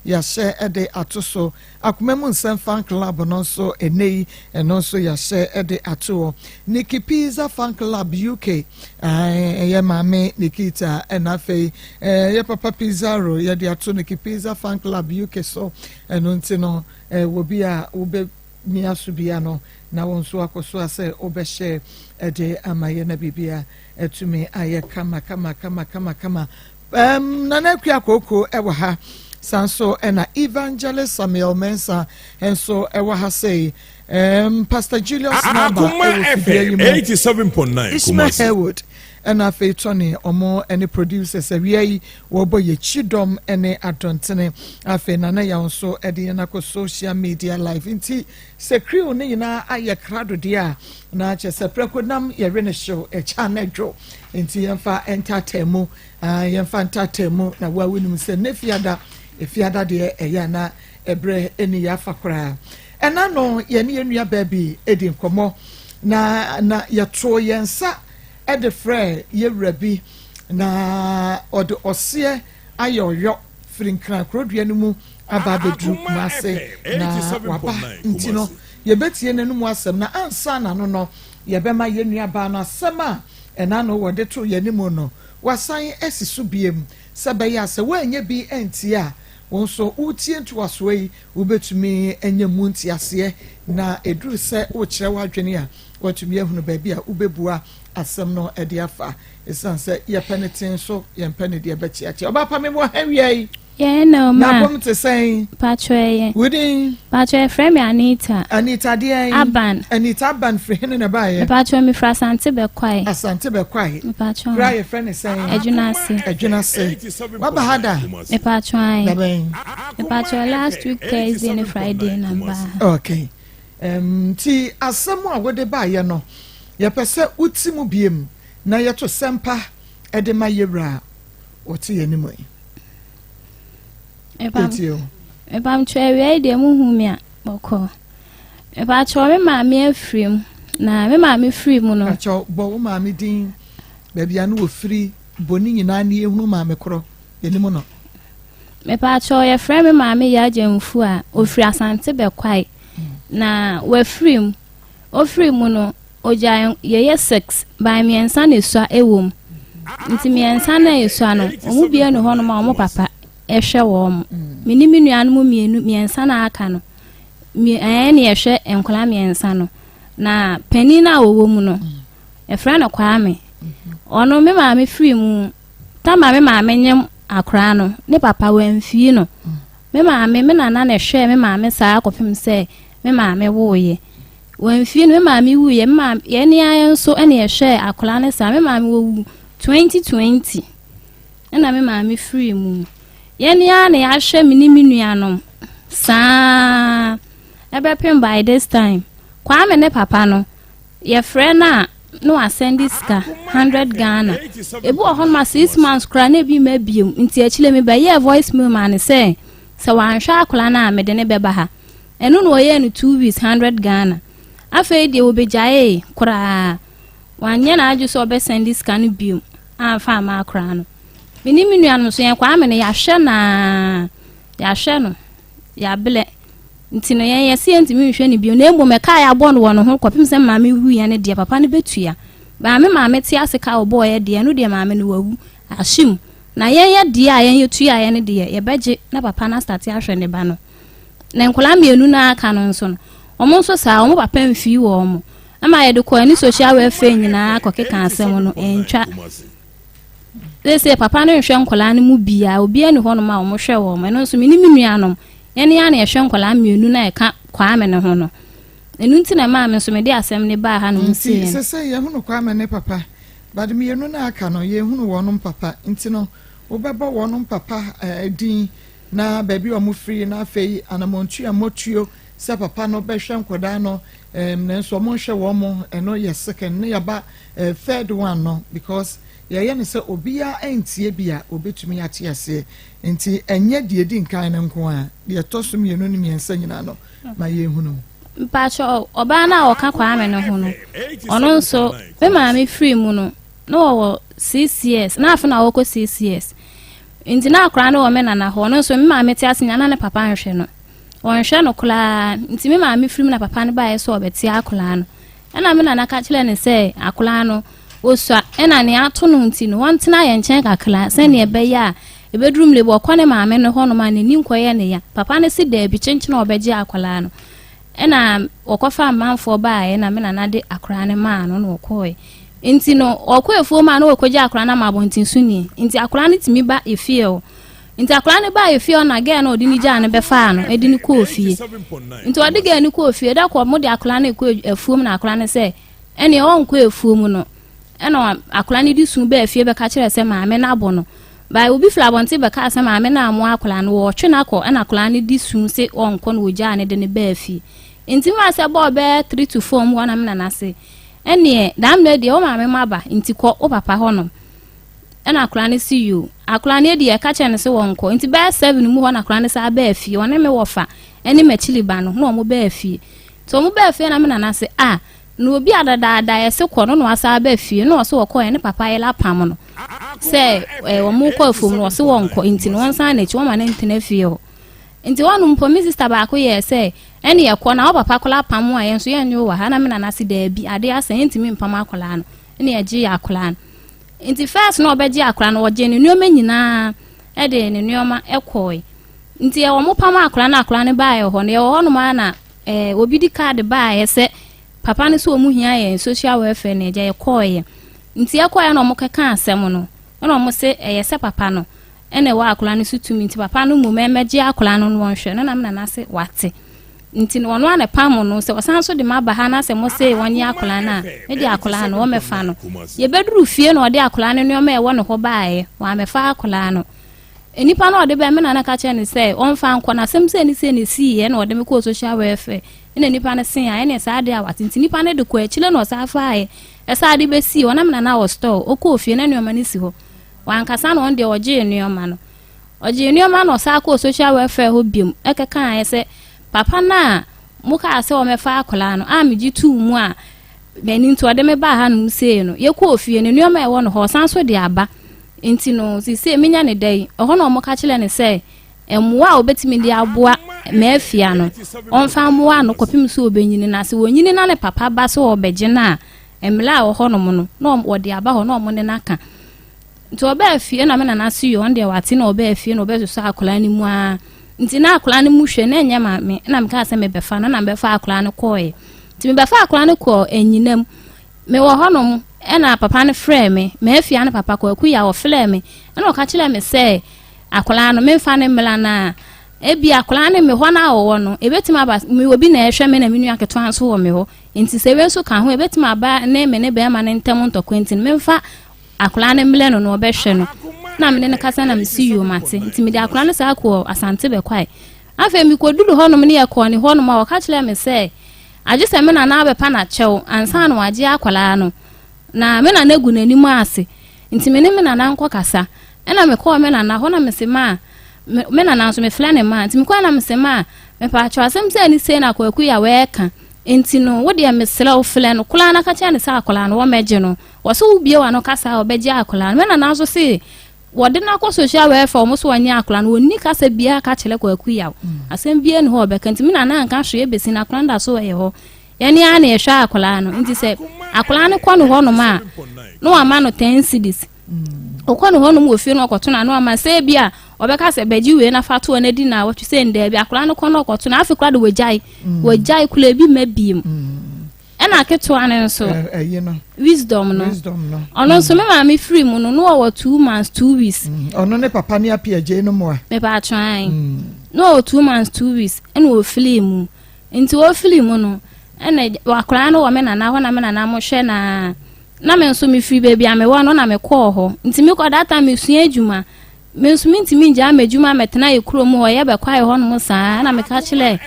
ya share ede atoso Akoma mu Nsem fan club no so enei eno so ya share ede ato Nikki Pizza fan club UK ye mame Nikita enafe ye papa Pizarro ye de ato Nikki Pizza fan club UK so eno ntino wo bia ube mi asubia no na wonso akoso ase obehye ede amaye na bibia etumi aye kama nana kwa koko ewa ha sanso ena evangelist Samuel Mensa enso ewa ha say Pastor Julius Naba 87.9 Ismail Haywood and afe Tony omo any producers awie wo boye chidom ene adontene afe nana ya nso ede na ko social media live nti secure ne nyina aye krado dia na che se prekodam ye rene show e channel dro nti yemfa entertainment yemfa entertainment na wa winum se nefiada efiada de eya na ebre eni ya fakra ena no ye ne enua baby edi nkomo na yatro yensa ede frɛ ye rabi na ode ɔse ayoyo frinkran krodua no mu aba bedru kumase na waba ntino ye betie nanum asɛm na ansa na no ye bema ye nua ba no asɛm a ɛna no wode to ye nimu no wasan asisu biem sɛbɛyɛ asɛ wanya bi anti a wonso utie ntoaso yi ubetumi enye mu ntiase na eduru sɛ wo kyerɛ wadwene a watumi ehunu baabi a ubebua asɛm no ede afa esan sɛ ye penetin so ye pene de bechiachi oba pa me mo hawie ye no ma na bom te sɛn patwe wudin patwe frɛ me Anita de Aban Anita Aban frɛ hene na ba ye patwe me fra Asante Bekwai patwe ra ye frɛ ne sɛn adwuna se waba hada me patwe last week Thursday and Friday number okay ti asɛm a wode ba ye no ye pese uti mu biem na ye to sempa ede ma yewra wote ye ni moyi ebam chwewe de mu hu me a boko eba cho me ma me afrim na me ma me free mu no cho bo wo ma me din ba bia no wo free boni nyina na ehunu ma me kro ye ni mu no me pa cho ye frɛ me ma me ya jamfu a ofri Asante Bekwai na we free ofri mu no oja ye 6 by me ensa na esua ewom nti me ensa na esua no omu bia no hono ma omu papa ehwe wo mo mini minua no mu mienu me ensa na aka no me na ehwe enkola me ensa no na pani na wo mu no e fra na kwa me ono me ma me free mu ta ma me nyem akra no ne papa wamfie no me ma me na na ehwe me ma me saa akopem se me ma me wo ye wamfie no me ma me wu ye ma ye ne ayen so ene ehwe akola ne saa me ma me wo 2020 na me ma me free mu ye ne ya na ya hwe mini minuanom saa ebepem by this time kwa me ne papa no ye frɛ na no ascendi ska 100 Ghana ebu ohon ma 6 months kra na bi ma biem nti akile me ba ye voice mail man say wan hwa akola na me de ne beba ha enu no ye no 2 weeks 100 Ghana afei de obejae kra wanye na aju so be sendi ska no biem afa ma kra no mini minuanom so ye kwa me ne ya hwe no ya bele nti no yen yesi ntimi nhwe ne bio na emu me ka ya bo no wono ho kopim se maame hu ya ne de papa ne betua ba me maame ti ase ka obo ye de no de maame ne wawu ashim na yen ye de a yen yetua ye ne de ye beje na papa na start ahwe ne ba no na nkola mienu na aka no nso no omo nso sa omo papa mfi wo omo ama ye de ko ani social welfare nyina akokeka asem no entwa se papa no nhwe nkola ne mu bia obi ani ho no ma omo hwe wo omo no nso mini minuanom ene ya na ehwe nkola mienu na eka kwa me ne ho no enu nti na ma me so me de asem ne ba ha no nsi se ye hunu kwa me ne papa bad mienu na aka no ye hunu wonum papa nti no obeba wonum papa din na baby omo free na afei anamontu amotuo se papa no behwe nkoda no na nso omo hwe wo mo eno ye second ne yaba third one no because ye ne se obia entie bia obetumi ate ase nti enye de edi nkan ne nko a de toso mienu ne miensa nyina no ma ye hunu mpacho oba na oka kwa me ne ho no ono nso me ma me free mu no no wo 6 years na afa na wo ko 6 years nti na akora no wo me nana ho no so me maame te asenya na ne papa nhwe no onhwe no kula nti me maame firim na papa ne ba ye so obeti akora no na me nana ka kile ne se akora no osua na ne ato no nti no wontena ye nchen kakra se ne ebe ya ebedrum le bo kwane maame no ho no ma ne nim koye ne ya papa ne si da bi chenchen obeje akora no na okofa manfo ba ye na me nana de akora ne ma no no koye nti no okoefo ma no okoje akora na ma bontin suni nti akora ne timi ba efie nti akora ne ba efie na ge na odi ni ja ne be fa no edi ni kofie nti odi ge ni kofie da ko mo de akora ne ko efuom na akora ne se ene on ko efuom no ena akora ne di sun ba efie be ka kire se maame na abo no ba obi fla bonti be ka se maame na amo akora no wo twe na ko ena akora ne di sun se on ko no ja ne de ne ba efie nti ma se bo be 3 to 4 mu na me na se ene dam na de o maame maba nti ko o papa ho no ena akora ne see you akora ne de ka kire ne se won ko nti ba 7 mu ho na akora ne sa ba efie one me wofa ene machili ba no no mo ba efie to mo ba efie na me na se no obi adada ye se ko no no asa ba efie no so wo ko ene papa ye la pam no se wo mo ko afum no so won ko nti no wonsa na chi wo ma na ntena fie ho nti wonu mpo mi sister ba ko ye se ene ye ko na wo papa ko la pam a ye so ye nyu wa ha na me na se da bi ade asa enti mi mpam akola no ene ye gi akola no nti first no obeji akola no wo je ne nyoma nyina e de ne nyoma ekoi nti ye wo mo pam akola na akola ne ba ye ho ne ye ho no ma na obi di card ba ye se papa ne so omu hia ye social welfare ne je ye koye nti ye koye no mo keka asem no no mo se ye se papa no ene wa akola ne so tumi nti papa no mu memeje akola no no hwe na nam na se wate nti no no ane pam no se wasan so de maba ha na se mo se wani akola na e de akola no wo mefa no ye beduru fie no de akola ne no me wo no ho baaye wa mefa akola no enipa no de be me na ka che ne se onfa nko na sem se ni se ne si ye na de me ko social welfare ene nipa ne sen a ene sa de awate nti nipa ne de ko akile no sa fa ye esa de be si wona me na wo store okọ fie na nneoma ne si ho wankasa no on de oje nneoma no oje nneoma no sa ko social welfare ho biem ekeka ye se papa na muka ase o mefa akola no amiji tu mu a beni nto de me ba ha no se no ye ko fie ne nneoma e wo no ho san so de aba nti no si se menya ne dai oho no mo ka kile ne se emwa obetimi de aboa mafia no onfa moa no kopim so obenyini na se wonyini na ne papa ba so obeje na emla oho no mo no no wode aba ho no mo ne naka nti oba fie na me na se yo onde wate na oba fie na obeso so akola ni mu a nti na akola ni mu hwe na enya ma me na me ka se me befa na me befa akola ne koe nti me befa akola ne ko enyinam me wo ho no ena papa ne frɛ me mafia ne papa ko akuya wo frɛ me na o ka kile me se akola no me fa ne mla na ebi akola ne me ho na wo no ebetima ba me obi na ehwe me na me nua keto anso wo me ho nti se we so ka ho ebetima ba na me ne be ma ne ntem ntokwentin me fa akola ne mle no no obehwe no na me ne kasa na me si yo mate nti me de akola ne sa ko asante be kwai afa mi ko dudu ho no me ne yakọ ne ho no ma wo ka kile me se age se me na na be pa na chew ansa no age akola no na me na nagu n'animu ase nti me ne me na na nkọ kasa ena me ko me na na ho na me se ma me na na so me fla ne ma nti me ko na me se ma me pa cho asem se ni se na ko akuya we ka nti no wo de me sela wo fla no kula na ka cha ne sa akola no wo meje no wo so wo bie wa no kasa obeje akola me na na so se wo de na ko social welfare mo so wanya akola no woni kasa bia ka chele ko akuya asem bie ne ho obeka nti me na na nka hwe ebesi na akola nda so ye ho yani ana ye hwa akola no nti se akola ne ko no ho no ma no ama no 10 cedis okwano ho no mu ofie no okoto na no ama se bia obeka se beji we na fato na di na watu se nda bia akola no kono okoto na afikra de wajai kula bi mabiem ena keto ane nso wisdom no ono so me ma me free mu no no 2 months 2 weeks ono ne papa ne apia je no mo a me pa try no 2 months 2 weeks ena wo free mu nti wo free mu no ena akola no wo me na ho na me na mo hwe na me nso me free baby ame wa no na me call ho nti me ko data me sua adwuma me nso me ntimi nja amadwuma metena ye kuro mu ho ye be kwae ho no saa na me ka kile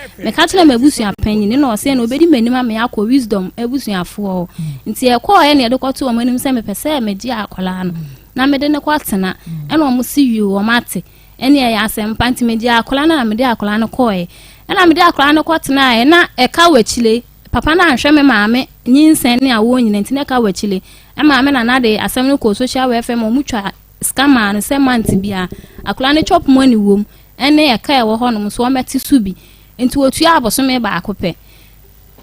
me busua panyin na o se na obedi manim ame akọ wisdom ebusuafo nti ye call ye na ye de kwato o manim se me pese me di akola no na me de ne kwatena e na o mo si wi o mate ene ye asem panti me di akola na me di akola no call ye na me di akola no kwatena ye na e ka wachile papa na ahwe me maame Nsem ne awo nyina ntine ka wachile e maame na de asem no ko social welfare mo mutwa scammer no se month bia akula ne chop money wom ene ya ka wo ho no so o meti subi enti wotua aboso me ba akopɛ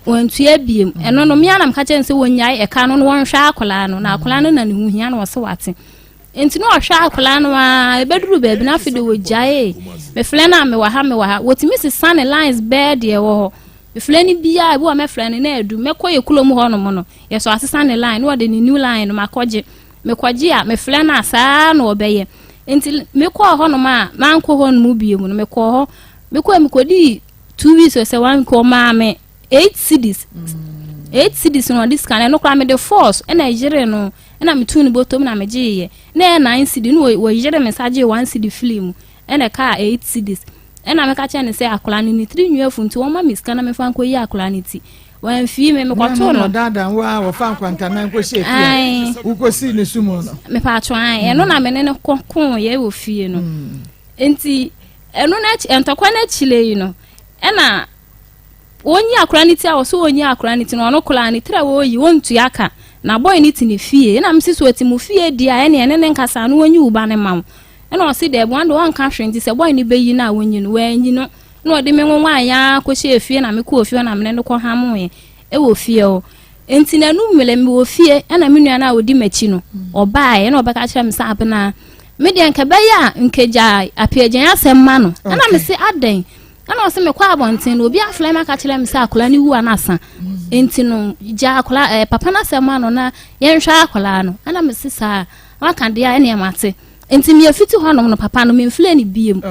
wantua biem eno no me anam ka kyɛn sɛ wonyae ɛka no no wɔnhwɛ akula no na akula no na ne hu hia no wɔse wate enti no ɔhwɛ akula no a ebeduru baabi na afide wogyae me fle na me wa ha wotimi sisa ne lines bed ye wo me fle ni bia ebi wa me fle ne na adu me kɔ ye kulom ho no mo no ye so asisa ne line no de ne new line no makɔgye me kɔgye a me fle na saa na obɛyɛ enti me kɔ ho no ma nkɔ ho no mu biem no me kɔ ho me kɔdi 2 weeks or say one ko ma me 8 cedis 8 cedis no this can no kra me the force e Nigeria no e na me tune botom na me gye na 9 cedi no wo yere me sage 1 cedi film e na ka 8 cedis e na me ka che ne say akola ni 3 nwa funti wo ma me scan na me fan ko yi akola ni ti wan fi me kwato no dada wa wo fan kwanta na ko she fie wo ko si ne sumo no me pa atwa e no na me ne kon ye wo fie no enti eno na entokwa na chile yi no ena onyi akraniti a wo so onyi akraniti no ono kola ni tra wo yi wontu aka na boy ni ti ne fie na msi so ati mu fie dia ene ne nkasa no onyi uba ne mawo ena o si de bo ando won ka hwenti se boy ni beyi na wonyi no wanyi no na odi me nwa anya ko hye fie na me ko fie na me ne ko ha mo e wo fie o enti na nu mele me wo fie ena me nua na odi machi no obae na obeka kire me sa abena me de nka beya nkeja apiagen asem no ena me se aden ana o se me kwa abonten obi afle maka kire me se akola ni wu anasa enti no ja akola papa na se ma no na yenhwa akola no ana me se sa aka de ya ene mate enti me afiti ho no papa no me mfle ni biem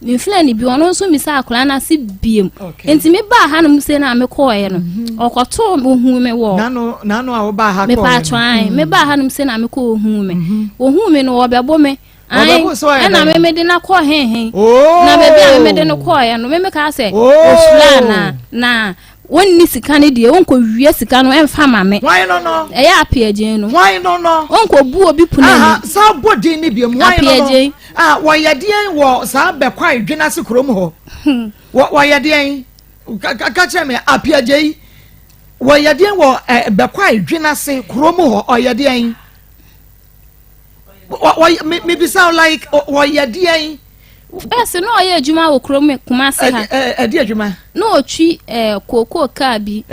me mfle ni bi ono so me se akola na se biem enti me ba ha no me se na me ko ye no okoto ohu me wo nano a wo ba ha ko me pa twan me ba ha no me se na me ko ohu me no obebo me na me de na ko hen na be bia me de no ko ya no me ka se ofla na wonni sika ne de wonko wie sika no emfa ma me why no e ya apiagen no why no wonko bu obi punani sa body ni bia why no wo yedien wo sa be kwa dwena se krom ho wo yedien ka che me apiagen wo yedien wo be kwa dwena se krom ho o yedien maybe sound like what you doing. Yes, no, I juma wo krome kumase ha. Adi adwuma. No otwi koko ka bi.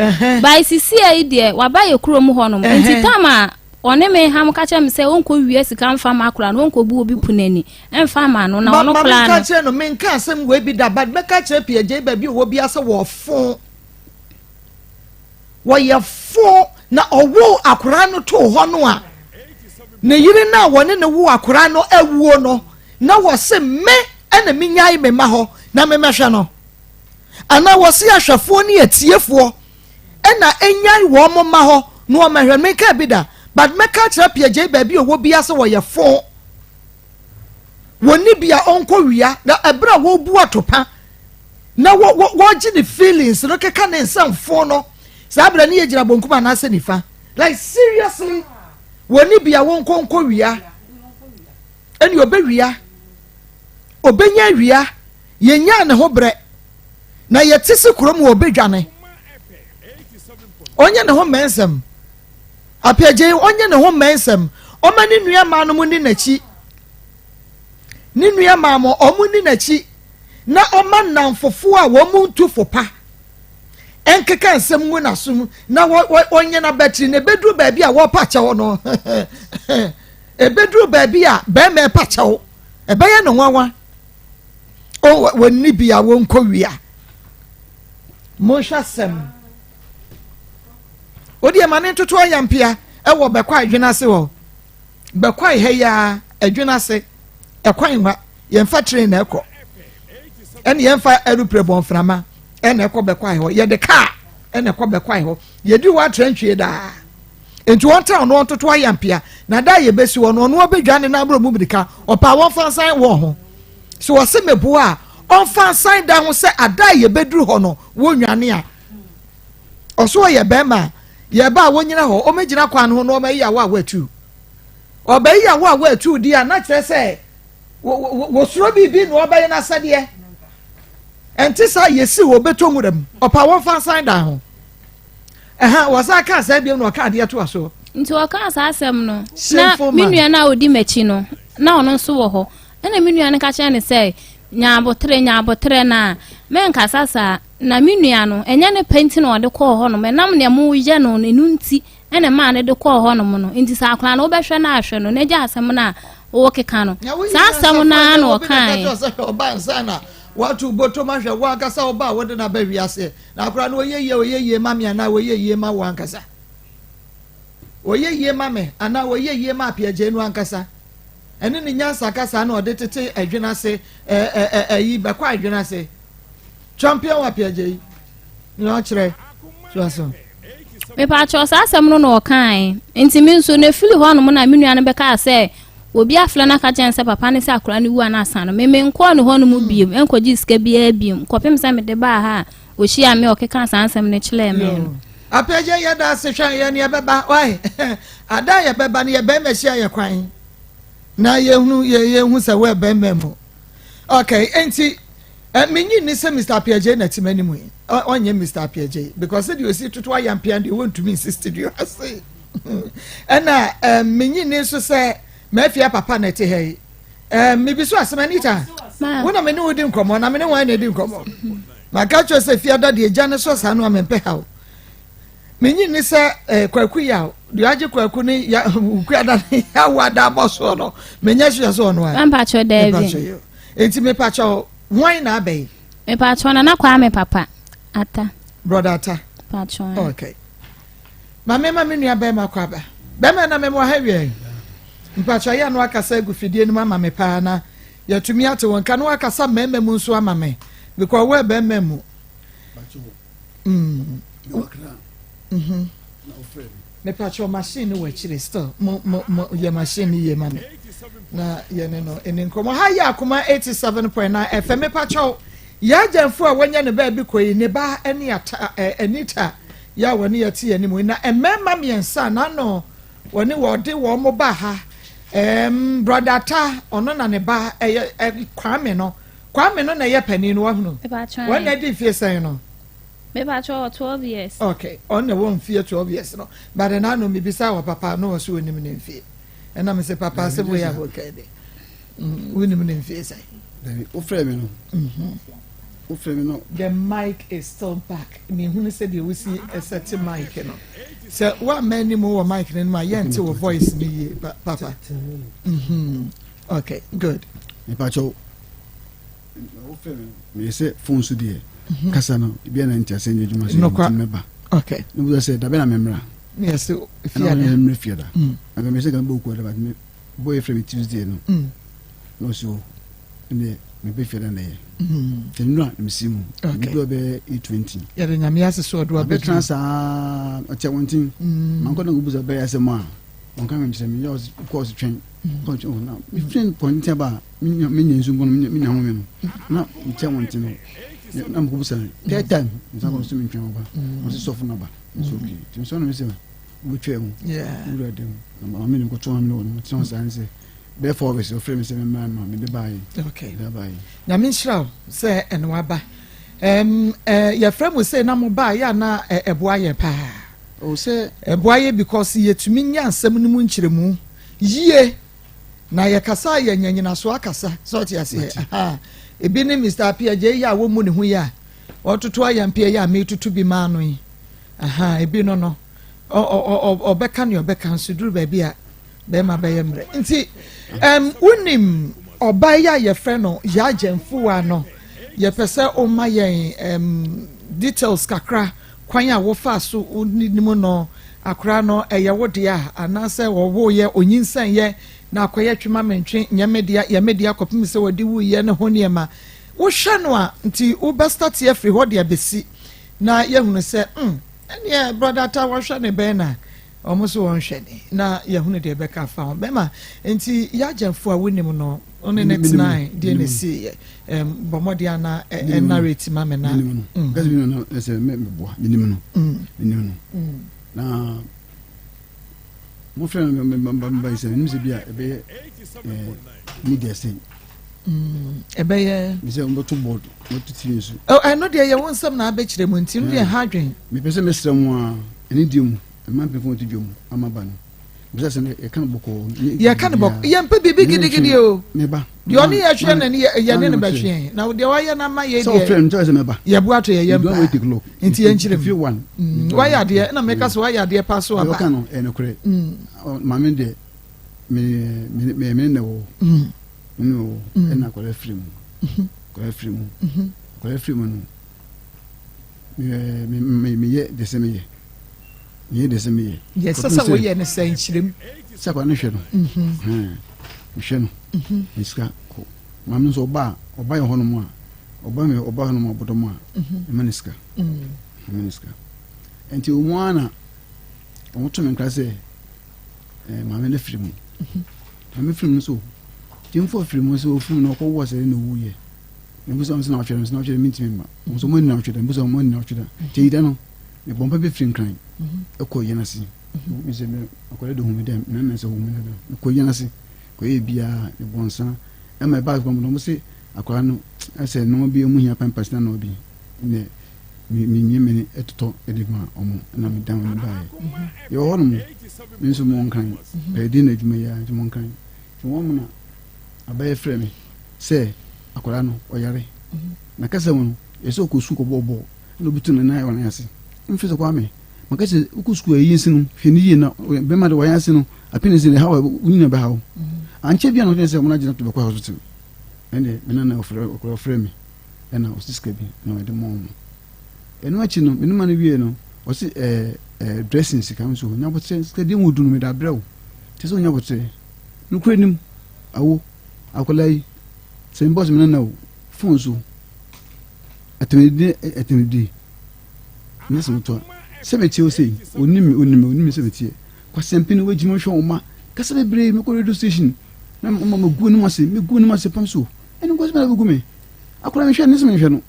By sisi ai de wa ba ye krom ho no. Enti tama one me ham ka che me se wonko wie sika mfa makura no wonko bu obi punani. Emfa ma no na ono kula no. Ka che no men ka asem we bi da bad me ka che pie ba bi wo bi ase wo fon. Wo ye fon na owo akura no to ho no a. Ne yiri na wone ne wo akora no awuo no na wo se me ena minyai me ma ho na me mehwe no ana wo se ahwafo ne atiefo ena enyai wo mo ma ho no wo mehwe me ka bida but me ka kira piaje ba bi owo bia se wo ye fo woni bia onko wia na ebra wo bu atopa na wo gi the feelings no keka ne nsam fo no sa abra ne ye gira bonkuma na se nifa like seriously woni bia won konko wia eni obewia obenya wia yenya ne ho bre na yetisi krom wo bedwane onye ne ho mensem apiaje onye ne ho mensem o ma ni nua ma no mu ni nachi ni nua ma mo o mu ni nachi na o ma namfofo a wo mu ntufopa enkeka nsem ngu na sum na onye na betri ne bedru ba bia wo pa chawo no e bedru ba bia be me pa chawo e be ye no nwanwa o wonni bia wo nko wia mo hwa sem odi e mane toto ayampia e wo be kwa adwena se wo be kwa he ya adwena se e kwan ma ye mfa train na ekọ ene ye mfa aeroplane bonframa ene ko be kwai ho ye de car ene ko be kwai ho ye di wa trantwie da enti won town no toto ayampia na da ye besi wo no no obedwane na abro mu bidika opa won fansan wo ho so wo se mebu a on fansan da ho se ada ye beduru ho no wo nwane a oso ye be ma ye ba wonyina ho o megina kwan ho no o ma yi awa watu o ba yi awa watu di a na kire se wo suro bibi no obaye na sade enti sa yesi wo betonguram opa won fansan da ho wasa ka sa biem no ka de to aso nti o ka sa asem no na minua na odi machi no na ono nso wo ho na me nua ne ka kye ne say nyaabotre na men kasasa na me nua no enye ne painting no de kɔ ho no menam ne mo ye no enu nti ene ma ne de kɔ ho no mo no nti sa akra na wo behwe na ahwe no na gya asɛm na wo keka no sa asɛm na na wo kan oba nsana watu boto mahwe wa akasa oba wo de na ba wiase na akra no oyeye mame ana oyeye ma wo ankasa oyeye mame ana oyeye ma apiaje no ankasa ene ne nyansa kasa na ode tete adwena se yi bakwa adwena se champion wa piaje no kire so me pa cho sa asɛm no na wo kan nti me nso na fili ho no mo na me nua no beka sɛ obi afla na ka chen se papa ne se akora ne wu ana san no me nko ne ho no mu biem enkoji sika bia biem kopem se me de ba ha o hia me o keka san asɛm ne kyele me no apeje ye da se hwan ye ne beba wai ada ye beba ne ye be me hia ye kwan na ye hu se we be memo okay enti menyi ni se Mr. Apeje na timani mu onye Mr. Apeje because said you see tutu ayampia and you want to me insist you say na menyi ni so se mafia papa na te hey me bi so asemanita wona me ne wodi nkomo na me ne wan na di nkomo maka cho se fia da de gya ne so sa no amempe hawo menyi ni se kwaku ya de age kwaku ni ya kwada ya wada boso no menya hwe so no a mpa cho David enti me pa cho why na be me pa cho na kwa me papa ata brother ata pa cho okay mama nua be makwa ba be na me mo hawie mpacha ya no akasa agufidie no mama me pa na yatumi ate won ka no akasa mema mu nso ama me because we be memu me pacha machine we chire still mo ye machine ye mama na ye ne no eni nkomo ha ya Akoma 87.9 FM me pacha ya jamfu a wanya ne ba bi koyi ne ba eni ata enita ya woni yati ye ni mu na emema miensa na no woni wode wo mo ba ha brother ta ono na ne ba kwame no na ye pani no wahunu when na di fie say no me ba cho 12 years okay on na won fie 12 years no but na no me bisa wa papa no so onim ne fie na me say papa se boya ho kede onim ne fie say o frame no o frame no the mic is still back me hunu say the we see a set mic no so what many more mic in my yent to voice me papa okay good me pacho o frame me say phone so dey kasa no bia na ntia se nyejuma se meba okay no be say da be na memra yes so if you are me fiada aga me say kan boku da but me boy frame Tuesday no no so ne me be fiada na ye tenura msimu bido be E20 ya de nyame ase so do be transa a che wontin man ko na go buza be asema on kan me say me yo course twen coach on na me friend point ba me nyensu ngono me nya ho me no na che wontin na mo buza that time me say ko so me twen ba mo say so na ba so okay tim so na me say we twen yeah we ready na me ko to am no mo twen say therefore we so frame say me man no me dey buy okay dey buy na me shraw say enwa ba ya frame say na mo ba ya na eboa ye pa o say eboa ye because yetumi nya nsɛm no mu nkyeremu yie na ye kasa ye nyanyina so akasa so ti ase ebi ni Mr. Apeje ya wo mu ne hu ya ototo ayampie ya me tutu bi ma no yi ebi no obeka ne obeka nso duru ba bi a be ma be yemre nti unim obaya ye frɛ no ya jamfu wa no ye pese o ma ye details kakra kwan a wo fa so unimu no akra no eye wo dia anase wo wo ye onyinsan ye na akoye twema mentwe nyamedia ye media kopim se wodi wu ye ne ho niema wo hwe no a nti wo be start ye free ho dia besi na ye hunu se ene brother ta wo hwe ne be na omuso won hwe ni na ye hunu de be ka fa ho be ma nti ya jamfo a wonim no only next 9 de ne see bomodia na narrate mama na gazi no ese me boa minim no na mo friend me say nim se bia e be media say ebe ye me say on to board what to see so oh I know there ye won some na abekire mu nti no ye hadwen me pese me srem a eni diom e man pe fon to diom amaba no Because I can't book. You can't book. You pay big video. Neighbor. The only action and Yanin Bashin. Now, the way Nama, so friend, choice a member. Yabuate, you don't wait to look. Into engine if you want. Why are dear? And make us why are dear pass over. Cano and a crate. Mamma de me no, and I call a free moon. Call a free moon. Call a free moon. Me yet the same year. Ye the same year. Yes, that's a way and a saying shrim. Sabanation. Mission. Iska. Mamma's oba, or buy a honoma, or buy me or buy honoma, but a ma, a maniska. Maniska. Until one, I want to make say, Mamma free moon. I'm a film so. Jim for free was so film no was in the woo. It was on snatcher and snatcher means member. Was a money nurtured and was a money nurtured. Jadano, a bomb baby film crime. A coyanasi. Miss a corridor with them, none as a woman. A coyanasi. Coyabia, the bonsa. And my backbone almost say, a crown. I said, no be a moon pampers, no be. Me many at talk edema or more, and I'm down by. Your home means a monk kind. A dinner to me, to monk kind. To woman, a bay frame. Say, Akorano or Yare. Nakasamun is so cool suko bobo, no between an eye on Yassi. In Fisa Kwame, Macassi, Ukusku, a Yinsin, Finina, Bema de Wayasino, a penis in the how we never how. And Champion of this, I'm not to the house. And the banana of frame, and I was escaping, no, at the moment. And watching no money, you know, was it a dressing sequence, now what says, they didn't do me that blow. Tis on your say, no credit, I will, Akolai. Same boss me now phone so atmedi nese moto sebeti o sei onimi sebeti kwa sempi no wagimo hwe o ma kasa bebre me ko radio station na mama gu no mase pam so eni ko se gu me akora me hwe nese me hwe no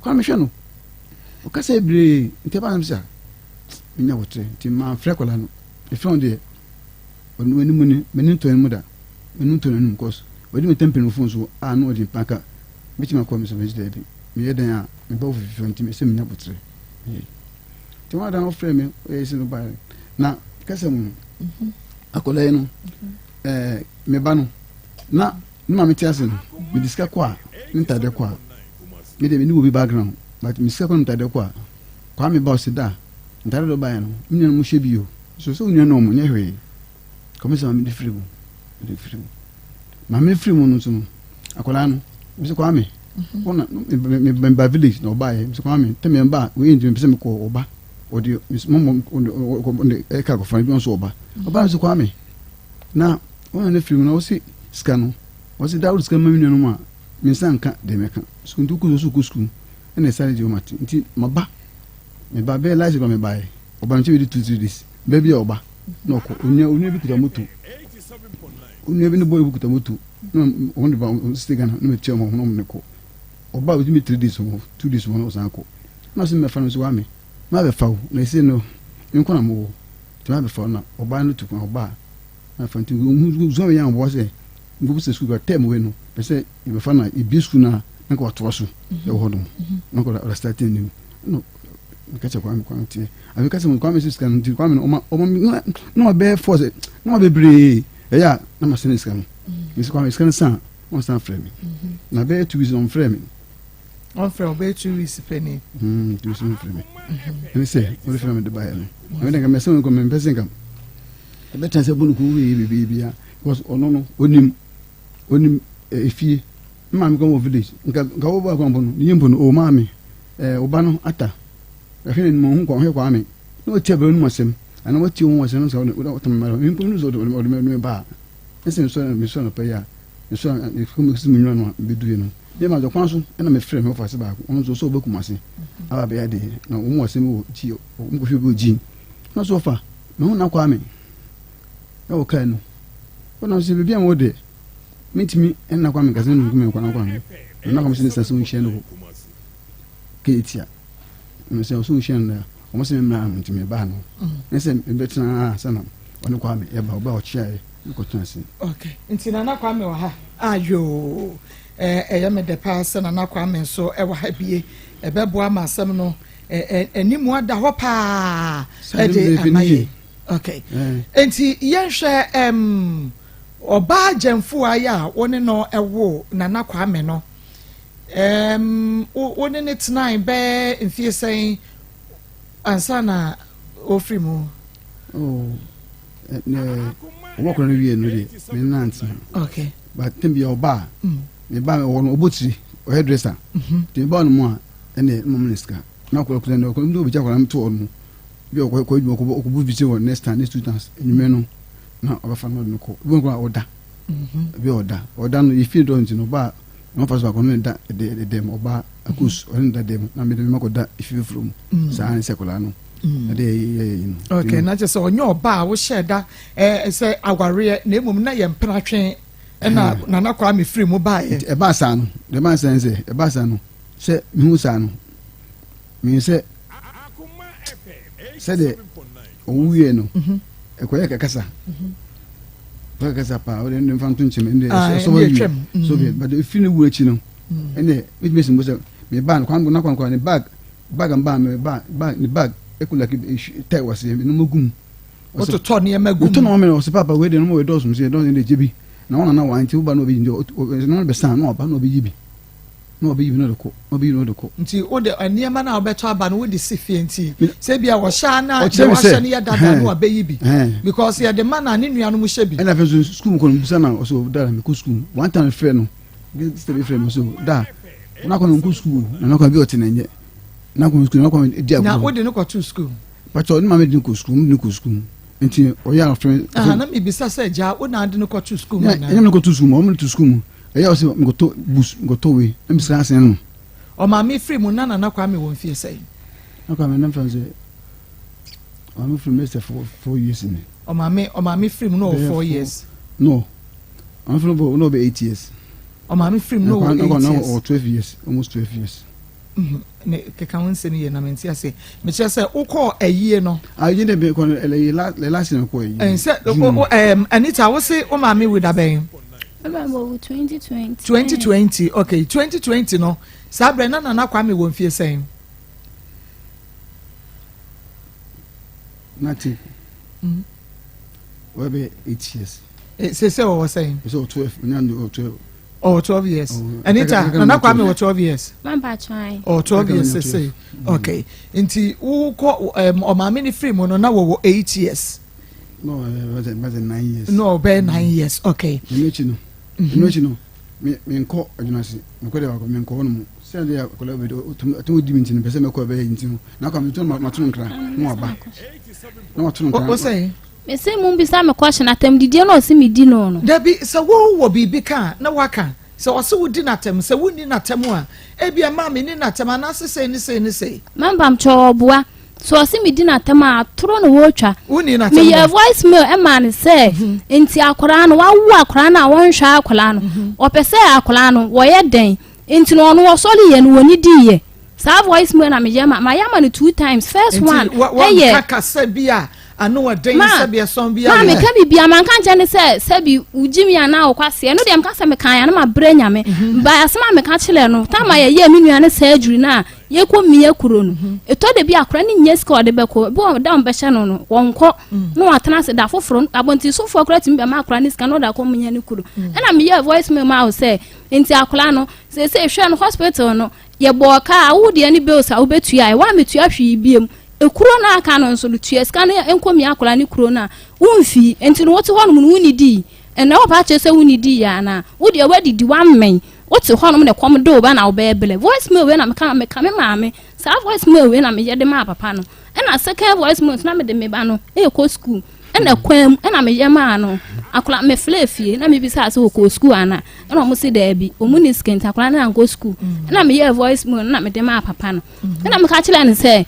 kwa me hwe no o kasa bebre nte ba namsa nya wotre ti ma frekola no e front de onu eni muni meni to eni muda enu to enu cause we dey temple no phone so no dey paka me ma come so me dey bi me yedan a me ba ofifi nti me se me nya botre ti wa dan ofre me e se no ba na kasa mu akola no me ba no na ma me ti ase no me diska kwa nta de kwa me dey me ni wo bi background but me se kwa nta de kwa me ba o se da nta de do ba no me no mo hye bi o so nya no mo nya hwe come se ma me di free Mammy free moon soon. Akolano, Mr. Kwame. Me by village, no by Mr. Kwame. Tell me about we into Mr. Oba or the Miss Mom on the Eka of Frank Soba. About Mr. Kwame. Now, one of the free no see scano. Was it out scamming no more? Miss Sanka, the Mecca. Soon to Kuzuku school and a Saturday Martin. Maba. Me baby lies on me by. Obanchi to do this. Baby Oba. No, only to the motu. Never no boy book the motu. No, only about Stigana, no chairman, no Nico. About with me 3 days or 2 days one was uncle. Nothing my friends were me. Mother foul, they say no, you can't move. To have a phone or buy no to my bar. My friend who so young was a go to school at 10 when they say you found a biscuna and got to us. The hold on. No go starting new. No. Catch a quantity. I will catch some comments can do come no bear force it. No be brave. Yeah, I'm a cynic. Miss Kwame is going to sound on some framing. Now, bear 2 weeks on framing. On from bear 2 weeks penny. 2 weeks on framing. And they say, what if I'm at the buyer? I think I'm a son of a person. I bet I said, baby, was or no, only if he, Mam go village, go over Yimbo, oh, mammy, Obano, Atta. I feel in Monk or Kwame. No table was him. And what you want was without a matter of bar. Listen, son, Miss Son of Paya, the son, if you must be doing. They might have counsel, and I'm a friend of us about almost so book mercy. I'll be a day, no one was a Gio, or Jean. Not so far, no, now Kwame. Oh, can. But I see the bien would day. Meet me and now Kwame cousin of me, Kwame. And now I'm seeing some channel. Katia. And so soon shan almost a man to me, Bano. And send a better son on the Kwame about chair. Okay. Nti na Kwame wa ha. Ayo. Me de pass na Kwame so e wa ha bie. Bebo ama asem no enimu ada ho pa. E de amaye. okay enti yenhwe oba jamfu aya woni no ewo nana kwame no woni ne tonight be mfie sen ansa na ofri mu wo ko no wie no de me nant okay but tembi oba me ba me wono obotiri o hairdresser te ba no mu a ene momniska na ko ko no ko ndo bi jakora mto onu bi o ko bu bi se next time next 2 times enyume no na obafa no ko bi ko oda bi oda no ifi don't no ba no pass ba ko no da de oba Akos on da dem na me ko da ifi from sa an sekola no okay na just onyo oba wo sheda say agware na emum na ye mpena twen na nana kwa me free mu ba ye e ba sa no de man sense e ba sa no se mi hu sa no mi se de owie no e ko ye kakasa kakasa pa o de ndem tun chime ende so be but if you know chi no ene it means mo se me ban kwan na kwan ni bag and ban me bag ni bag ekula ki tai wase no magum o to to ne magum to no me o se papa we de no we do so se do ne jebi na wona na wa nti uba no be ndi no be san no ba no be yibi no be yibi no de ko nti o de aniema na obeto aba no we de sifie nti se bia wo sha na de wa sha ne ya dada no abe yibi because ya de man na ne nua no mu shebi and after school ko no busa na so dara me ko school one time friend no get stay friend so da na ko no ko school na ko bi o tinenye na ko school na ko dia na wo de no ko to school but o ni ma me din ko school nti o ya friend na me bisa say ja wo na de no ko to school na na ko to school mo to school e ya o se go to bus go to we na mi sa sen no o ma me free mu na kwa me won fie say na kwa me na fan say o ma free me say 4 years ni o ma me free mu no 4 years no I'm from no be 8 years o ma me free mu no 8 years or 12 years almost 12 years ne keka won se ne ye na menti ase me che se ukọ ayie no ayi de be ko le last na ko ayi en se Anita wo se o ma me with aben about 2020 okay 2020 no sabre na kwa me won fie sen nothing we be 8 years se o was saying so 12 nyando 12 Oh, 12 years. Anita, na kwa me 12 years. Mamba try. Oh, 12 years say. Okay. Inti uko o ma me ni free mo no na wo 8 years. No, was it 9 years. No, be 9 years. Okay. You know, me nko adunasi. Me ko de wa ko me nko no. Se de ya ko le be to di minti no pese me ko be yinti no. Na kwa me to ma to nkra no aba. No to nkra. What say? Me say mum bisa me question atem didie no se me di no no. Da bi se wo bibi ka na waka. Se wo se wo di natem se wo ni natem a e bia ma me ni natem na se ni se. Mambam cho oboa. So se me di natem a toro no wo twa. Wo ni natem. Me your voice mail e ma ne se enti akora no wa wu akora na won hwa akora no. Opese akora no wo ye den. Enti no no wo soli ye no woni di ye. Sa voice mail na me yama no 2 times. First one ye kaka se bia ano aden sabia son bia ma me ka bibia man kan jane se sabi ujimi ana okwase no dem ka se me kan ya na ma branya me ba asema me ka chile no tama ye me nua ne surgery na ye ko miye kuro no eto de bia akra ni nye ska de be ko bo da mbe hye no wonko no atena se da foforo abonti sofo akra ti mbe ma akra ni ska no da ko miye ne kuro na me ye voice me ma o se enti akra no se hwe no hospital no ye bo ka wo de ani bills a wo betua e wa metua hwe biem ekuro na aka no nso lutua ska na enkomi akola ni kuro na wonfi enti no wote hono mu woni di ena wo ba che se woni di ya na wo de wadi di wanmen wote hono mu ne kom do ba na wo be bele voice mail we na me maame sa voice mail we na me yede ma papa no ena second voice mail na me de me ba no ko school ena kwam ena me ye ma no akola me flefie na me bi sa wo ko school ana ena mo se da bi o mu ni skint akola na go school ena me ye voice mail na me de ma papa no ena me ka chile ne se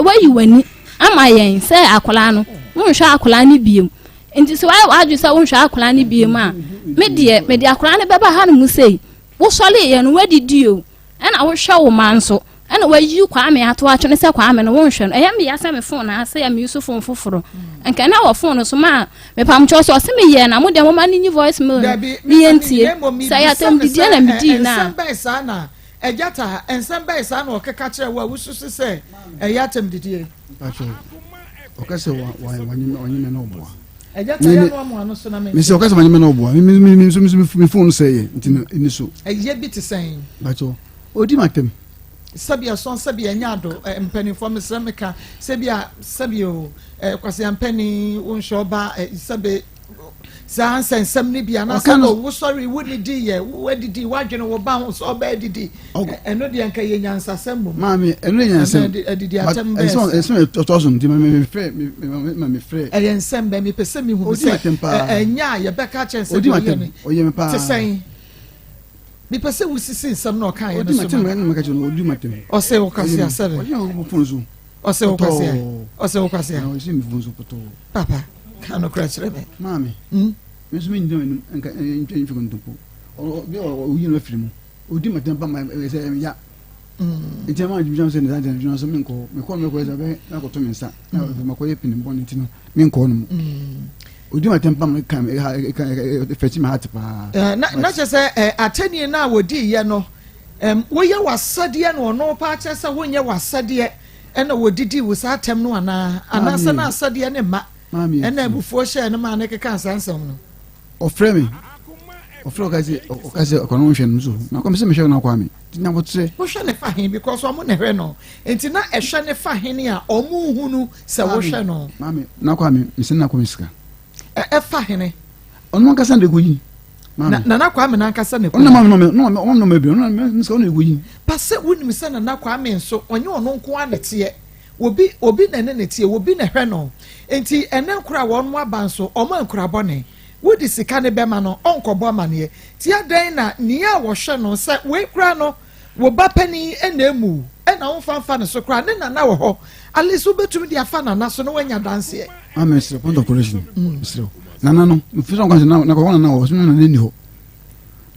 where you wani ama yen say akola no wonhwa akola ni biem enti so why adu say wonhwa akola ni biem a me de akola ne beba ha no mu sei wo sole ye no wadi dio na wo hwa wo manso na wayi kwa me ato atwe ne say kwa me no wonhwa no eya me ya say me phone na say me use phone foforo enka na wo phone so ma me pam cho so se me ye na mo de mo ma ni voice mail ni entie say atem didie na me di na ejata ensem bai sa na okeka kire wa wusu se eyatem didie okase wanyime na oboa eja taya no mo ano so na me se okase wanyime na oboa me phone say nti so eje bi te sen bacho odi matem sabia son sabia nyado mpani for me srameka sabia kwase ampani wonsho ba sabe sa nsem ne bia na say no wo sorry wo ni di ye wo didi wadwene wo ba ho so ba didi eno de anka ye nyansa semmum mami eno nyansa didi atem be eso totosun di me frɛ e nsem be me pese me hu se enya ye beka chense odi matem oye me pa te sen me pese wo sisi nsem na okan ye no so matem me ka chono odi matem o se wo kwase asere oye wo funzu o se wo kwase o se me funzu poto papa kano krachere me mami mesu me ndo nka ntwe mfi kontopo o yi no afiri mu odi matem pa ma se ya nti ma ju janse ne za jan ju so me ko za be na ko to me nsa na ma ko ye pin mbon nti no me ko no odi matem pa ma kan fetch me hat pa na che se atani na wodi ye no wo ye wasade no no pa che se wo nye wasade na wodidi wo sa atem no ana se na asade ne ma ena bufuo hye ne ma ne keka sansam no ofre me ofre okazi okono hwe no so na ko me se me hwe na kwa me na botre wo hwe ne fa hin because omo ne hwe no enti na ehwe ne fa hin a omo hunu se wo hwe no mami na kwa me se na ko misika fa hin ono nkasa de goyi na kwa me na nkasa ne ko ono mami no me bi ono nska ono goyi pase wonim se na kwa me nso onye ono nko anete obi na ne tie obi na hwe no enti ene nkura won aba nso omo nkura bone wodi sika ne bema no onkobo amane ti adan na nia wo hwe no se we kura no wo ba pani enemu ena wo fanfa ne so kura ne na wo ho alisu betumi dia fa na so no wanya danse amesre point of correction misro nana no mfisa kwanza na kwa na wo so na ne ni ho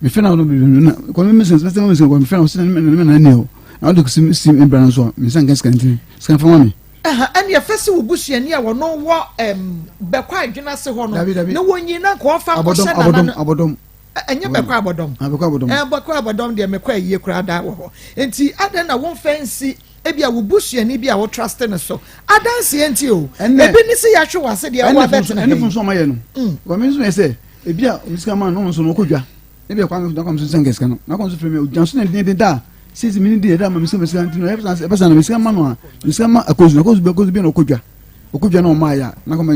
me fena no bi na kwa me sense na me sense kwa me fena so na ne ho na do sim embran so me sense kan skantin skan fa mami and your first will bush and ya will know what be quite generous honor. No one you not go for abodom and you be quite abodom and be quite abodom dear me quite ye crowd that war. And see, I don't know one fancy. Maybe I will bush and maybe I will trust in us so. I don't see until and maybe this is actually I said the other better and from some my what means I say if you are man no so no kuja maybe I come to sing this can not come to me Johnson and did that. 6 minutes da ma se ntino e pesa na mesika manu a mesika ma akozu bi na okudwa na o maya na come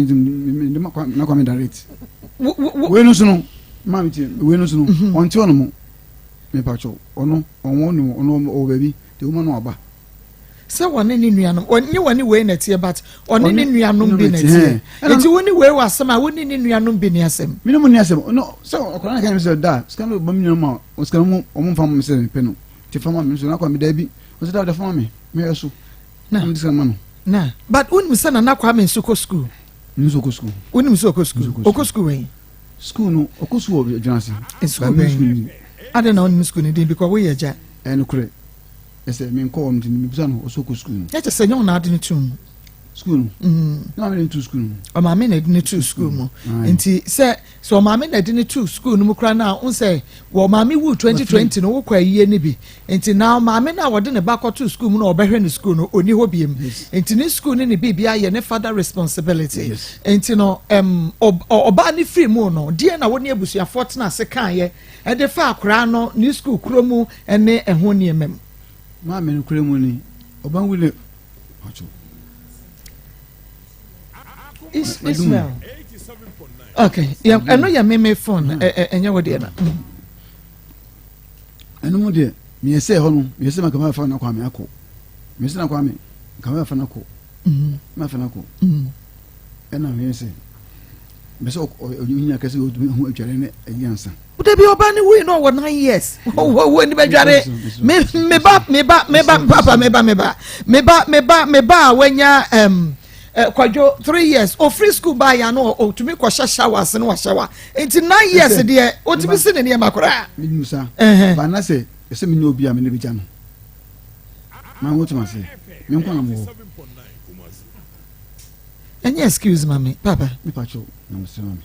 na come direct we no so no ma mi ti we no so no onti ono mo me pacho ono o baby te o ma no aba se woni ni nuanom onye woni we na tie but oni ni nuanom bi na tie enti woni we wasema woni ni nuanom bi ni asem mi no ni asem no so okona kan mi se da scan no ba mi no ma o scan mo o mo fam mi se pe no ti fama mi so na kwa mi dabi o se da fama mi yeso na am disa mano na but unim se na kwa mi so ko school ni so ko school unim so ko school o ko school wen school no o ko school o janasi school wen ada na unim school ni dey because we ya no kure ese mi nko mi mi bisa no o so ko school ya che se nyon na ade ni tum school na me to school o ma me na ade ni to school mo enti se so ma me na ade ni to school no kura na on say wo ma me wu 2020 no wo kwa yie ni bi enti now ma me na wo de ne back to school mu na obehwe ni school no oni ho biem enti ni school ni bibia ye ne father responsibility enti no oba ni free mu no die na wo ne abusua fortuna se kan ye e de fa akura no ni school kuro mu ene eho ne emem ma me no kura mu ni oba wule acho Ismail. Okay. Yeah, I know your meme phone. Enya wo de na. Eno mo de me se ho no, me se makama fa na kwa me akọ. Me se na kwa me, kama fa na ko. Ma fa na ko. Ena me se. Me se onya kase o hu atware ne ayansa. Wo de bi oba ni we no wo 9 years. Wo ni be dware. Me ba wenya kwajo 3 years o free school buy ya no o tumi kwa shower se no wa shower enti 9 years de o tumi se ne ne makora mi musa ba na se ese mi no bia me ne bija no ma wo tuma se mi nko na mo any excuse mami papa mi pacho na musa mami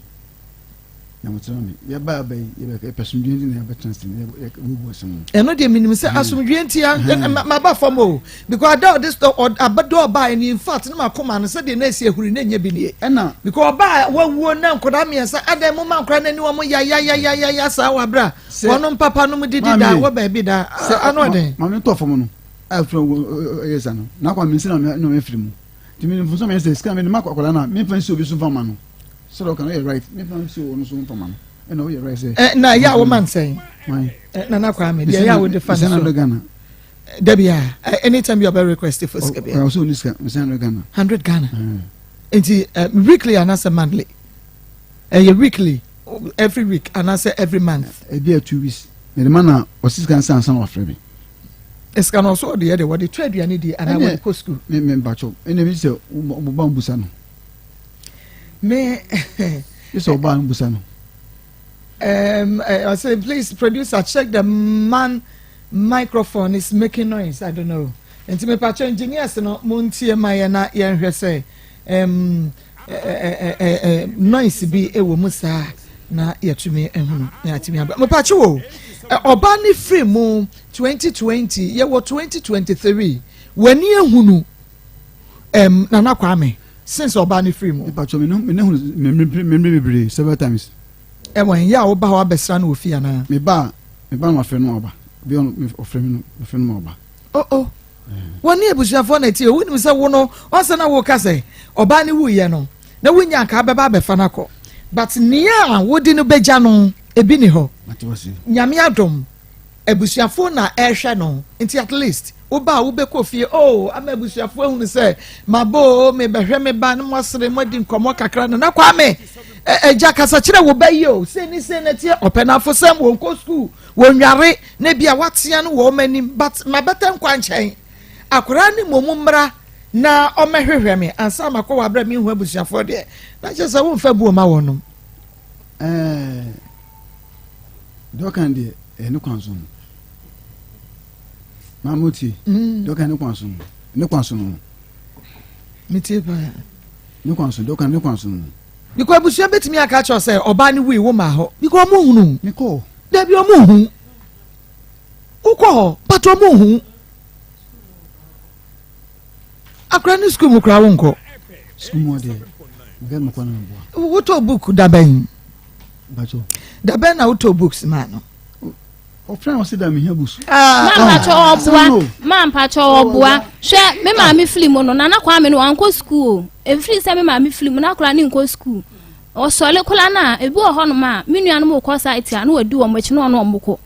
na mutrami ya ba ba ya person dwenti na ya chance na ya wo sem eno de minim se asomdwenti ya ma ba famo because that this abado ba in fact na makoma no se de na esi ehuri na nya bi ne ena because ba wawuo na nkoda me sa adam mo man kora na ni wo mo ya sa wa bra wono papa no mu didi da wo ba bi da ano de ma me to famo no afro yesa no na kwa me se na me firi mu ti me mfunso me se ska me ma kwa na me fansi obi so fama no so look you right me fansi o no so fama no e no you right say na ya wo man say na na kwa me ya wo de fansi na Ghana Debia anytime you are requested for skabia I also niska me 100 Ghana enti weekly and as a monthly weekly every week and as every month e be 2 weeks me the man na osiskan san of free es kan also the what the trade you need and I went to school me bacho ene bi se oba mbusa no me is oba mbusa no I say please producer check the man microphone is making noise I don't know and me pacho engineers no montie my na yen hwe say noise bi e wo musa na yetumi ehunu na yetumi aba me pacho wo oba ni free mu 2020 ye wo 2023 wani ehunu na na kwame since oba ni free mu pacho me me bre several times when ya oba wa besra na ofia na me ba no afre no oba bi on ofre no oba wani ebusuafo na tie woni se wo no onse na wo ka se oba ni wu ye no na wunya ka beba befa na ko but nia wodi no beja no ebi ni ho nyame adom ebusuafo na ehwe no nti at least oba wo be ko fie ama ebusuafo ehunu se mabo me behwe me ba no mosere modi nkomo kakra no na kwa me eja kasa kire wo ba yi o se ni se na tie openafo sam wo nko school wo nware na bia watea no wo manim but mabeta nkwa nchen akora ni momumra na omehwehwe me ansa makọ wa bra mi hu abusuafo de na je se wo mfa buo ma wonom dokan de ne kwanso mamuti dokan ne kwanso miti ba ne kwanso dokan ne kwanso biko abusua betimi aka cho se oba ni wi wo ma ho biko mo hunu niko da bi o mo hu uko pato mo hu akra ni school mu kra wo nko school mo de ngam ko na bo woto book da ben bacho da ben na woto books man no o friend o sida me hia books man pacho obua hwe me ma me film no na kwa me no anko school e free se me ma me film na kra ni nko school o sole kula na ebi o ho no ma me nua no mo ko site a na wadi o machi no no mboko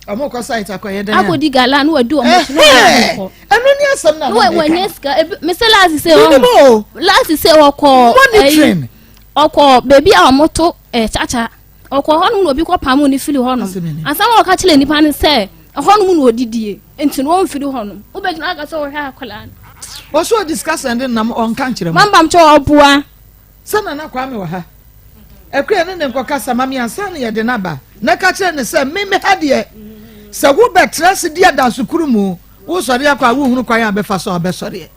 amo ko site akoye den akodi gala na wadi o machi no mboko anu ni asem na no we nyeska me se last say okọ train okọ baby a moto chacha okọ ho no obi ko pam ni fili ho no asa wo ka chile nipa ne se ho no mu no odidie enti no mfiri ho no wo be na aka so wo hwa akola o so discuss and na on kan kire mambam cho obua sana na kwa me wa ha ekure ne nko kasa mami ansa ne ye de na ba na ka kire ne se me hade se wo betrase dia da sukuru mu wo sori akwa wo hunu kwa ya be fa so abesori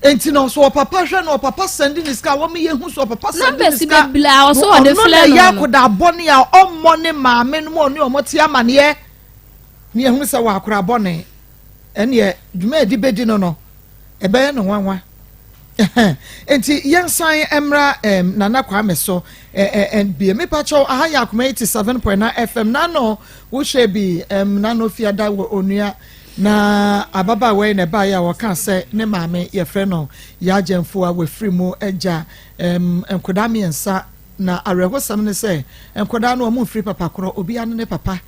enti no so papa hwe no papa sending this car wo me ye hu so papa sending this car na be bla o so wo de fle no ya ko da boni a ommo ne ma me no mo ne omote amane ye ne hu se wa akora boni ene ye dwuma edi bedi no ebe no nwanwa enti yensan emra nana kwa me so be me pacho aha ya Akoma 87.9 FM nano wo hwe bi nano fiada wo onua na ababa we ne ba ya wo kan se ne maame ye frɛ no ya gemfo a we free mu agya enkoda miensa na arehosam ne se enkoda no mo free papa koro obi ane ne papa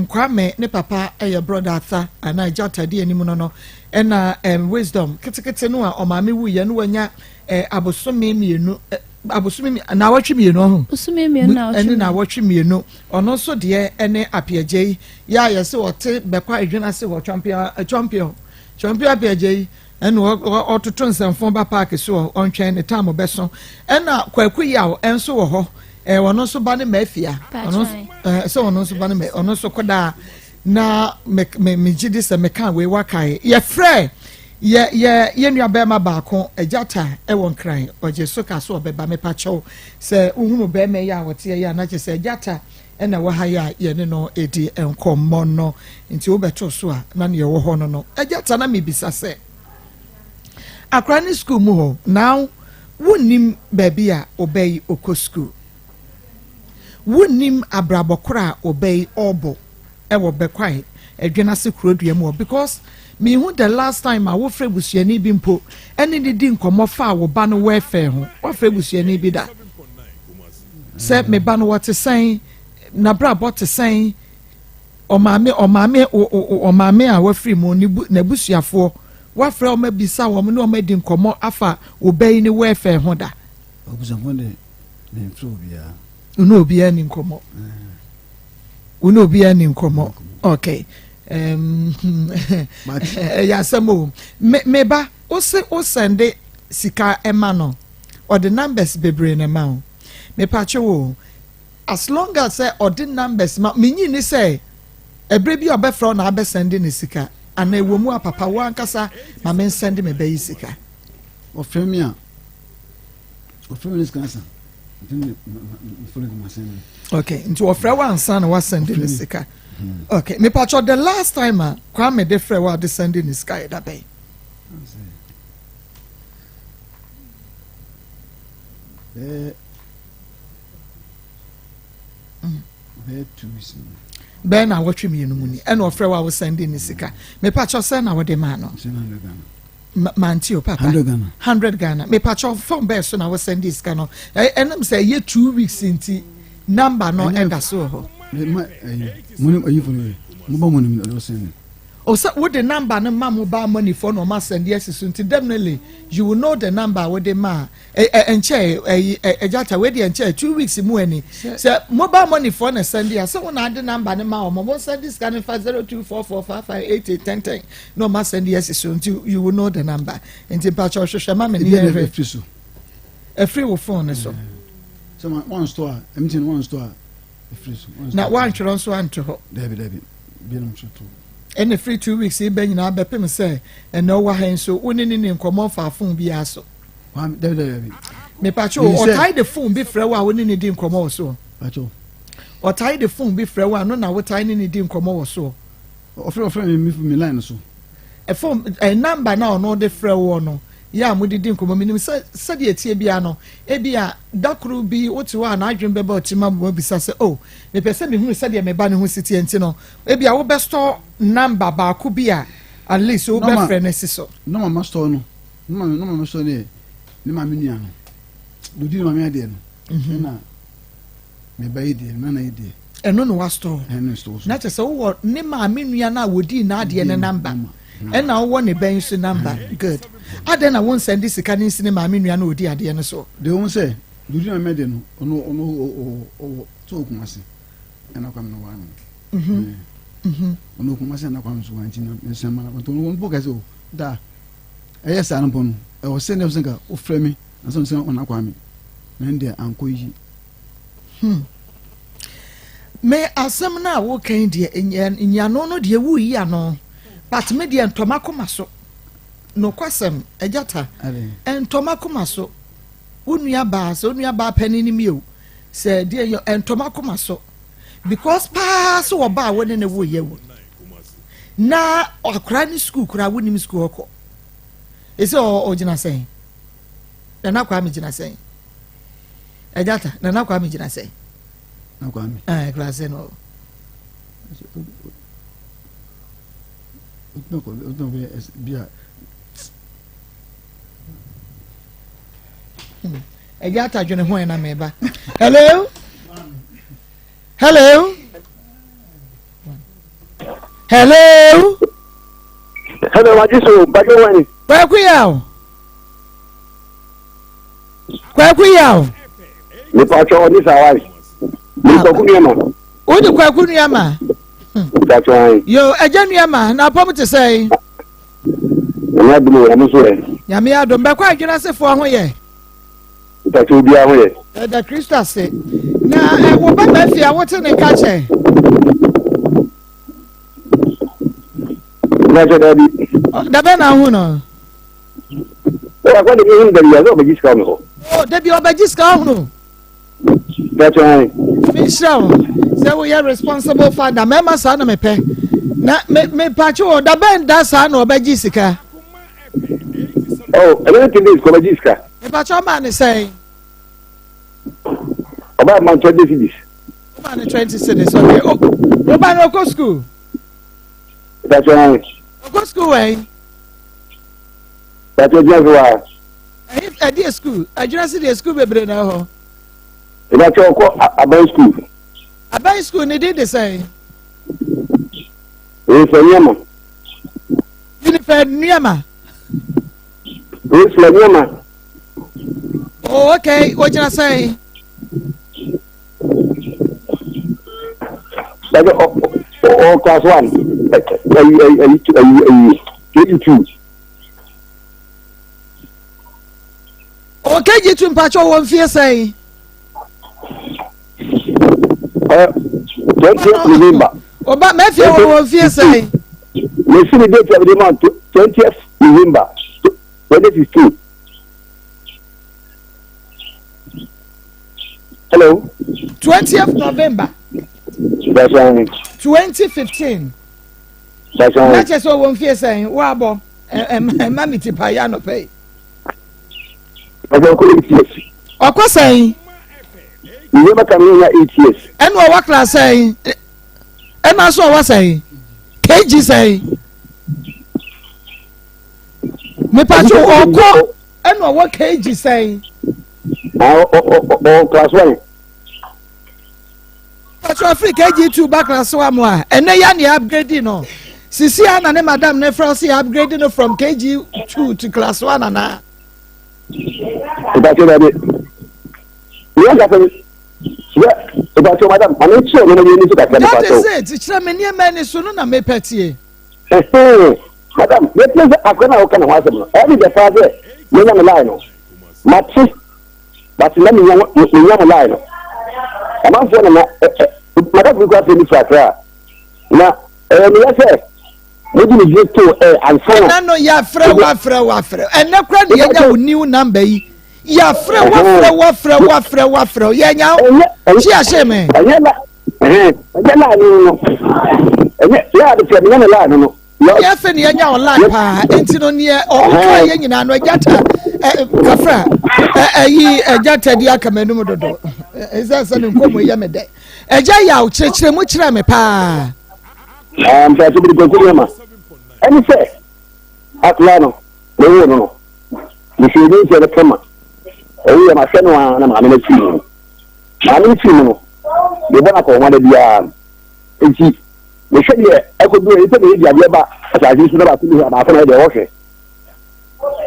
kwame ne papa eye brother Arthur ana jata de anim no na wisdom ketekete no a omame wu ye no wanya abosome mienu abosome na watwe mienu ho abosome mienu na watwe na watwe mienu ono so de ene apiagye ya yese wote bekwa edwena se wo champion apiagye ene ototo nsamfo ba park so ontwen ne time beso ena kwaku yawo enso wo ho wono so ba ne mafia ono so wono so ba ne ono so koda na me gidi se me kan we wakai ye frɛ ye nua bema baako ejata e won kran oje so ka so obeba me pacho se uhunu bema ya wote ya na che se ejata e na wa ha ya ye ne no edi enkommo no nti wo beto so a na ne wo ho no ejata na me bisa se akrani school mu ho now wonim baby a obey oko school wonim abrabokora obey obo e wo bekwai edwena se kurodua mu because me who the last time I wo frɛ busuani bi mpo ɛne ne di nkɔmɔ fa wo ba no welfare ho wo frɛ busuani bi da sɛ me ba no what saying na bra bot saying o maame a wo frɛ mu na busuafo wo frɛ o ma bisa wo ne o ma di nkɔmɔ afa obey ni welfare ho da obusafo de ne mfro bia uno obia ni nkɔmɔ uno obia ni nkɔmɔ okay ya samo me ba o sende sika emano or the numbers bebre na ma me pache wo as long as say or the numbers ma me nyi ni say ebre bi obefro na abe sende ni sika ana ewo mu apapa wo ankasa ma me sende me be sika o fremi ni sika sa okay nti o fra wa ansa na wa sende ni sika. Okay, me patcho the last time Kwame de frɛ wa de sending the sky that bay. Ben na watch me no muni and ofrɛ wa was sending the sika. Me patcho send na de man no. Mantio papa 100 Ghana. Me patcho phone bear so na was send this kind of and say ye 2 weeks inti number no enda so ho. Oh, so with the number no mobile money for no mass and yes, definitely you will know the number with the ma and chair a jata with and chair 2 weeks in money. So mobile money for no send ya so when I the number no ma mo send this kind of 50244558810 no mass and yes soon you will know the number and the patch of shama a free phone so one store empty one store. Now one should also enter David, any free 2 weeks, he been in our bepim say, and no one so winning in common for phone be aso. Me pacho or tie the phone be frewa winning it in common so. Or tie the phone be frewa, no now what tiny it in common so. Or friend me from Milan so. A phone a number now no the frewa no. Ya mo didi nkomo minim said ye tie bia no e bia dakru bi otu wa na adwen beba otima bo bisa se oh me pese me hu said ye me ba ne hu siti enti no e bia wo be store number ba ko bia at least wo be friend so no mama store no mama store ne ma me nua no do di mama ade no na me ba ide na ide eno no wa store na te se wo ne ma me nua na wodi na ade ne number and now one a bench number good I then I won't send this kind of cinema nua na odi ade no so they won't say do you remember no ono so kumase na kwam no wan ono kumase na kwam so wan tina nsem na to no bo kaze o da yes an pon e o send them ka o frame na so nsem ona kwam na nde anko yi me asem na wo kan de nya no de wu yi ano but me de ntoma koma so no kwasem ejata entoma koma so unua ba panini mi o se de yo entoma koma so because pass wo ba woni ne wo yewo na akra ni school kura woni mi school oko ese o jina sen na kwa mi jina sen ejata na kwa mi jina sen na kwa mi class no bia ejata dwene ho na meba hello hello wajiso bajo wani kwa kuyao ni pacho ni sawai ni tokunyama odi kwa kunyama yo ejanuama na pom te say na dumo na muso e nyame adom be kwa adwena sefo ho ye pacho bia ho ye da Christa se na wo ba ba fia wote ne ka che na je dabi da be na hu no I got the meaning that you are over this coming. Oh, Debbie Obajiska. That's right. Michelle, say we are responsible father. Mema sana me pe. Na me pacho da ben da sana Obajisika. Oh, I don't think this Kobajiska. Me pacho man say. About my 20 cities. Man 20 cities. Okay. Oh, Oba no go school. That's right. Go school way. That's why. If I did school, I just see the school bebre na ho. That's all about school. About school they did the same. It's a Yama. Uniform Niama. It's a Yama. Oh, okay. What did I say? That's all class 1. KG2. Okay, you to pacho one fear say. 20th November. Oba me fear one fear say. You see the date of the month, 20th November, 2015. Hello? 20th November. That's right. 2015. That's right. That's just one fear saying, Wabo, Mammy Tipayano pay. That's all 8 years. Of course, saying, You never come in here 8 years. and what class saying, and I saw what saying, KG saying, me pacho or and what KG saying, All class 1. pacho free KG2 back class 1 more, and they are upgrading no. Sisi and Madame Nefrosi upgrading from KG2 to class 1 and now. That's it. Yes, that's madam. I'm not sure when you need to get That is it. It's a many men is soon and me petty. Madam, let me Akoma open a house. Every the father, you young line. Match, but let me young line. I'm not sure. Madam, we got any track. Now, yes, what do you get to and so on? No, ya fra. And no credit, you new number. Ya fra, wafra. Ya now, she a shame. Yeah, the line, no. Ya fin ya online pa, into near or trying in an jata. Kafra, a jata dia kamenu do. Is that something come with Yamede? A jaya, church, much rame pa. Trying to be good. And say, Atlano, no. You should need to come. Oh, my friend, I'm in a team. I'm in a team. The one I call one of the we should hear, I could do it as I used to about the ocean.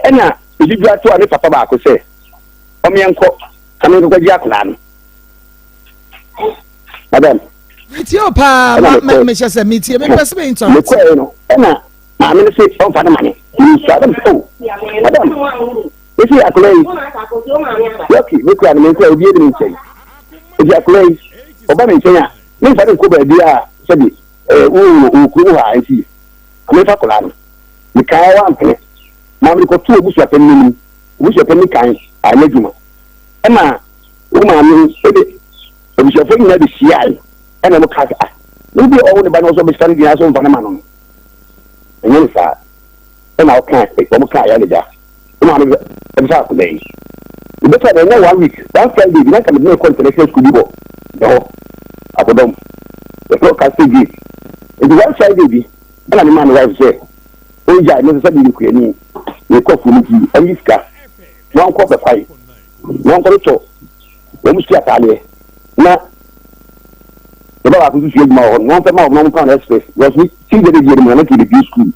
And now, if you got to a little papa, could say, I'm young cook, I'm in the Jackland. Madam, it's your pa, Mrs. Metia, Mr. Anna. I'm going to say some for the money. You shut them so. Madam, if you are close, lucky, look at me, so you didn't say. If you are close, Obama Kenya, me for the Kuba, dear, said it. I see. I'm a Fakulan. The car one penny. Now we got 2 bush of penny, which a penny kind, I made you. Emma, woman, said it. If you're feeling that the CI, and I'm a cat. Maybe all the banners of the standing as on Panama. And then, sir, and I'll can't take one car. I'm out today. You better than 1 week. One Friday, you can't come no consolation school. No, I put them. The clock has to give. It's one Friday, and I'm a man wife say, oh, yeah, necessarily you can you cook for me, and this car. One cup of fight. One for the top. When we see a tally. Now, the bar to see more, 1 pound express was me, see the year to the school.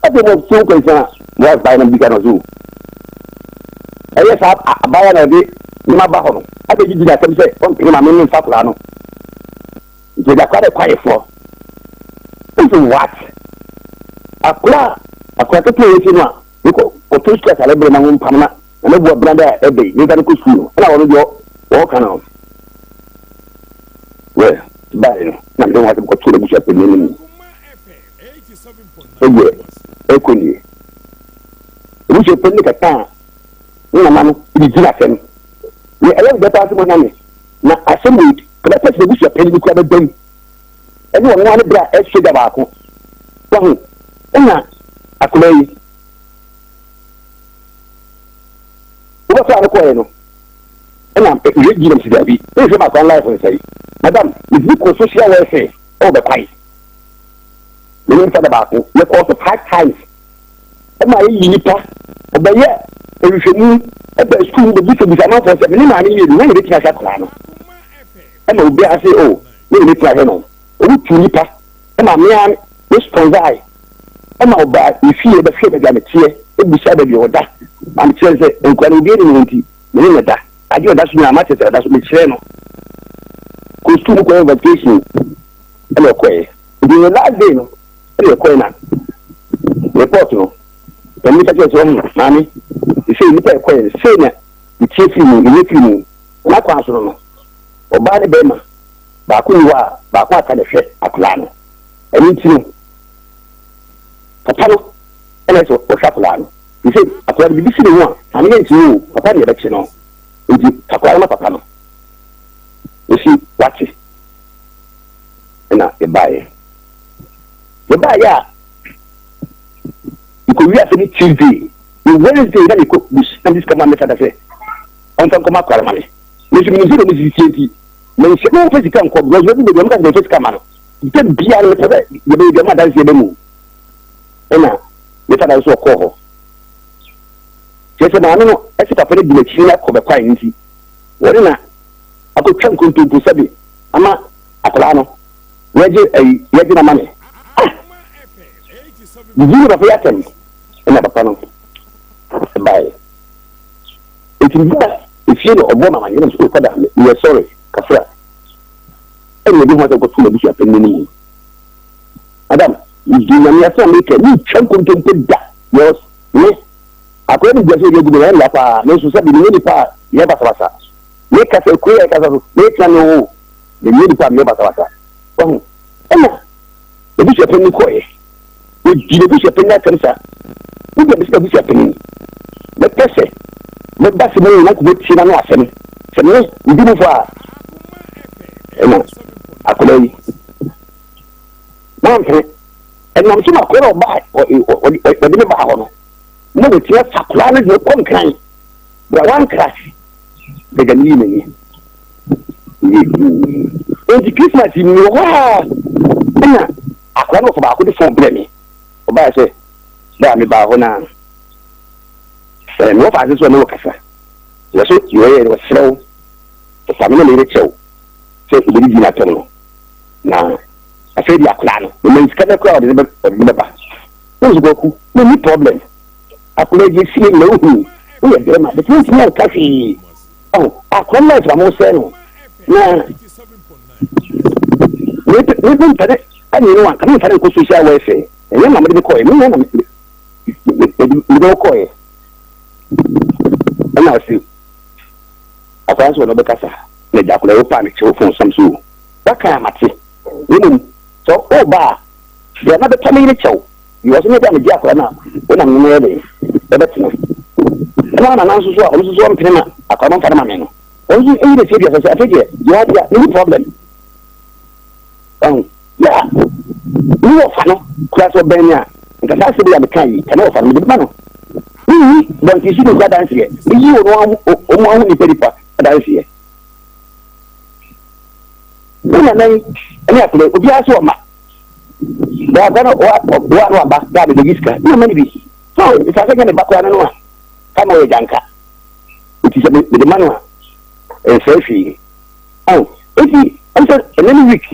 I think what's so concerned was by them because of you. I guess I buy a bit in my bathroom. I think you did that. Say, one thing I'm in Faplano. It's quite quiet for. What? A quarter place in one. You go or 2 steps. I live in my own Pamela, and I go brother every day. You got to go school. And I want to go walk around. Well, bye. I don't want to go to the bishop in the minute. Equally. bush of penny kata na manu di dina tem ni ele be pass mo na me na assembly kala pese bush of penny ku abedam ene wo wan bra e da ba ko wahu na akulei wo fa ko no na ye gi dem sidabi e se ma kan life say madam if you go social welfare o be pai ni nta da ba ko ye ko to 5 times e ma yi nipa o be ye e hwehwemu e be school be bisa bisa ma for se ni ma ni ye na ye tia sha kala no e ma obi ase o ni tia he no o tu nipa e ma me an responsible e ma oba ifie be fe be ga me tie e bisa be bi oda am tie se enkwani obi ni nti ni na da ajo da su na ma tete da su me kire no ko school ko vacation e lo ko e di na last day no e lo ko na report no to mi take so mami e se ni pe ko e se na e tie fi mu e fi mu na kwa so no oba ne be ma ba ko wa ba ko aka de hwe akula no e ni ti no papa no e na so o sha akula no e se akula bi si no a ani ye ti o papa ne be chi no nti takwara ma papa no osi wati na ebaye a ko wi afeni Tuesday ni Wednesday na ko bus na dis kama meta da fe on tan ko ma kwara male ni so mi zero mi ti men se mo fe kan ko go zo bi de mo ka de fe kama no te bia le fe ye be ma dan se be mu ena meta da so ko ho se na no e se ta fe de chi na ko be kwa nti wori na ako twan kontu sabi ama atala no yeje na mane Bizi ba fa yatem ina papa no bye it is that if you obo mama you know kada we are sorry kafra ene bi ho ta ko tu na bi ya penni adam you na ya so make ni twan kontu da yes ne akwai ni jase ye gudu ya pa ne so sabi ni pa ye ba sa ne ka se ku ya ka so ne kan no ni pa me ba sa oh ena e bi se penni ko e o di bi se penni akansa o bi se penni me pese me ba se mo na ko ti na no asem se ne ndi mu fa ena akolai mamre ena mo ma ko ro ba o di me ba ho no mo de tia sakula ne de kon kan bra wan crash de gani ni e Christmas ni wa na akwa no ko ba ko de phone play me o ba se da mi ba ho na no fa se so no kasa ya so yo ye no slow to family le recho se ko bi na tono na afi di akwa no me skana ko de ba no zo ku no ni problem akwa je si no hu o ye de ma de tin na kasi oh akwa na fa mo se no na we been pare ani no kan pare ko social welfare e na me ko e me na me ko e ana si akwa so no be kasa na jakula yo pa me che phone samsu baka mate ni so o ba ya na be tami ni chew you was me da me jakula na wona me ne be betina na so so mpena akwa no fara ma me no only e de serious as afeje ya no problem ya ni wo fa no kura so benya nka sa se bia me kai kana wo fa me ba no ni don ti si no ga dance ye ni wo no o mo hu ni peripa dance ye na nai ani akule obi aso ma da ga no wa ba da be giska ni mani bi so isa se ne ba kwa no wa kama we janka ti se be manwa selfie if I'm sorry any week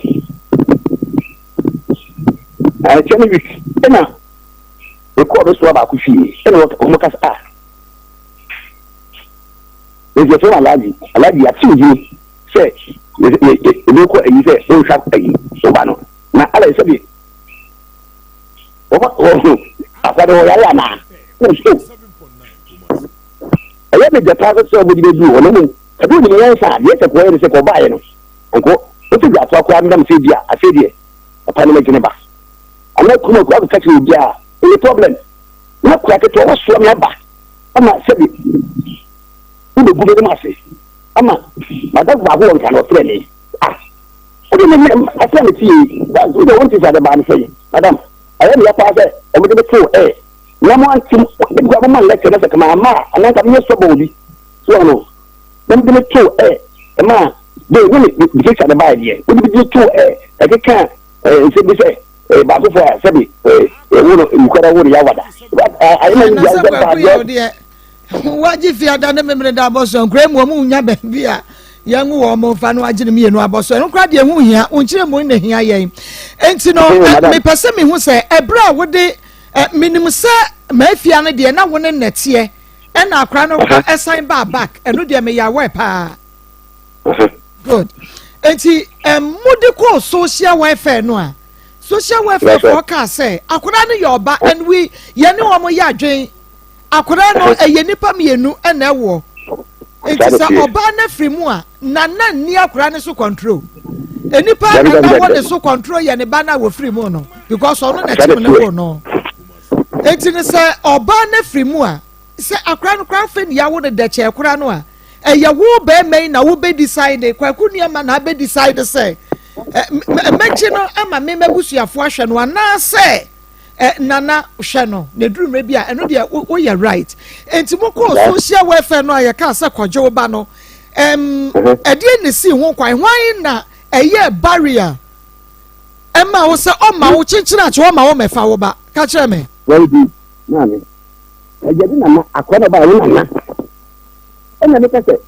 any week ena e ko be so ba ku fi ena o mo kasa e je so alaji ya ti oji se e ko eyi se o sha eyi so ba no na ala se bi o afade o ya na aye be jata so bo di du o no mo adu ni yan sa ye se ko ye se ko ba ye no enko o ti ja to ko am dam se dia afedie apa ni me gene ba ana kuma ko ka ti dia any problem na ko ka to so me ba ama sebi ube gube ma se ama madam ba ho nka no frene o de me afrene ti da so de won ti sa de ba ne say madam aye me pa se e me de to na mo anti de gwa ma lecture na se kama ama ana ka me so bo bi so no dem de to ma de woni de sa de ba de o de to e ke kan se bi se ba ko fa sebi wono mukara wono ya wada aye me ya ba de waji fi adane memre da boso nkre mu mu nya ba bia yangu wo mo fa no agire me yenu aboso no kra de hu hia onkyere mu na hia yen enti no me pese me hu se ebra wo de minim se mafia no de na wo ne nete e na akra no ka esan ba back eno de me ya we pa good enti mudi ko social welfare no a social welfare for ka say akra no yoba and we yene wo mo ya adwen akora no eye nipa mienu na ewo enti sa oba na frimu a na ni akora ne so control enipa na wo ne so control ye ne ba na wo frimu no because ono na tim ne wo no enti ne se oba na frimu a se akora no kra fe ni ya wo ne de che akora no a eye wo be mai na wo be decide kwaku ni ama na be decide say mechi no ama me mabusuafo ahwe no ana say nana hweno ne durumre bia eno de wo ye right enti moko social welfare no aye ka sa kwajo ba no ede ne si ho kwan hwan na eye barrier ema wo se o ma wo chinchina che o ma wo mefa wo ba ka kire me very good na me ejedi na akona ba wo na ena ne kase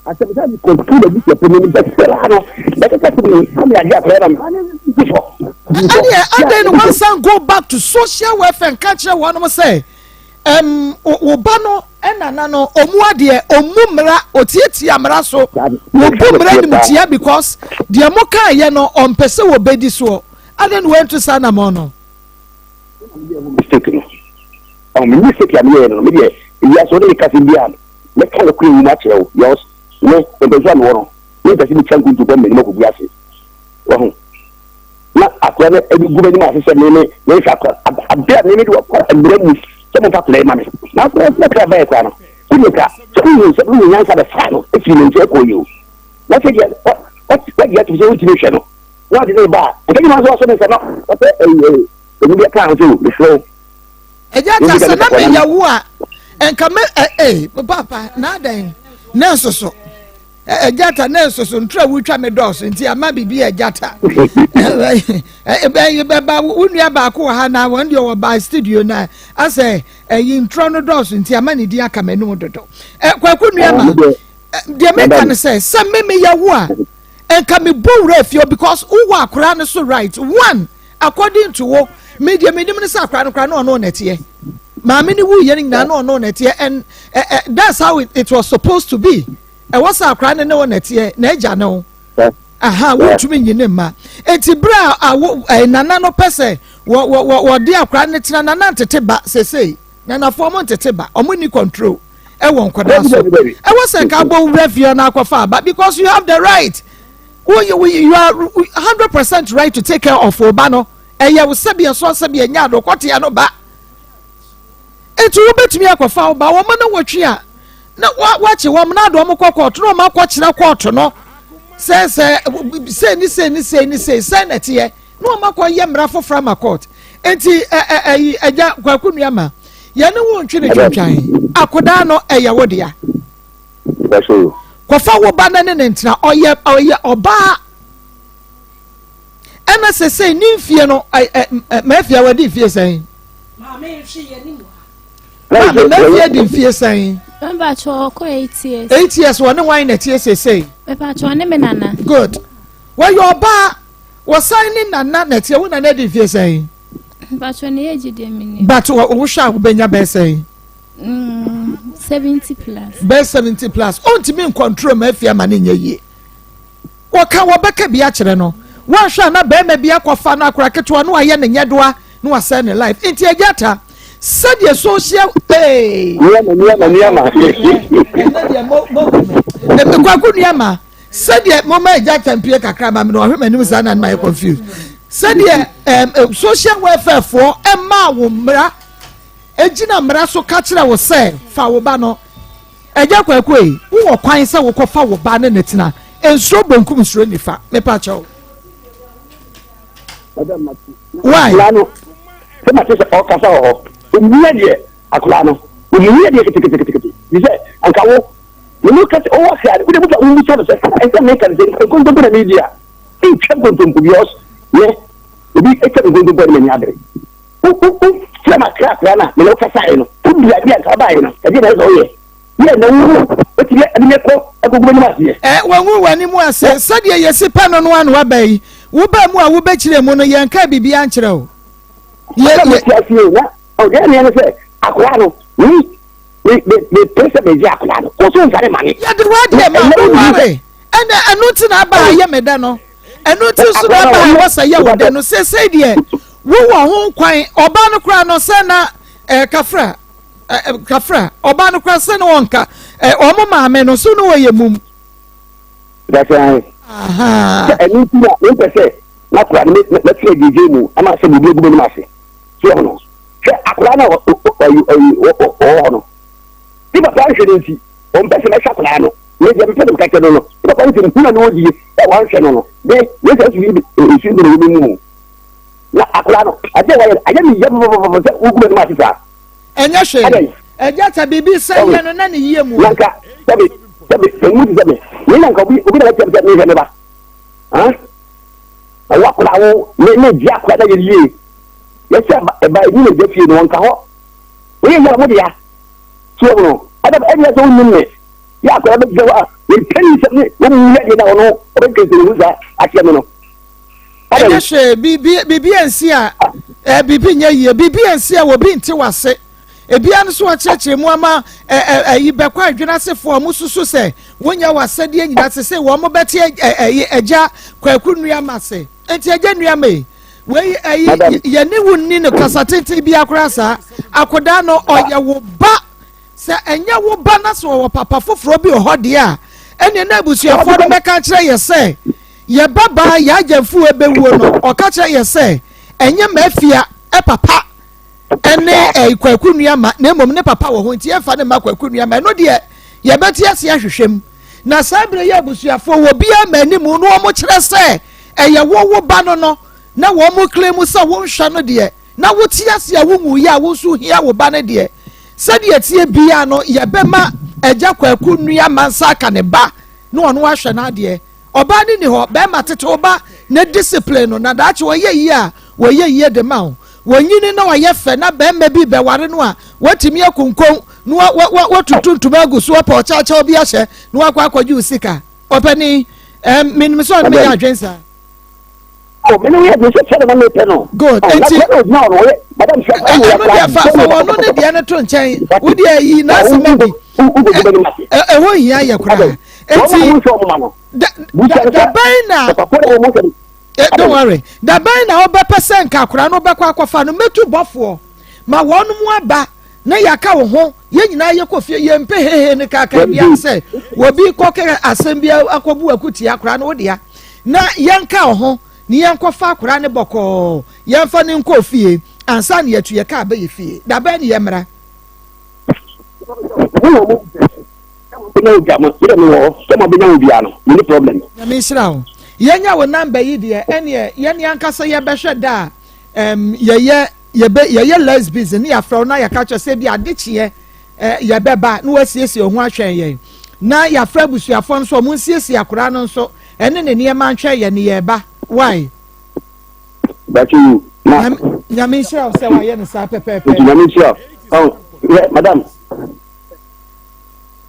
asebisa di control de bi pe ni besela no de kase ni am ya ja pra na before and then once I go back to social welfare and catch one more say obano enana no omu ade omumra otieti amra so obumra ni mutia because the moka ye no ompese wo bedi so and then went to sanamo no mistake no mistake ya me no me ya so de kasi bia me kala ku mu ma chere yo no e be jan woro me kasi mi changu ntu ko me mo ko biase wo na akwa ebi gube ni ma se ne fa ko abia ne do ko abira mu se mo fa play ma me na ko na ka ba kwa no kunika so you yan sa the final if you nje ko you na se dia what you have to say with you no what is ba nke ni ma so so ne se no what e ni ka ho to the show eja ta se na me yawo a enka me papa na dan na so ejata na soso ntra wutwa me dos nti ama bibi ejata ba unua ba ko ha na won de wo ba studio na ase intro no dos nti ama ne di aka menu dodo kwaku nua ma de me kan say me yawo a enka me bo refio because who akora ne so right one according to wo media medim ne sa akora no kra no nete maame ni wu ye na no nete and that's how it was supposed to be. Was our crying and no one at ye, Neja no. Aha, what you mean, you ma? Eti bra, nana no pese, what dear crying it nana to teba, say, nana 4 months to teba, or money control. I won't call us. I was a cabo review and aquafa, but because you have the right, you are 100% right to take care of Obano, and you will say, so sabi and yard or quatiano ba. It will bet me aquafa, but woman, what you are. Na watch you woman na do mo kokot no ma kwachira kwot no say senate ye no ma kwa ye mra fofra ma court enti eja kwaku nuama ye ne wo ntwe ne twetwan akoda no eye wodea kwafa wo ba na ne ntina oye oba ena se ni mfie no ma fia wadi fie sen ma me hwe ye ni mo ma fie di fie sen Remember cho ko 8 years. 8 years one wine na tie say. Remember cho ne me nana. Good. Where your ba was signing nana na tie wo na na dey fie say. But cho ne age dey me. But wo sha wo benya be say. 70 plus. Be 70 plus. On ti me control ma fia ma ne nyeye. Wo ka wo beka bia kire no. Wo hwa na be ma bia kwafa na akora keto no aye ne nyedoa no asa ne life. Enti agata said your social pay. Niama said your mama jack and Pierre Kakama, no, I knew son and my confused. Said your social welfare for Emma Wumra ejina mmara so ka kire wo se fa wo ba no eja kwakwe wo kwan se wo kofa wo ba ne netina ensuro bonkum nsuro nifa me pa chawo why lano se ma se o kasa o nwie de akula no nwie de kiti dice anka wo no ka o wa khari wo de bu mu cha se enka me ka de ko ndo na media e twa gontompo bios ye obi e twa gontompo de me adre se ma kra na me lo kasa e no bia bia ka ba e no e de na so ye ye na wo o ti ye ade ko agogo ni ma se wangu wani mu ase sade yesi pa no no anu abai wo ba mu a wo be kire mu no ye nka bibia nkire o ye na o de ne se akwa no the person be ja akwa no ko so nfare mane ya de wa de ma wo ware ene anu ti na ba ye meda no enu ti so na ba wo sa ye wo de no se de wo ho kwan oba no kra no se na kafra oba no kra se no wonka omo maame no so no ye mum that's right enu ti na no pese na kra na tire DJ mu ama se bu bu ma se so no ke akra na o no ti ba plan shedenti o mpese na shakra no ne je mpese ka ke no ti ba plan shedenti na no di e wan hwe no de ne se su isi do mu na akra no aje mi ye wo bu ma se sa enya hwe eja ta bibi se ye no na ne yie mu lanka tabi mu di tabi ni lanka obi na tabi ni he ba ha awa kula wo ne ji akwa da yie ye se ba ni ne je fie no nka ho we ya mo dia so no ada ba enya so nyinne ya akwa da jawa we tani se ne wo mu ye na ono o be kese ni za atia no enya hwe bibi ensi a bibi nya yie bibi ensi a wo bi nti wase ebia no so akyekye mu ama yi bekwa adwena sefo mu susu se wonya wasade nyina se wo mo beti eja kwaku nnua mase enti eja nnua me we ye ne wunni no kasatete bia kora sa akoda no oye wo ba se enya wo ba na so wo papa foforo bi ohode a ene na abusuafo no meka kire ye se ye baba ya agyafu ebewuo no oka kire ye se enye mafia papa ene kwaku nnua ma na emom ne papa wo ho nti ye fa ne ma kwaku nnua ma no de ye beti ase ahwehwem na sabre ye abusuafo wo bia mani mu no mo kire se eye wo ba no na wo mo claim se wo nhwa no de na wo ti ase a wo mu ya wo su hia wo ba ne de se de tie bia no ye bema eja kwaku nnua ma nsa ka ne ba no ono ahwe na de oba ni ni ho be ma tete oba na discipline no na da che wo ye yi a wo ye yi de ma wonyini na waye fe na be ma bi be ware no a watimi akunkon no watutuntum agusu opa ochacha obi ahye no akwakwaju usika opani minim so me ya adwensa oh me no ye be se na me pe no good enti no madam chef fa wono ne de na to nchen wodi ayi na asema bi wo hia ye kura enti da baina don't worry da baina obepesen ka kura no bekwa akwafa no metu bofo ma wonu mu aba na yaka wo ho ye nyina ye kofie ye mpe hehe ne kaka bia se wo bi koke asem bia akobu akuti akura no dia na yenka wo ho ni yenkofa akura ne boko yenfa ne nkofie ansa ne yetu ye ka ba ye fie da baina ye mra no problem misra yenya wo number yi de ene yene ankasa ye behwe da ye lesbians ni afro na ya kacho se bi adechie ye beba na wasiesie ho ahwen ye na ya fra busuafo nso mo nsiesie akora no nso ene ne ne ma ahwen ye ne ye ba why but you nyame sure se wa ye ne sa pepepe nyame sure oh madam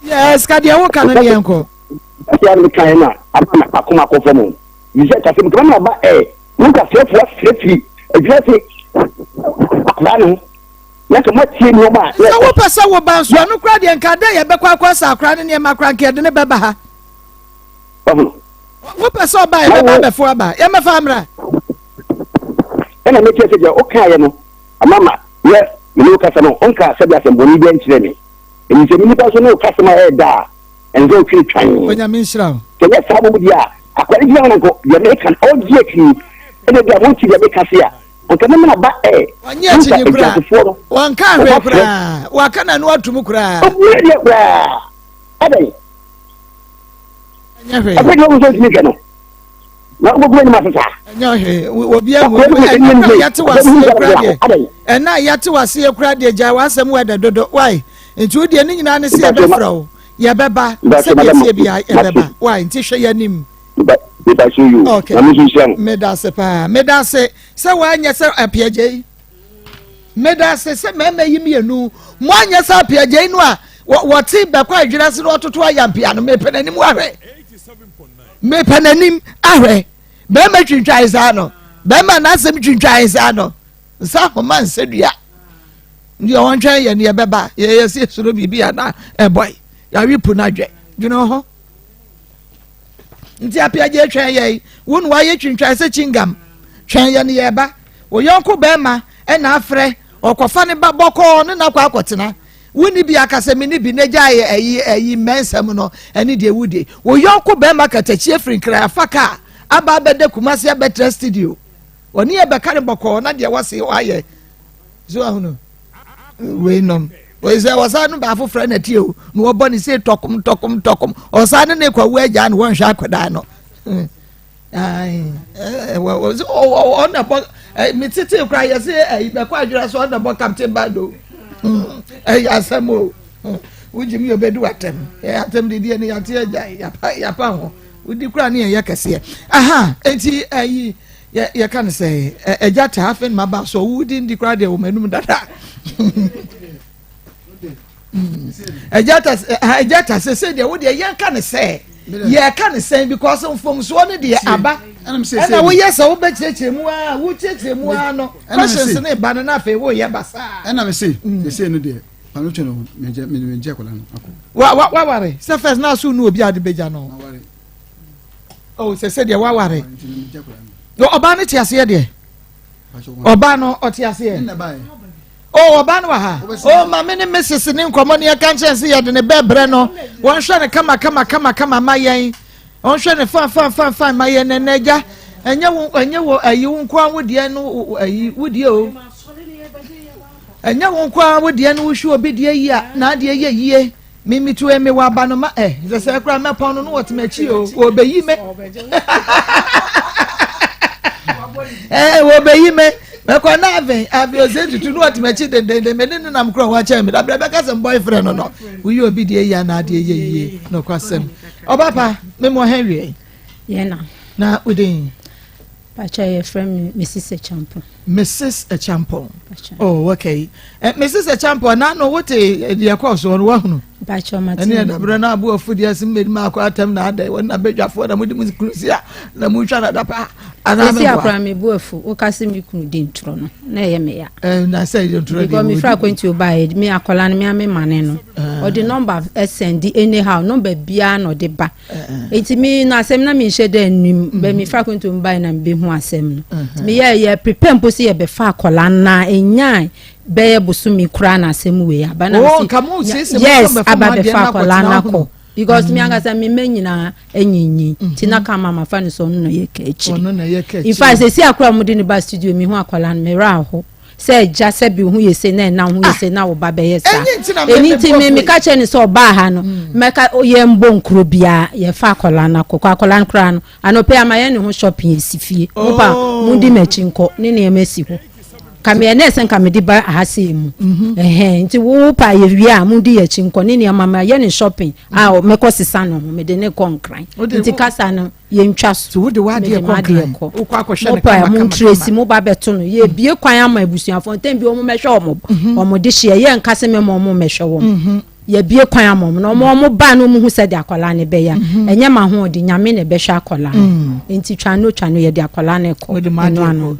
yes ka de wo kan ne enko ya ni kan na ama Akoma ko fomo yije ka se mkra na ba nunca frefi ejati aklanu ya ka matie ni ma na wo pesa wo ban so anu kra de nka de ye bekwa akwasa akra ne ma kra nke de ne beba ha wo pesa ba ye beba be fo aba ye me fa amra ena me tie se o kan ye no amama ye ni ka se no onka se bia se mboni de nchire ni eni se mi pa so no ka se ma da enzo twi twan onya mi nshira kenya sabu dia akwari dia nko ya mekan odie kini ene dia mo ti dia be kase a anka na ba wanye chinyi kura wanka hwe kura wakana no atum kura obuye kura adai anya hwe afedi wo so timi no na obuye ni masasa anya hwe obi ahu yate wase kura de ena yate wase kura de gya wasem weda dodo why nti wo de ni nyina ne se ebefra wo ye beba se de se bia ye beba why nti hwe yanim I show you. Okay. Medase pa. Medase se wanya se apiaje. Medase se meme yimienu. Mwanya se apiaje nu a woti be kwa adwira se no ototo ayampia no mepenanim ahwe. 87.9. Mepenanim ahwe. Be ma twintwan sa no. Be ma na asem twintwan sa no. Sa homa nsedua. Ndi o wantwan ye ne beba. Ye se suro bibia na boy. Ya wipu na dwe. You know ho? Nti apiaje twen ye wonu wa ye twintwan se chingam twen ye ne ye ba wo yonko be ma e na afre okofa ne ba boko ne na kwa akotena woni bi akase me ne bi ne gya ye ayi mensam no ene de wude wo yonko be ma katachi afrinkra afaka aba bede kumase betre studio oni e be kare boko na de wase wa ye so ahunu we nom we say wasa no ba afofra na tie o no wo boni say tokum osa ne kwa wu agya no won hwa akoda no ai on na bo me tete kra ye say be kwa adwira so on na bo captain bado asamo wujimi obedu atem atem de die ne yate agya yapa ho udi kra ne ye kese aha enti ayi ye kan say agya ta hafen maba so wudi ndi kra de wo manum dada Ejata say de wo de yan kan say ye kan say because mfom so ne de aba na wo yes wo be chechemu a wo chechemu a no questions ne ba na afi wo ye basa na me say no de pano cheno me kola no akọ wa ware say first na so no obi ade beja no oh say de wa ware no oba ne tiase de oba no otiase na bai oh obanu wa ha oh mama ne Mrs ne nkomo ne ka nchense ye de ne bebre no won hwe ne kama mayen won hwe ne fan mayen ne neja enye wo ayi wonko awodie no ayi wodie o enye wonko awodie no hwe obi die yi a na de ye yie mimi tu eme wa ba no ma ze se kra me pon no wotmachi o obeyi me obeyi me meko na ave ozenti tu no wotmachi de me ne nam kro wa cha me da bra ka sem boyfriend no we obi die ya na de ye yie no kwasem obapa me mo henry ye na udin pacha ye friend Mrs. Echampo. Oh, okay. Mrs. Echampo, na no what the course on one. Pacha Martin. And then Brana Abu Food has made Marco Atem na day when I beg for the Mudimus Crucia, the Muchana Dapa. And I see a prime bufu, o Casimir Kudin Trono, nay me. And I say you got me frequent to buy it, me a colan me maneno. Or the number of SND anyhow, number bian or the ba. It's me na semna me shed and me frequent to buy and be who asem. Me prepare pussy a befa colana enyai be busumi krana semwe abana yes aba befa colana ko because me anga say me nyina enyinyi tina kama mafani so no ye kechi if I say akura mu di ba studio me hu akola me ra ho say ja se bi hu ye se na hu ye se na wo ba be yes eni me ka che ni so ba ha no me ka ye mbo nkro bia ye fa akola na ko akola nkra no anope amaye ni hu shopping esifie opa mu di mechi nko ni na emesi ho kame na esen kame di ba ahase mu nti wo pa ye wi a mu di ye chi nko ni na mama ye ni shopping a me ko sisa no me de ne konkran nti kasa no ye ntwa so wo de wa de konkran ukwa kwhwe ne kama mu tracy mu ba beto no ye bie kwan ama ebusuafo ntem bi o mu mehwe o mo de hye ye nkase me mo mehwe wo ye bie kwan amom no mo ba no mu hu se de akola ne be ya enye ma ho de nyame ne be hwe akola enti twa no ye de akola ne ko no ano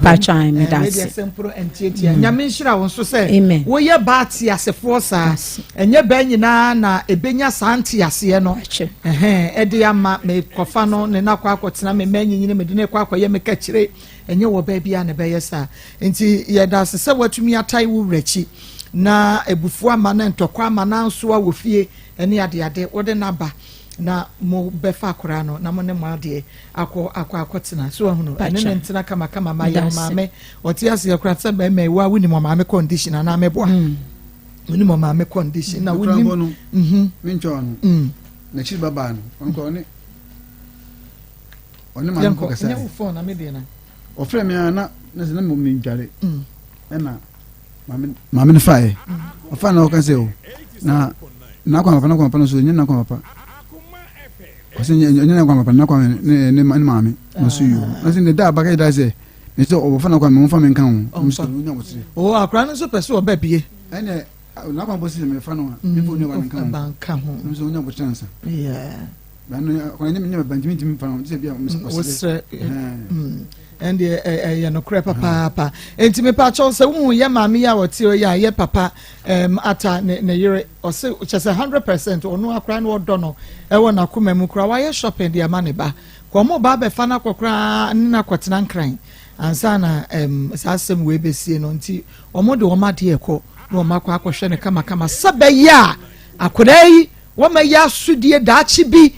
ba twa me da se sempro entieti nyame nhira won so se wo ye ba ti asefo sa enye ba nyina na ebenya santi ase no e de ama me kofa no ne na kwa akotena me manyini me de ne kwa akoye me ka kire enye wo ba bia ne be ye sa enti ye da se watumi atai wo wrachi na ebufu ama na ntokwa ama na nso a wofie ene ade wode naba na mo befa akora no na mo ne mo ade akotena so hu no ene ne ntina kama ma ya maame otiase akora se be me wa wuni mo maame condition na meboa wuni mo maame condition na wuni mincho no na chi baba no onko ne oni ma ko kasa ne phone na me de na o frɛ me na se na mo mindware ena maame ne fae o fa na o kan se o na kwa papa no so nyina kwa papa ko se nyina kwa papa na kwa ne maame no so yo na se ne da ba ka da se ne so o fa na kwa me fa me kan o mso nya mo tire o akra no so pese o ba bie ene na kwa bosi me fa no me fo ne wa kan ho mso nya mo chance yeah bano kwa ne banjimi timi fa no se bia mso se and the no crepa papa enti me pa cho se wu ye maami ya wote o ya ye papa ata ne yere o se chese 100% onu akra na odo no e wona Akoma mu kra wa ye shopping de amane ba ko mo ba be fa na kokra na kwetena nkran ansa na sasem we be sie no nti o mo de o ma de ekọ na o ma kwa akohwe ne kama sabe ya akora yi wo ma ya sudie daachi bi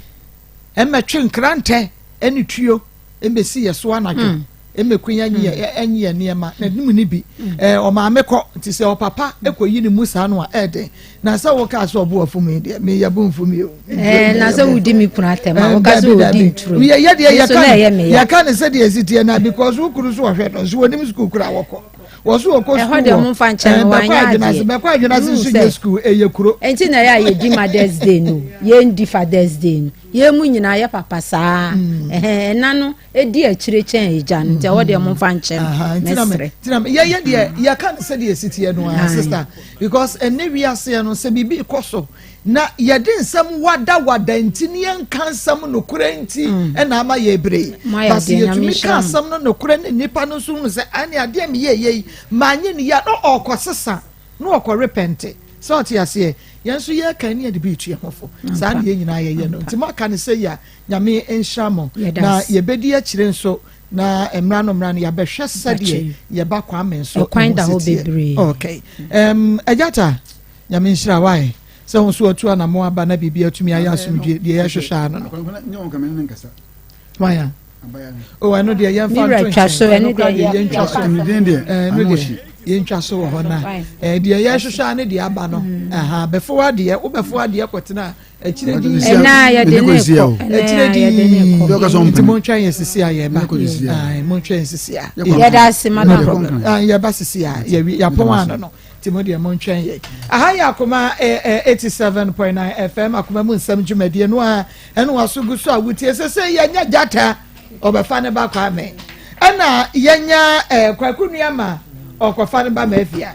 emetwe nkrante eni tuo embesi ye so anadwo emekunya enye niema na nimu ni bi o maame ko ti se o papa ekoyi ni musa no a ede na se wo ka so obo afumi de me yabo mfumi o na se wudi mi kuna tema wo ka so wudi ntro me ye de ya kan se de esitie na because wo kuru so hwe no so woni school kura woko wo so ko school e de mo fa nche no anya de me kwa adwena se school eye kuro enti na ya ye di Mother's Day no ye ndi Father's Day no ye mu nyina ya papa saa na no edi akire chen eja no nti wo de mo fa nche no ye de ya kan se de esitie no sister because ene wiase no se bibi ikoso na ye de nsam wada ntini en kansam no kurenti e na ama ye bre bas ye tumi kansam no kure ne nipa no so se ane ade me ye manye ni ya no okosesa no okorepente so ti ase yenso ye kan ne de bi tu yehofo sa ne nyina ye no nti maka ne se ya nyame enhyamo na ye bedi akire nso na emra no ya behwe sade ye ba kwa men so kwanda ho bebre okay ajata nyame nhyira wai so so otu na mo aba na bibia tumi aya asumdwe de ye hwehwa no nyo ka men nkasa waya o ano de ye fa ntwa so ene de ye ntwa so ni den de yentwa so ho na de ye hwehwa ne de aba no befo ade wo befo ade kwetena akire di na ya de ne ko akire di nti mo ntwa yesisi aye ba mo ntwa yesisi a ya da sima na ya ba sisi a ya pon ano no Timothy Montchen ye. Aha ya Akoma 87.9 FM Akoma mu nsam dwumadie no a eno wasugu so a wutie se yenya jata obefa ne ba kwa me. Ana yenya kwakunua ma okofa ne ba mafia.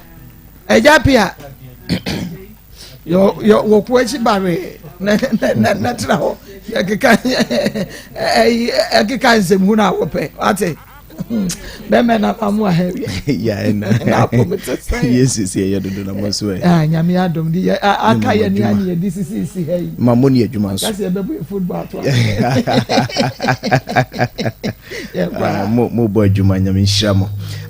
Ejapia yo wo kwachi bare na tra ho yakeka nsem hu na wope ate bema na pamu ahwe ya na yes ye do na mo so nyame adom di aka ye ni ani ye DCC hey mamoni adwuma nso kasi be football to mo bo adwuma nyame nhyira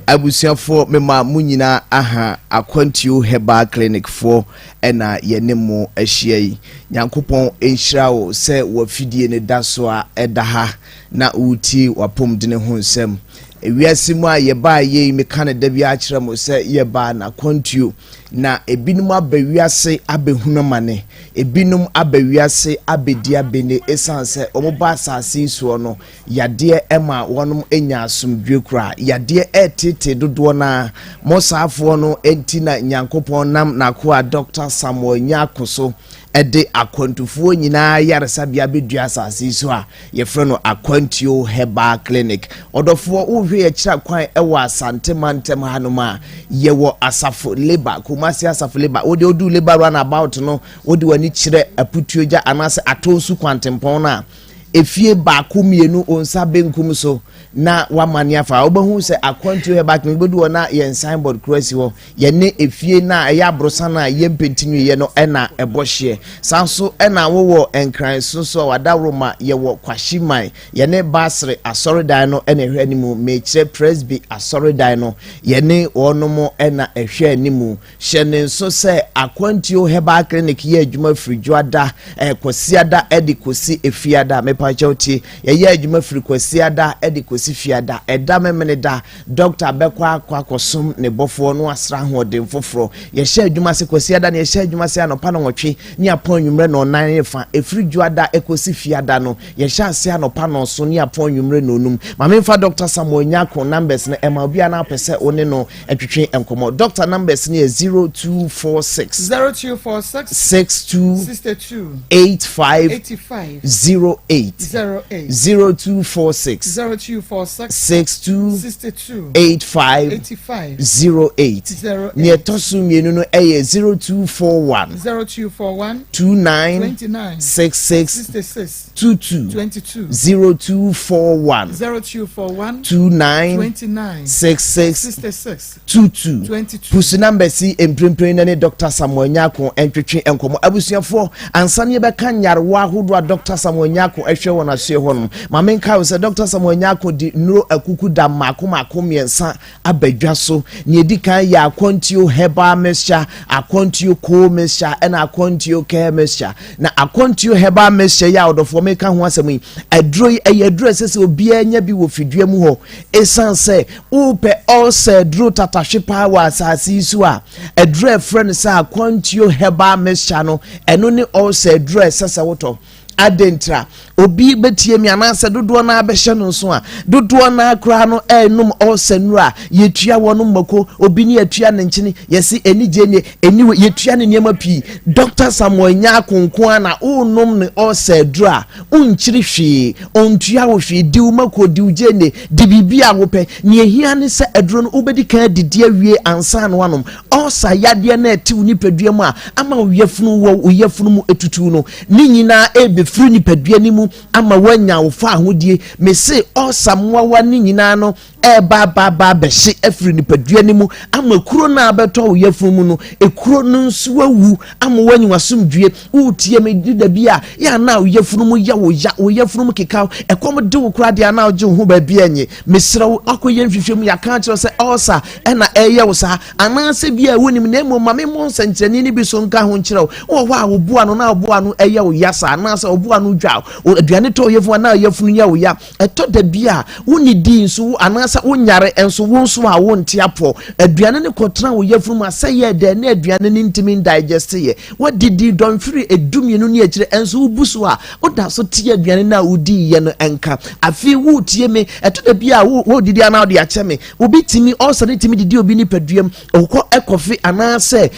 abusuafo mema munyina aha Akwantio Herbal Clinic for ena yene mo ahia yi Nyankopon enhyira wo se wafidie ne daso a edaha na uti wapom de ne ho nsem ewiase mu a yeba ye me kan da bi a kire mo se yeba na Akwantio na ebinum abawiase abehunu mane ebinum abawiase abedia bene esanse omoba asase so no yade ema wonum enya asomdwe kura yade etete dodo na mosafo no enti na Nyankopon nam na ko a Dr. Samuel Maa Akos ede akwantufo nyina yaresa bia bedua asase so a yefre no Akwantio Herbal Clinic odofo uhwe ya kira kwan ewa asante mantem hanoma yewo asafo labor kumasi asafo labor odi odu labor run about no odi wani kire aputuoja anase atonsu kwantempon na efie baako mienu onsa benkum so na wamane afa obahu se akwantu he back nbedu na ye signboard cross ho ye ne efie na ya brosa na ye mpentinu ye no na ebohye sanso na wo enkran so wadawroma ye wo kwashiman ye ne basre asoridan no na ehwe animu mechire presby asoridan no ye ne onomo na ehwe animu hye ne so se akwantu he back clinic ye adwuma frijuada kwasiada edi kosi efiada mepachoti ye adwuma firi kwasiada edi kosi fiada eda memene da doctor bekwa kwakosom ne bofo no asra hoden foforo ye hye adwuma se kwasiada ne ye hye adwuma se anopa no nwotwe ni apon nwumre no nan fa efrijuada ekosi fiada no ye hye ase anopa no so ni apon nwumre no num mamemfa doctor Samuel Nyako numbers na ema bia na pese one no etwetwe enkomo doctor numbers ne 0246 62 85 08 0246 62 85 08 ne tosu mienu no 0241 29 66 22 0241 29 66 22 pusu number si emprempren na ne Dr. Samuel Nyako entwetwe enkomo abusuafo ansane be kan yarwa hodo Dr. Samuel Nyako ehwe wona so ehonum mamenka se Dr. Samuel Nyako di nuro akuku da mako miensa abadwa so ne edi kan ya akontio heba mesha akontio ko mesha na akontio ke mesha na akontio heba mesha ya odofo meka ho asem aduro ayaduro sese obi anya bi wo fidua mu ho esanse upe also duro tatahwepa wa asasi su a aduro friend sa akontio heba mesha no eno ne also duro sese woto adentra obi betie mi anase dodo na abehye no so a dodo na akra no enum osanura yetua wono mako obi ne yetua ne nkyene yesi enije ne eniwe yetua ne niema pi Dr. Samuel Nyako nko na unum ne osadura unkyiri hwe ontua wo hwe diu mako diu jene di bibia wo pe ne ehia ne se aduro no obedi kan didi awie ansa no wanom osa yade na etiw ni padua mu a ama oyefunu wo oyefunu mu etutu no ni nyina ebefru ni padua ni mu ama wanya wo fa ahodie me se osamwa wa ni nyina no ba behye afiri ni padua ni mu ama kuro na abeto wo yefunu mu no ekuro no nso awu ama wanyi wasomdue utie me dida bia ya na wo yefunu mu ya wo yefunu mu keka ekom de wo kura de na oje ho ba bia nye mesra akoye nhwehwem ya kan kire se osa na eye wo sa ananse bia wonim na emo mame mo nsankyerani ni bi so nka ho nkire wo wa wo bua no na bua no eye wo yasa ananse wo bua no dwa aduane to yefunu na yefunu ya wo ya eto da bia woni di nso ananse wonyare enso wonso a wonte apo aduane ne kotra wo yefunu aseye de na aduane ne ntimi digest ye wadidi don firi edumienu ne akire enso wubusu a oda so tie aduane na udi ye no enka afi wo tie me eto da bia wo didi ana odi ache me obi timi osane timi didi obi ni paduam okọ ekofi ananse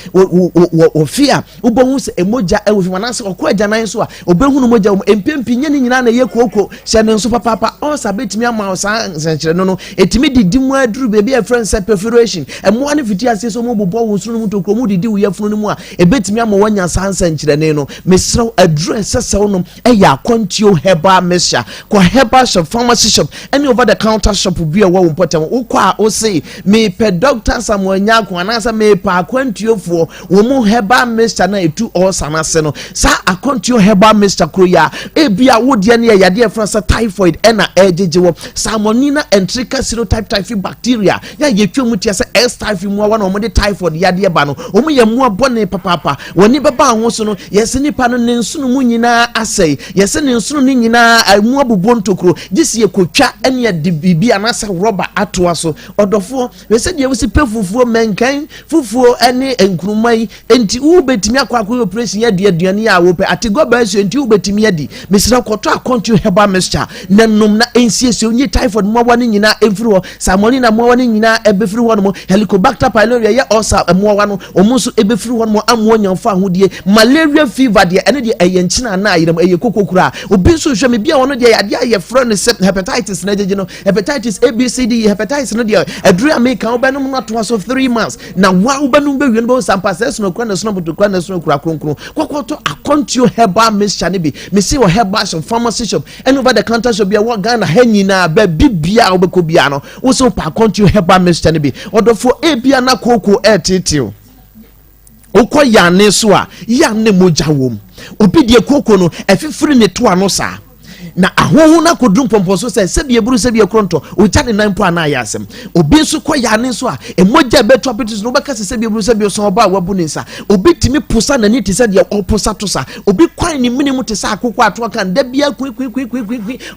ofia ubohu se emoja ewofi ananse okọ agyanan so a obehunu moja empempi nye ni nyina na ye kokoko hye ne nso papa osa betimi ama osa nsenkyere no etimi didi mu aduru bebi a friend say perforation emo ane fiti ase so mo bobo wo sunu mu tokro mu didi wo yefunu mu a ebetimi ama wanya sansenkyere ne no mesrew aduru sesew no eya kontio heba mesha ko heba shop pharmacy shop any over the counter shop bi a wo important wo kwa o say me pe Dr. Samuel Nyako anasa me pa akwantio wo mu heba mesha na etu osana se no sa akwantio heba mesha kro ya ebia wo de ne yade e fransa typhoid na ejeje wo salmonella enterica serotype bacteria ya yetwemu tia se S typhoid mu wa na omode typhoid yade e ba no omu ye mu abone papa woni beba ho so no yesi nipa no ne nsunu mu nyina asai yesi ne nsunu ni nyina mu abubo ntokro gisi ye kotwa ene ya de bibi anasa rubber atoa so odofo wese de wisi pefufuo menkan fufuo ene enkrumai enti u betimi akwa operation ya de aduane ya wo pe atigo ba so enti u betimi ya di mesira koto akontu heba mixture nanom na ensiesie onye typhoid mo wa ni nyina free ho salmonella mo wani nyina ebe free ho no helicobacter pylori ye osa mo wa no omo so ebe free ho no amo nyamfa ahodie malaria fever de ene de eyenchina na ayram eye kokokura obi so hwe me bia wono de ade aye front hepatitis na jeje no hepatitis ABCD hepatitis no de aduru ameka obenum no to so 3 months na wa obenum be wi no sampasses no kwa na so no kwa na so kura kronkron kokoto akontio herbal mixture ne bi me see herbal shop pharmacy shop and over the counter shop bia wa Ghana ha nyina ba bibia obeko bia no wo so pa akontio herbal mixture ne bi odofo ebia na koko etitio okọ yane so a yane moja wom obi de koko no efifiri ne to ano sa na ahoho na kodum pompo so se bia buru se bia kronto o jade nan po ana ayasem obi so kọ yane so a emoja beto apetis no beka se bia buru se bia so oba wabu ne nsa obi timi pusa na ni te se de oposa to sa obi kwan ni minimu te sa akoko ato kan da bia kwi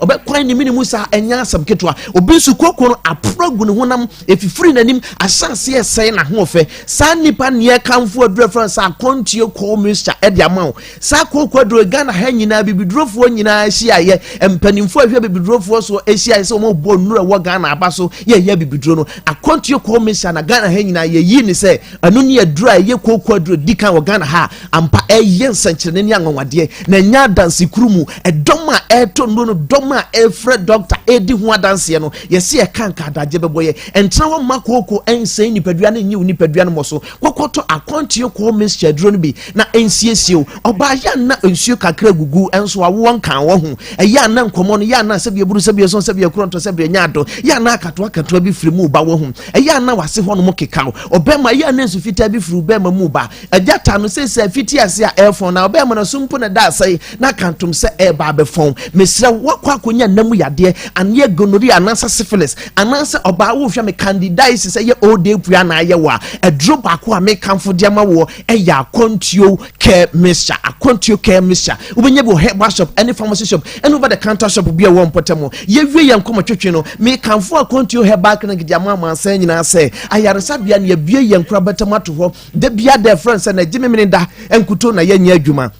obi kwan ni minimu sa enya asam ketwa obi so koko no aprogu ne honam efifiri nanim asanse ese na hofe sa nipa ne kanfo adura france akontio ko mixture e de amawo sa koko adura Ghana ha nyina bibidrofo nyina hia ye empanimfo ahwe bibidrofo so hia se omo bo nura wo Ghana abaso ye bibidro no akontio ko mixture na Ghana ha nyina ye yi ni se anu ne adura ye koko adura dikan wo Ghana ha ampa eye nsankyere ne anwade na nya dansi kurumu edom a eto no dom a efre doctor edi ho adanse no ye se e kanka adaje beboye entra wo makoko ense nipadua ne nyi nipadua no moso kokoto akontio ko mixture duro no bi na ensiesio oba ya na ensuo kakra gugu enso awo nkan wo ho eya na nkomo no ya na se bia buru se bia so se bia kronto se bia nyado ya na akato bi firimu ba wo ho eya na wase ho no mo keka obema ya na ensu fita bi firu bema mu ba ajata no se fiti ase a airphone na obema no sumpo na da sai na kantum se e ba be phone mesra wakwa konya namu yade anye gonorrhea anansa syphilis anansa oba wo hwa me candidiasis se ye old day pua na ye wa a drop akwa me kanfo de ma wo e ya akontio care mixture akontio care mixture ubenye bo herbal shop any pharmacy shop and over the counter shop bia wo mpotamo ye wie ye nkomo twetwe no me kanfo akontio herbal clinic de ama ansa nyina se ayaresa bia na ye bie ye nkura betamato ho de bia de friends na jimemene da enkuto na ye nya adwuma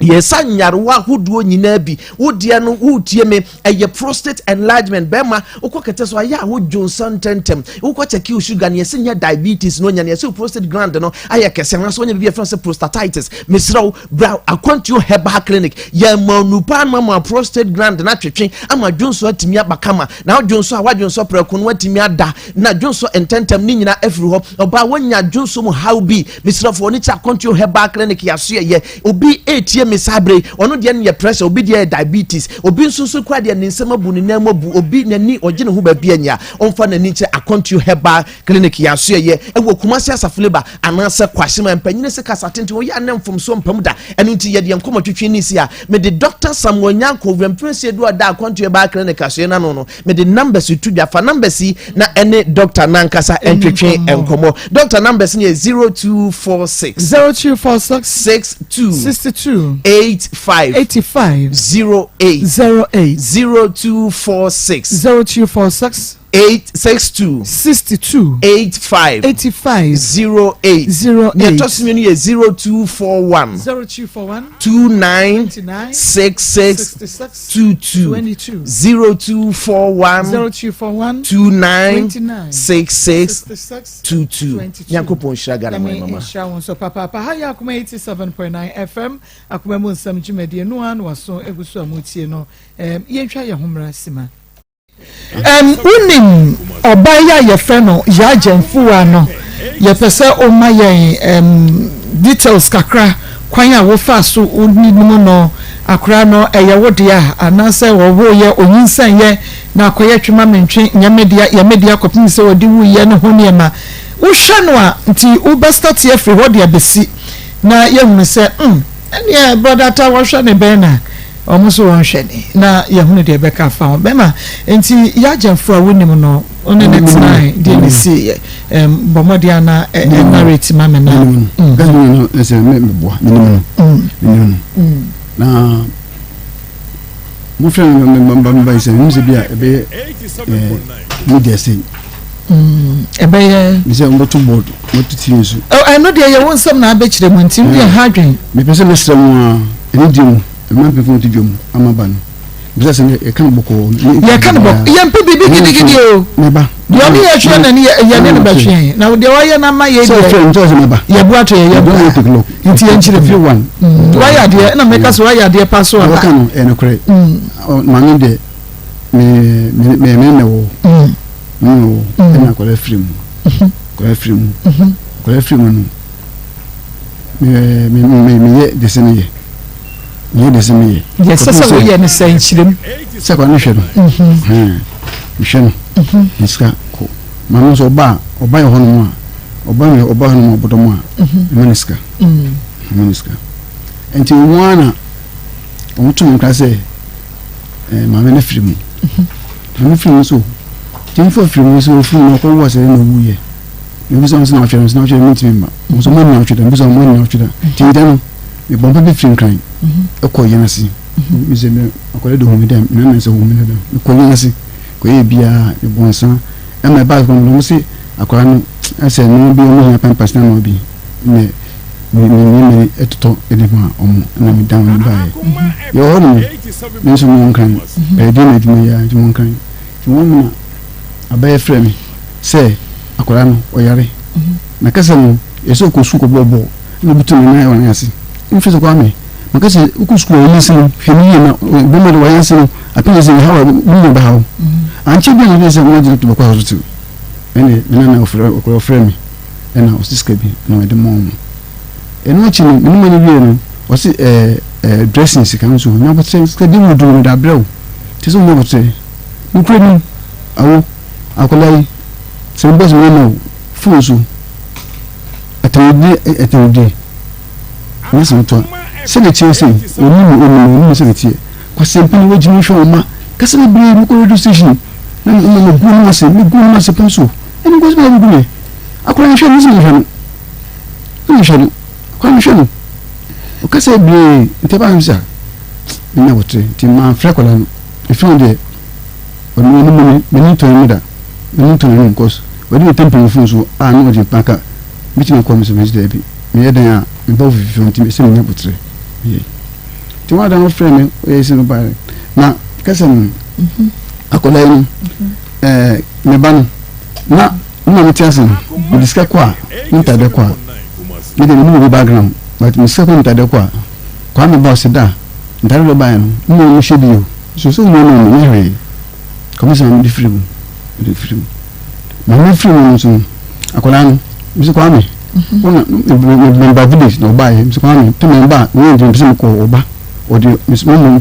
yesa nyarwa hoduo nyina bi wodie no wotie me eye prostate enlargement bema ukokete so aya wo Johnson tentem ukocheki sugar ne yesa nya diabetes no nya ne yesa prostate gland no aya kese na so nya bi France prostatitis mesraw bra akontio herbal clinic ya manupa mama prostate gland na twetwe ama Johnson atimi abakama na Johnson a Johnson preko no atimi ada na Johnson ententem ni nyina afiri ho oba wonya Johnson how bi mesraw fo ni cha akontio herbal clinic ya so ye obi etie mesabre ono de ne pressure obi de diabetes obi nsusu kwa de ne nsema bu ne namo bu obi nani ogine ho ba bia nya onfa nani che akontio herbal clinic ya so ye ewo kumasi asafuleba ananse kwashima mpanyine se kasatente wo ya namfom so mpam da enu nti ye de nkomo twetwe ni sia me de doctor Samuel ko wempress edu da akontio herbal clinic aso na no me de numbers to dia fa numbers na ene doctor nankasa entwetwe enkomo doctor numbers ne 0246 62 85 08 0246 862 85 08 ne tosimi ne 0241 29 66 22 0241 29 66 22 yakopon shagara mama shawon so papa ha ya kuma 87.9 FM akuma mu nsam jimedie no an waso egusu amutie no yentwa ye homra sima unim obaya ye freno ya jemfuwa no ye pese o ma ye details kakra kwan a wo fa so onimu no akra no eye wodia anase wo ye onyinsan ye na akoye twema mentwe nyamedia ye media kopin se wodi wu ye no ho niema wo hwe no a nti wo be start ye free wodia besi na ye hunu se ene brother ta wo hwe ne be na omuso won hwede na ye hunu de be ka fa bema enti ya jamfo awunim no one next night de ne see bomodia na narrate mama na no ese me boa minimum na mo fẹ́ me ise nse bia ebe media say ebe ye me say on to board what to see so I know there you want some na abechire mo nti we hardwin me pese me sra mo a eni dim e ma pe fun ti dwom amaba no bisa se e kan boko ye kan boko ye mpe bibi gidi o meba yo ni ye hwe na ni ye ne ba hwe na de wa ye na ma ye so friend so meba ye bu ato ye bu nti ye nchire fi one wa ya de na meka so wa ya de pa so wa kan e no kre ma ni de me wo na ko le film ko le film no me ye desene ye desene ye ye sasa wo ye ne sai nchirem sa ko ni hwe no hwe no niska ko manu so ba oba ye hono mu a oba hono mu bodo mu a maniska enti wana omutum nkase mama na film mama film so tinfo film so film ko wo se na wuye you so na film so na film mintimba so mo na chida so mo na chida tindan e bomba bi film kan e ko yenasi mi se me akole do homi dem na se homi dem e ko yenasi ko e bia e bonsa e ma ba ko no se akora no ase no bi mo ya pampas na no bi me eto edema omo na mi dan ba yo hono mi so mo kan e de na edema ya de mo kan ti mo na abaye frame se akora no oyare na kasa no yeso ko su ko bobo na butu na ya wan yasi mfeso kwa me makasa ku su ko yesi no hemi na bo mo de wa yasi no apele se hawa mu ba hawo anche bi na se mo de to ko hospital ene na ofre ko frame ena osiska bi na de mo eno chi no minima ni wie no o si dressing sika nso nya bo tse ska di mu do da brew ti so mo tse mu kure ni awo akolai se bo so no fuso atawdi ni so to se ne chi se oni se ne tie kwa sempe ni wajimi hwe oma kasa na bre mu ko radio station na no gu no se ponso eni go se na gu ne akolai hwe ni se ne hwe kwa mshenu ukase bi nteba msa ina wotre ti ma frekola no ifun de onu ni meni to ni da meni to ni nkos wadi temple fun so no odi paka biti na komi so bi de bi me yedan a mba ofifun ti se me wotre ti wa da no frame e se no ba na kase no akola ni me ba no na mtiasen bi diska kwa nta de kwa me de no background but me second tade kwa me boss da ndare do bayan no mo shedio so no me here come say me free me free no so akola no me so kwa me ona me ba village no buy me so kwa me to me ba we dey me ko oba odi me so mo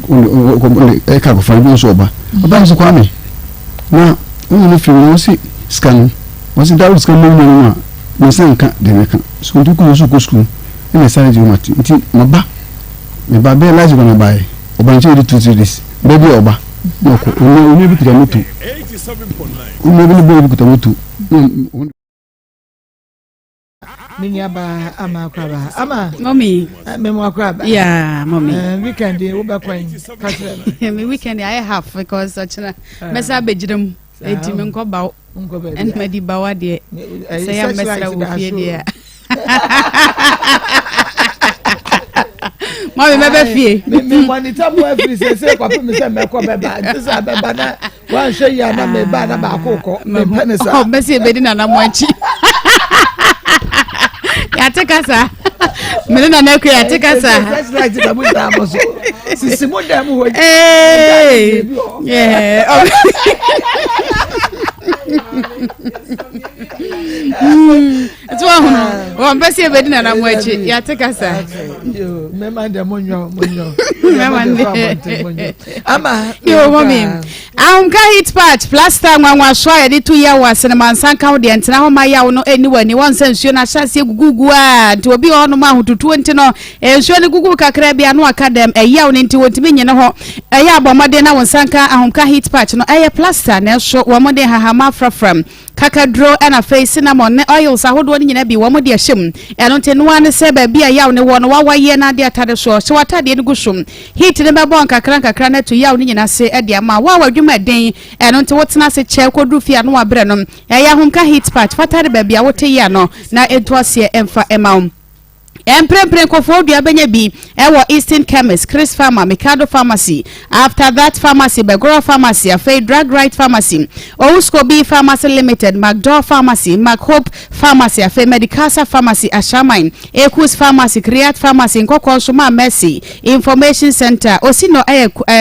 e ka go find so oba me so kwa me na me free no si scan was that scan no me sanka de me kan so do ko so ko school ina sare juma nti maba me ba be laji gonna buy oba nche di 2 days baby oba noko oni bi kuta mutu 87.9 oni bi kuta mutu Minya ba ama kwaba ama mommy me mo kwaba yeah mommy weekend we ba kwan kasre me weekend I have because ochina mesa bejiram enti me nko bawo and me di bawa de say am mesa wo fie de mommy me be fie me monitor mo every say kwa pe me say me ko beba ndisa beba na wan hwe ya na me ba na ba akoko me penisa oh me say be di na na mo achi ya tekasa me na na ku ya tekasa that's right da mo da mo so sisi mo da mo ho eh yeah it's one person be di na na mo achi ya tekasa yo me man da monyo ama yo mommy ka hit patch plaster nwanwa so ya de 2 year was na mansan ka de ntena ho ma ya no eniwani won sansuo na hyase gugugu a nti obi ho no ma hotutu nti no ensuo ne gugugu kakra bia no akadem eyaw ne nti wontimi nyene ho eya abomode na wonsan ka ka hit patch no eye plaster na so womode hahama frafram kakadro na face cinnamon ne oils ahodo ne nyina bi womode ahyem eno nti no ane se ba bia yaw ne wo no wawaye na de atade so se watade ne gushum hit ne be bon kakra na to yaw ne nyina se e de ama wawadwuma den eno nti wotena se che kodu fia no abre no eya hom ka hit patch fatade ba bia wote ya no na eto ase emfa emaum Emprempren kofo dua benya bi ewo Eastern Chemist, Chris Pharma, Mikado Pharmacy. After that pharmacy, Begora Pharmacy, Afei Drug Right Pharmacy, Ousko B Pharmacy Limited, McDowell Pharmacy, McHope Pharmacy, Afei Medicasa Pharmacy, Ashamain, Ekus Pharmacy, Create Pharmacy, Nkoko Suma Mercy, Information Center, Osino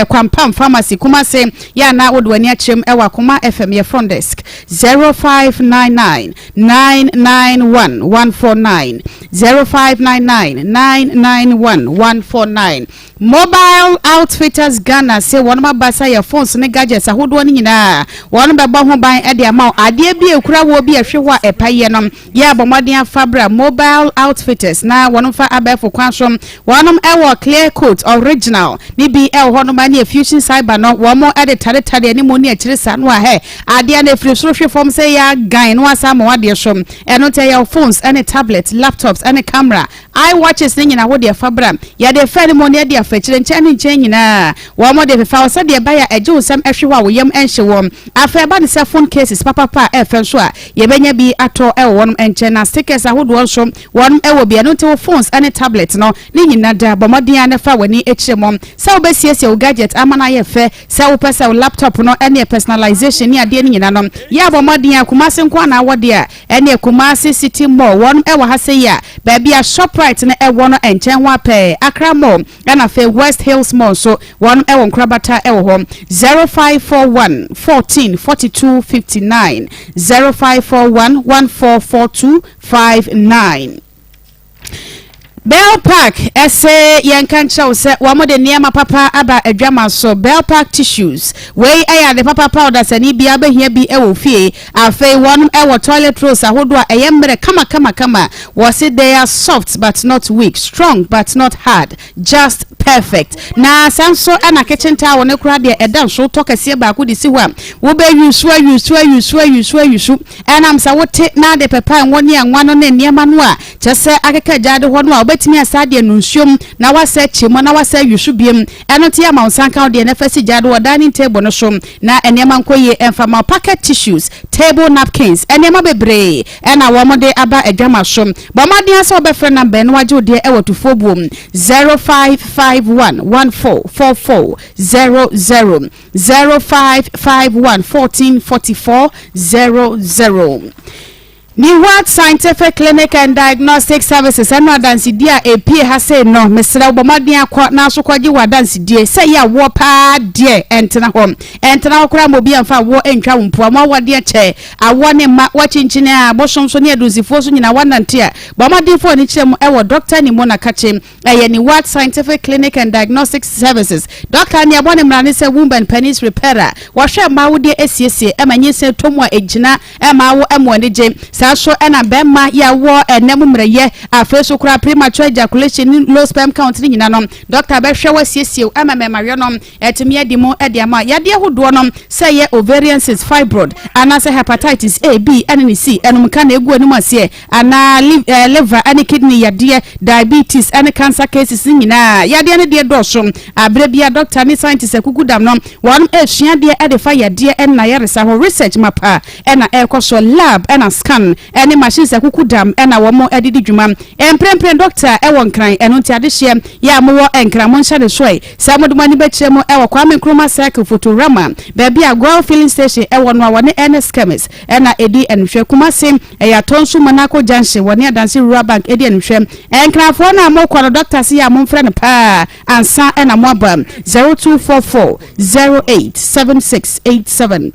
Kwampam Pharmacy, Kumase, ya na udwania chem ewa Kuma FM ye front desk, 0599 991 149, 0599991149. Mobile Outfitters Ghana say one ma basa your phones ne gadgets ahodo ni nyina one be ba ho ban e de ama ade bi ekura wo bi ehwe ho epaye no ya bomoden fabra Mobile Outfitters na one fa abefo kwansom one ewo clear coat original ni bi e ho no ma ne fusion cyber no wo mo e de tare ni mo ni akire sa no a he ade na free so hwe form say ya gan no asa mo ade shom e no tell your phones any tablets, laptops, any camera, I watches thing in a wood fabra ya de fair money de afechire nchen nyina wo mo de fa so de ba ya eje sam ehwe wa yam enhye wom afa ba de cell phone cases papa efen so a ye benya bi ato e won enchen na stickers ahodo nso won e wo bia no te phones any tablets no ni nyina da bomodin na fa wani echire mom se wo besiesie wo gadget amana ye fe se wo pesa wo laptop no any personalization ni ade ni nyina no ya bomodin akumase nko na wode a any akumase city mall won e wo ha se ya ba bia Shoprite na e wono enchen wa pe Accra Mall and afa West Hills Mall so one e won krabata e wo ho 0541 14 42 59 0541 1442 59. Bell Park ese yankan chow se wamo de niema papa aba adwama so Bell Park tissues we aya de papa powder se ni bia behia bi e wo fie afei won e wo toilet rolls ahodo a eyemre kama was it they are soft but not weak, strong but not hard, just perfect. Na sanso ana kitchen towel ne kura de edan so tokese ba ko de si wa wo be use and am sa wote na de papa woni anwa no na niema no a chese akeka jade ho no a obetimi asade no nsuom na wasa chemo na wasa yusu biem eno te ama onsanka de na fasi jade wo dining table no so na eniema nkoye enfama packet tissues, table napkins eniema bebre ena wo mode aba adwama so bomade asa obefre number no waje de e wotufo buom 0551 1444 00 0551 1444 00. New World Scientific Clinic and Diagnostic Services and Wadansi dia EP has said no Mr. Bomadia kwa na so kwaji wadansi die say ya wo pa die entena hom entena okra mobi amfa wo entwa mpo ma wade che awone ma wachinchine a bosonso ne aduzifo so nyina wanante a bomadi fo ni kyerem e wo doctor ni mona kache eye New World Scientific Clinic and Diagnostic Services doctor ni abone mrane se womb and penis repairer wo hwe ma wo de esiesie e manye se tomu a ejina e ma wo emone je so ena bema ya wo enemu mreye afeso kura premature ejaculation low sperm count ni nyina no doctor be hwe wasiesie emememawe no etimi adimo ediama yade hodo no say ye ovarian cyst, fibroid ana say hepatitis A, B, and C enum kan egu enum asie ana liver and kidney yade diabetes and cancer cases ni nyina yade ne de doso abrebia doctor ni scientist ekugudam no won ehia de edefa yade en na yeresa ho research mapa ena ekoso lab ena scan any machines akukudam ena womo edidi dwuma emprempren doctor ewon kran eno ti adehye ya mo enkran mo nhyade soe samodumani bekire mo ewo Kwame Nkrumah Circle Fotorama baby agwa filling station ewo no awone NS Chemist ena edi enhwe Kumase eya tonsu Manako Junction woni adansi Rural Bank edi enhwe enkranfo na mo kwalo doctor si ya mo mfre ne pa ansa ena mo abam 0244 087687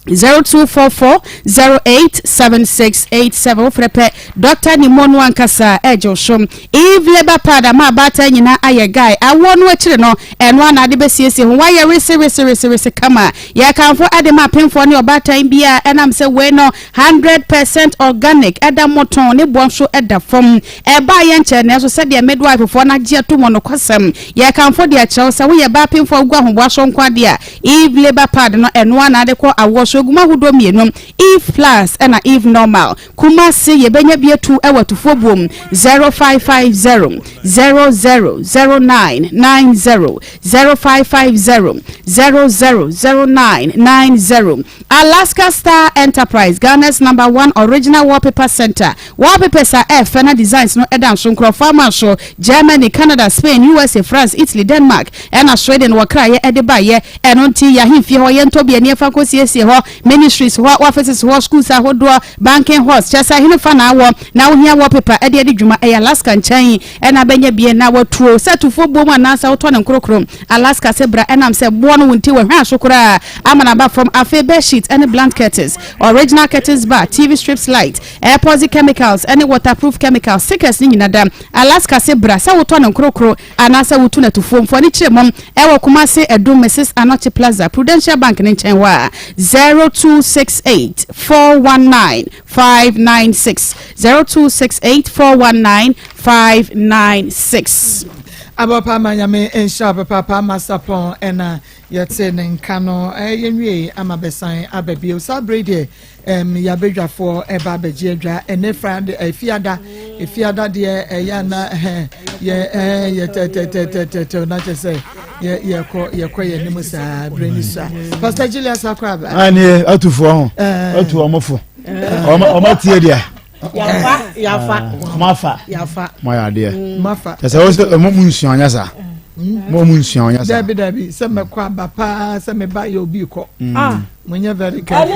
0244 087687 frepe Dr. Nimonu Ankasa ejoshom Eve Labor Pada ma bata nyina aye guy awonu akire no enwa na ade besiesie ho wa ye rese kama ya kanfo ade ma pemfo ne obata bia enam se we no 100% organic eda moton ne bonso eda fom eba ye nche ne so se de midwife fo na gie to mono kwasam ya kanfo de achew se we ye ba pemfo gwa ho boaso nkwa de a Eve Labor Pada no enwa na ade ko awo guma hudo mienum Eve plus and Eve normal Kumasi yebenya bietu ewa tufobum 0550 000990 0550 000990 Alaska Star Enterprise Ghana's #1 original wallpaper center wallpapers are fena designs no edan so farmer show Germany Canada Spain USA France Italy Denmark and Sweden wakra ye edeba ye enonti ya himfie ho ye ntobia ne fa kosiesie ho ministries ho offices ho schools ahodo banking halls chesa hinu fa na wo na wo hia wallpaper ede dwuma Alaska nchan ena benya bie na watuo setufo bom anasa woto ne nkrokrom Alaska sebra enam se bo no wonti wo hwa sokora amana ba from afebe sheet and blankets original curtains bar TV strips light air posi chemicals any waterproof chemicals stickers ni nyinada Alaska sebra sa woto ne nkrokro anasa wotu na tufo mfoni chiremom ewo Kumasi Edum Mrs Anochi Plaza Prudential Bank ne nchen wa 0268 419 596 0268 419 596 Abapa manyame ensha papa masapon ena yete nkano yenwie amabesan ababio sabrede yabedwafo eba bejiedwa ene friend efiada de yana ye te na say ye ko ye nimusa brenisa Pastor Julius Akwaba ani atufo ho atu omofo omatie dia yafa moya dia mafa tese wo mo munsuanya sa mo munsuanya sa dabi se me kwa bapa se me ba ye obi ko munye very good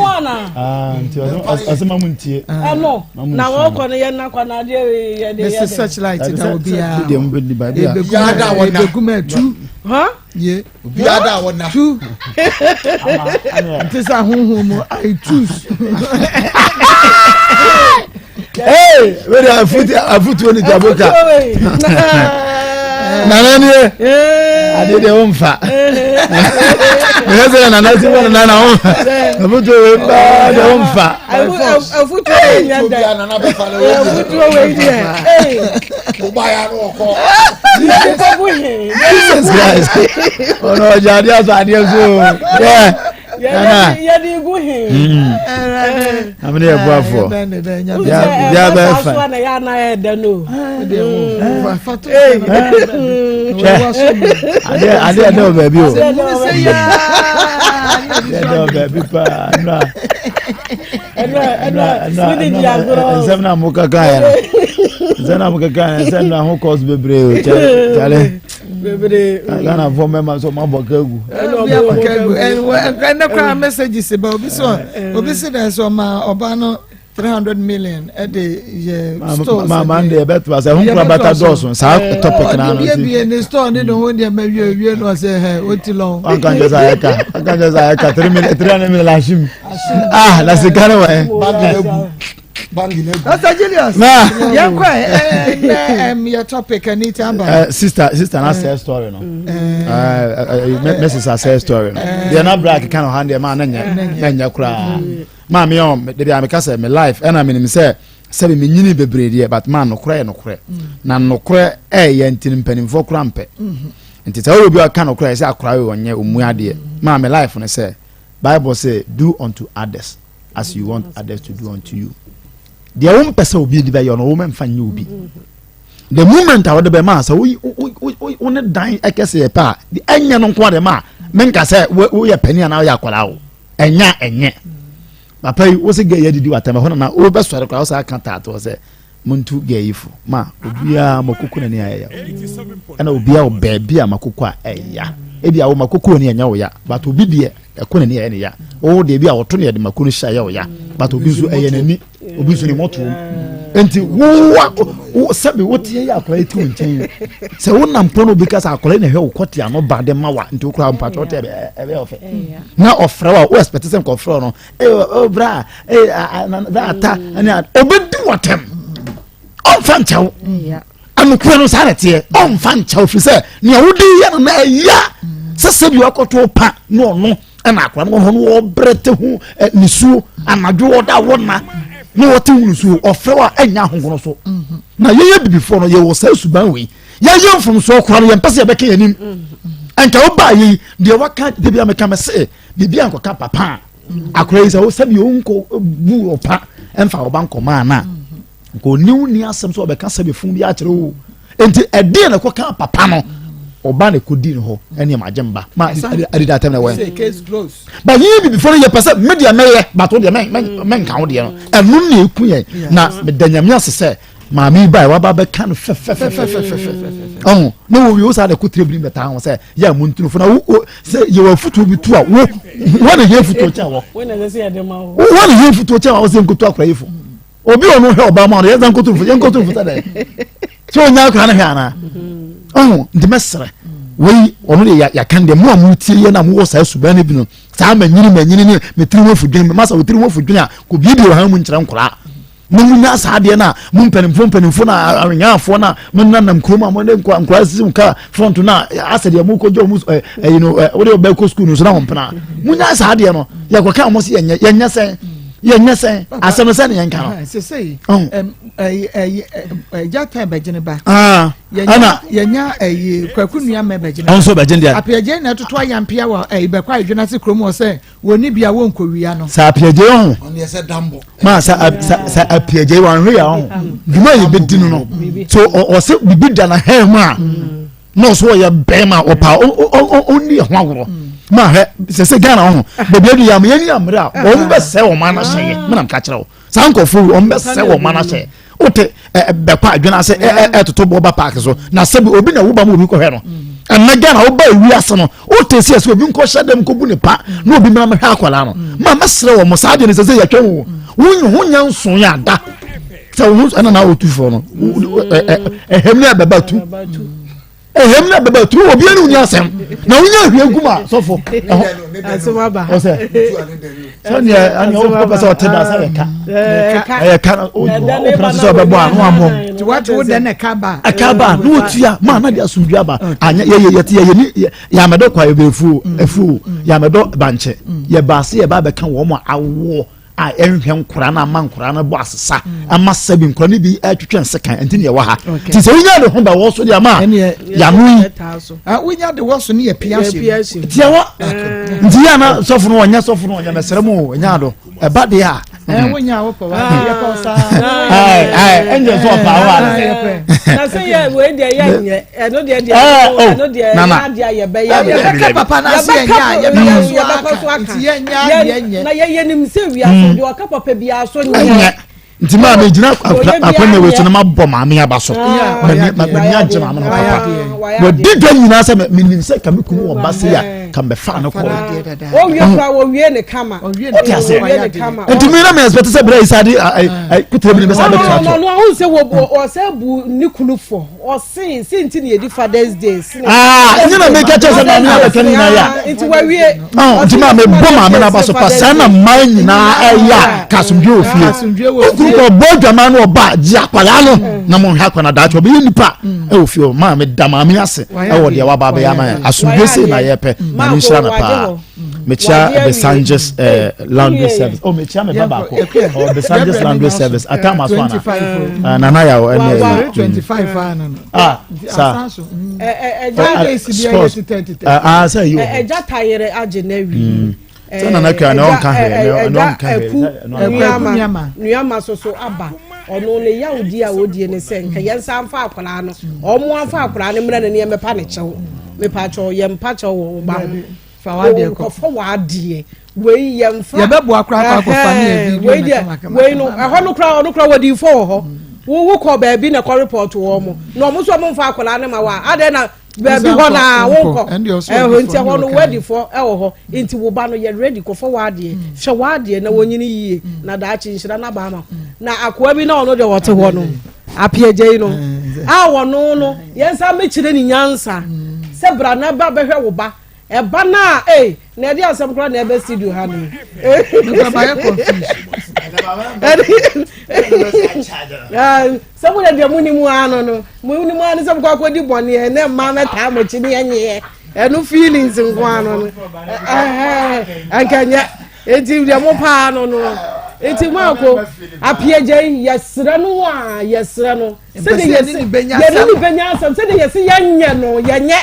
nti asema muntie no na wo ko ne ye na kwa na de ye such light that will be a de mo be ba dia ya da wona guma tu ye obi ada wona tu ntisa honhom I choose hey where afutu oni taboka nanani ade de umfa meze na nasi wana na umfa afutu we ba de umfa afutu nyanda na be falo afutu we die ubaya no ko Jesus Christ ono jadi asadi so ya di guhi amene e boafo ya ba fa na ya na e de no ade no baby o no baby pa no Nsem na mukaka ya zana mukaka Nsem na ho cause bebre o chale bebre Ghana for member so mabokagu and the messages about obi so there so ma oba no 300 million at the store mama and bet was a home better doors sa topic na no be in the store they don't want them we no say what long I can just aka 300 million lashim na se kana wa bangi ne Pastor Julius ya kwa your topic anita aba sister na say story no Mrs. say story no they na black kind of hand man nanya kura ma me on de bia me ka say me life and I mean me say me nyini bebrede but man no kura na no kura ye ntin mpanimfo kura mpe nti say obi aka no kura say akura we onye omu ade ma me life no say Bible say do unto others as you want others to do unto you. Their own person will be the your woman fan you be. The moment I would be master, we only dying. I can say a pa. The anya non quite ma. Menka say we a penny and our yakwalao. Enya. Papa was a gay do at time. Now, over so I can't tell was a muntu gay ma. Ubia Mokuku and ya. And Ubia baby Makukwa, ya. Ebi awo makoko ni anya wo ya but obi de ekone ni ene ya o de bi awo to ne de makunu sha ya wo ya but obi so eye nani obi so ni moto enti wo sabe wo tie ya akora eti nchen se wo nam pono bi kasa akora na hwe wo kote ano ba de mawa enti wo kura mpacho te ebe ofe na ofra wa wo expect sem ko ofra no bra da ata ani obedi watem on fan chawo anukwe no sarete on fan chawo fi se ne wodi ya na ya sese bi wakoto pa no na akwa no ho no brete hu nisu anadwo oda wona no wote nisu ofrewa anya hongono so na ye before no ye wo sa suban we ye mfom so okwa no ye mpese ye beke yanim anka oba yi de waka de bia meka mese bibia ankoka papa akora yi sɛ sabi onko bu opa emfa oba nkoma na ko niu ni asem so obeka sabi fun bi akyere o enti ede na ko kan papa no oba na kodi no ho ene ma jemba ma adida tem na we case close but you before you person media meye but o de men kan o de no enu na eku yen na medanyam asese maami bai wa ba be kan fe oh no we also had a good tribune beta ho say ya muntu fo na say you were futu bi tu a wo na ye futu cha wo when they say dem ma wo na ye futu cha wo say nkutu akra yefo obi onu he oba ma ye zan nkutu fo ta dey so nya akra na hwa na oh ndi mesre we onu de ya kan de mo amutie ye na mo wo sa suba na bi no sa manyini ni metiri wo fudwen masa wo tiri wo fudwen a ko bibi wo ha mu nkyira nkora munya saade na mumpanimfo na awenyafo na munanam kroma mo ne nkwa sisim ka front na asade mu ko jo mu wo de ba ko school no so na hompena munya saade no ya ko ka mo se yenya sen asem sen yen kan se sei jata bejene ba yenya kwakunua me bejene onso bejene dia apiaje na toto ayampia wa be kwa adwena se kromo se woni bia wo nkowia no sa apiaje ho on ye se dambo ma sa apiaje wan hwe ya ho duma ye bedinu no so o se bibi da na he ma no so ye be ma opa oni ho agoro ma he se Ghana ho bebi adu yam yeni amra o mbe se o ma na hye menam ka kire o sankofu o mbe se o ma na hye ote be kwa adwena se etoto bo ba park so na sebi obi na wo ba mo obi ko hwe no na Ghana wo ba wi ase no ote se obi nko hyadam ko bu ne pa na obi ma hwe akwala no ma mesre wo mo sa de ne se ya twa wo wo nya nso ya da se wo ana na otu fo no ehemni ababatu ehemna baba tu obi anu nya asem na wonya hwe guma sofo asema ba o se so ne ani o ko pesa o te da sa ka o so bebo anu amo ti what wo de na ka ba no otua ma na de asumdua ba anya ye ya medo kwa ebefu efu ya medo banche ye ba se ye ba be kan wo mo awo a enhwe nkura na ma nkura na bo asesa ama sabi nkura ni bi atwetwe nsekan enti ne wa ha ti se wonya de ho ba wo so de ama ya mu wonya de wo so ne ye piase ti wa nti ya na sofo no wonya na seremo nya do e ba de a wonya wo pa wa ye pa sa enje so pa wa na se ye we de ye nye no de na de ye be ye ka papa na se nya ye be so aka nti ye nya na ye nim se wi de waka papa bia so nya nti ma me gina akwanya we so na mabɔ ma me aba so ma nya agema ma papa wo didwa nyina se me nim se ka me kunu wo ba se ya ka me fa no ko o wie fra wo wie ne kama o wie ne kama nti me na me expect se bra isade kutere me sa be tra no o se wo se bu ni kunu fo o sin nti ne yedi Father's Day nyina me ka chese na me abeka ni na ya nti wa wie nti ma me bɔ ma me na ba so pa sa na ma nyina ya kasumdwe ofie ko bodwa ma no ba ji akwala no na mo hwa akwana da cho be nipa e ofie ma me da ma me ase e wo de wa ba be ya ma asumdwe se na ye pe na ni shira na pa me cha the Sanjes laundry service me cha me baba ko the Sanjes laundry service atama so na na ya 25 no sa say you eja tayere age na wi sana na kwa na onka he nuama so aba ono ne yaudi a wodie ne se nka yensa amfa akwala no omo amfa akwala ne mra ne ne mepa ne chew mepa chew yempa chew wo ba fa wade ko fa wade we yemfa ye bebo akra ko fa ne we no ho no kra wadi fo ho wo ko ba bi na ko report wo mo no mo so mo mfa akwala ne ma wa ade na baby hona wonko nti ho no ready for ho nti wo ba no ye ready ko for wade hwe wade na wonyini yie na da achi nhira na ba ma na akoa bi na ono de wote ho no apiagye no wono no yensa mechire ni nyansa se bra na ba behwe wo ba e ba na na de asem kra na e be studio ha ni no ba ye confuse some of the munimuano munimuano some kwa di boni e na ma meta mo chi ni enye e no feelings nkwano ankanya enti de mo pa no enti mako apiaje yesra no se de yesi benya sam se de yesi yanye no yanye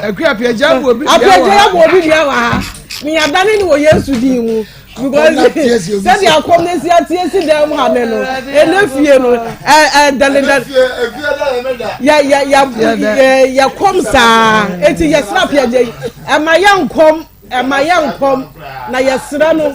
akua apiaje abo obi dia wa Me adani ni wo Yesu di mu. Because said the Akoma see them haneno. Enefie no ya kom sa eti yesra piaje. Emaya nkom na yesra no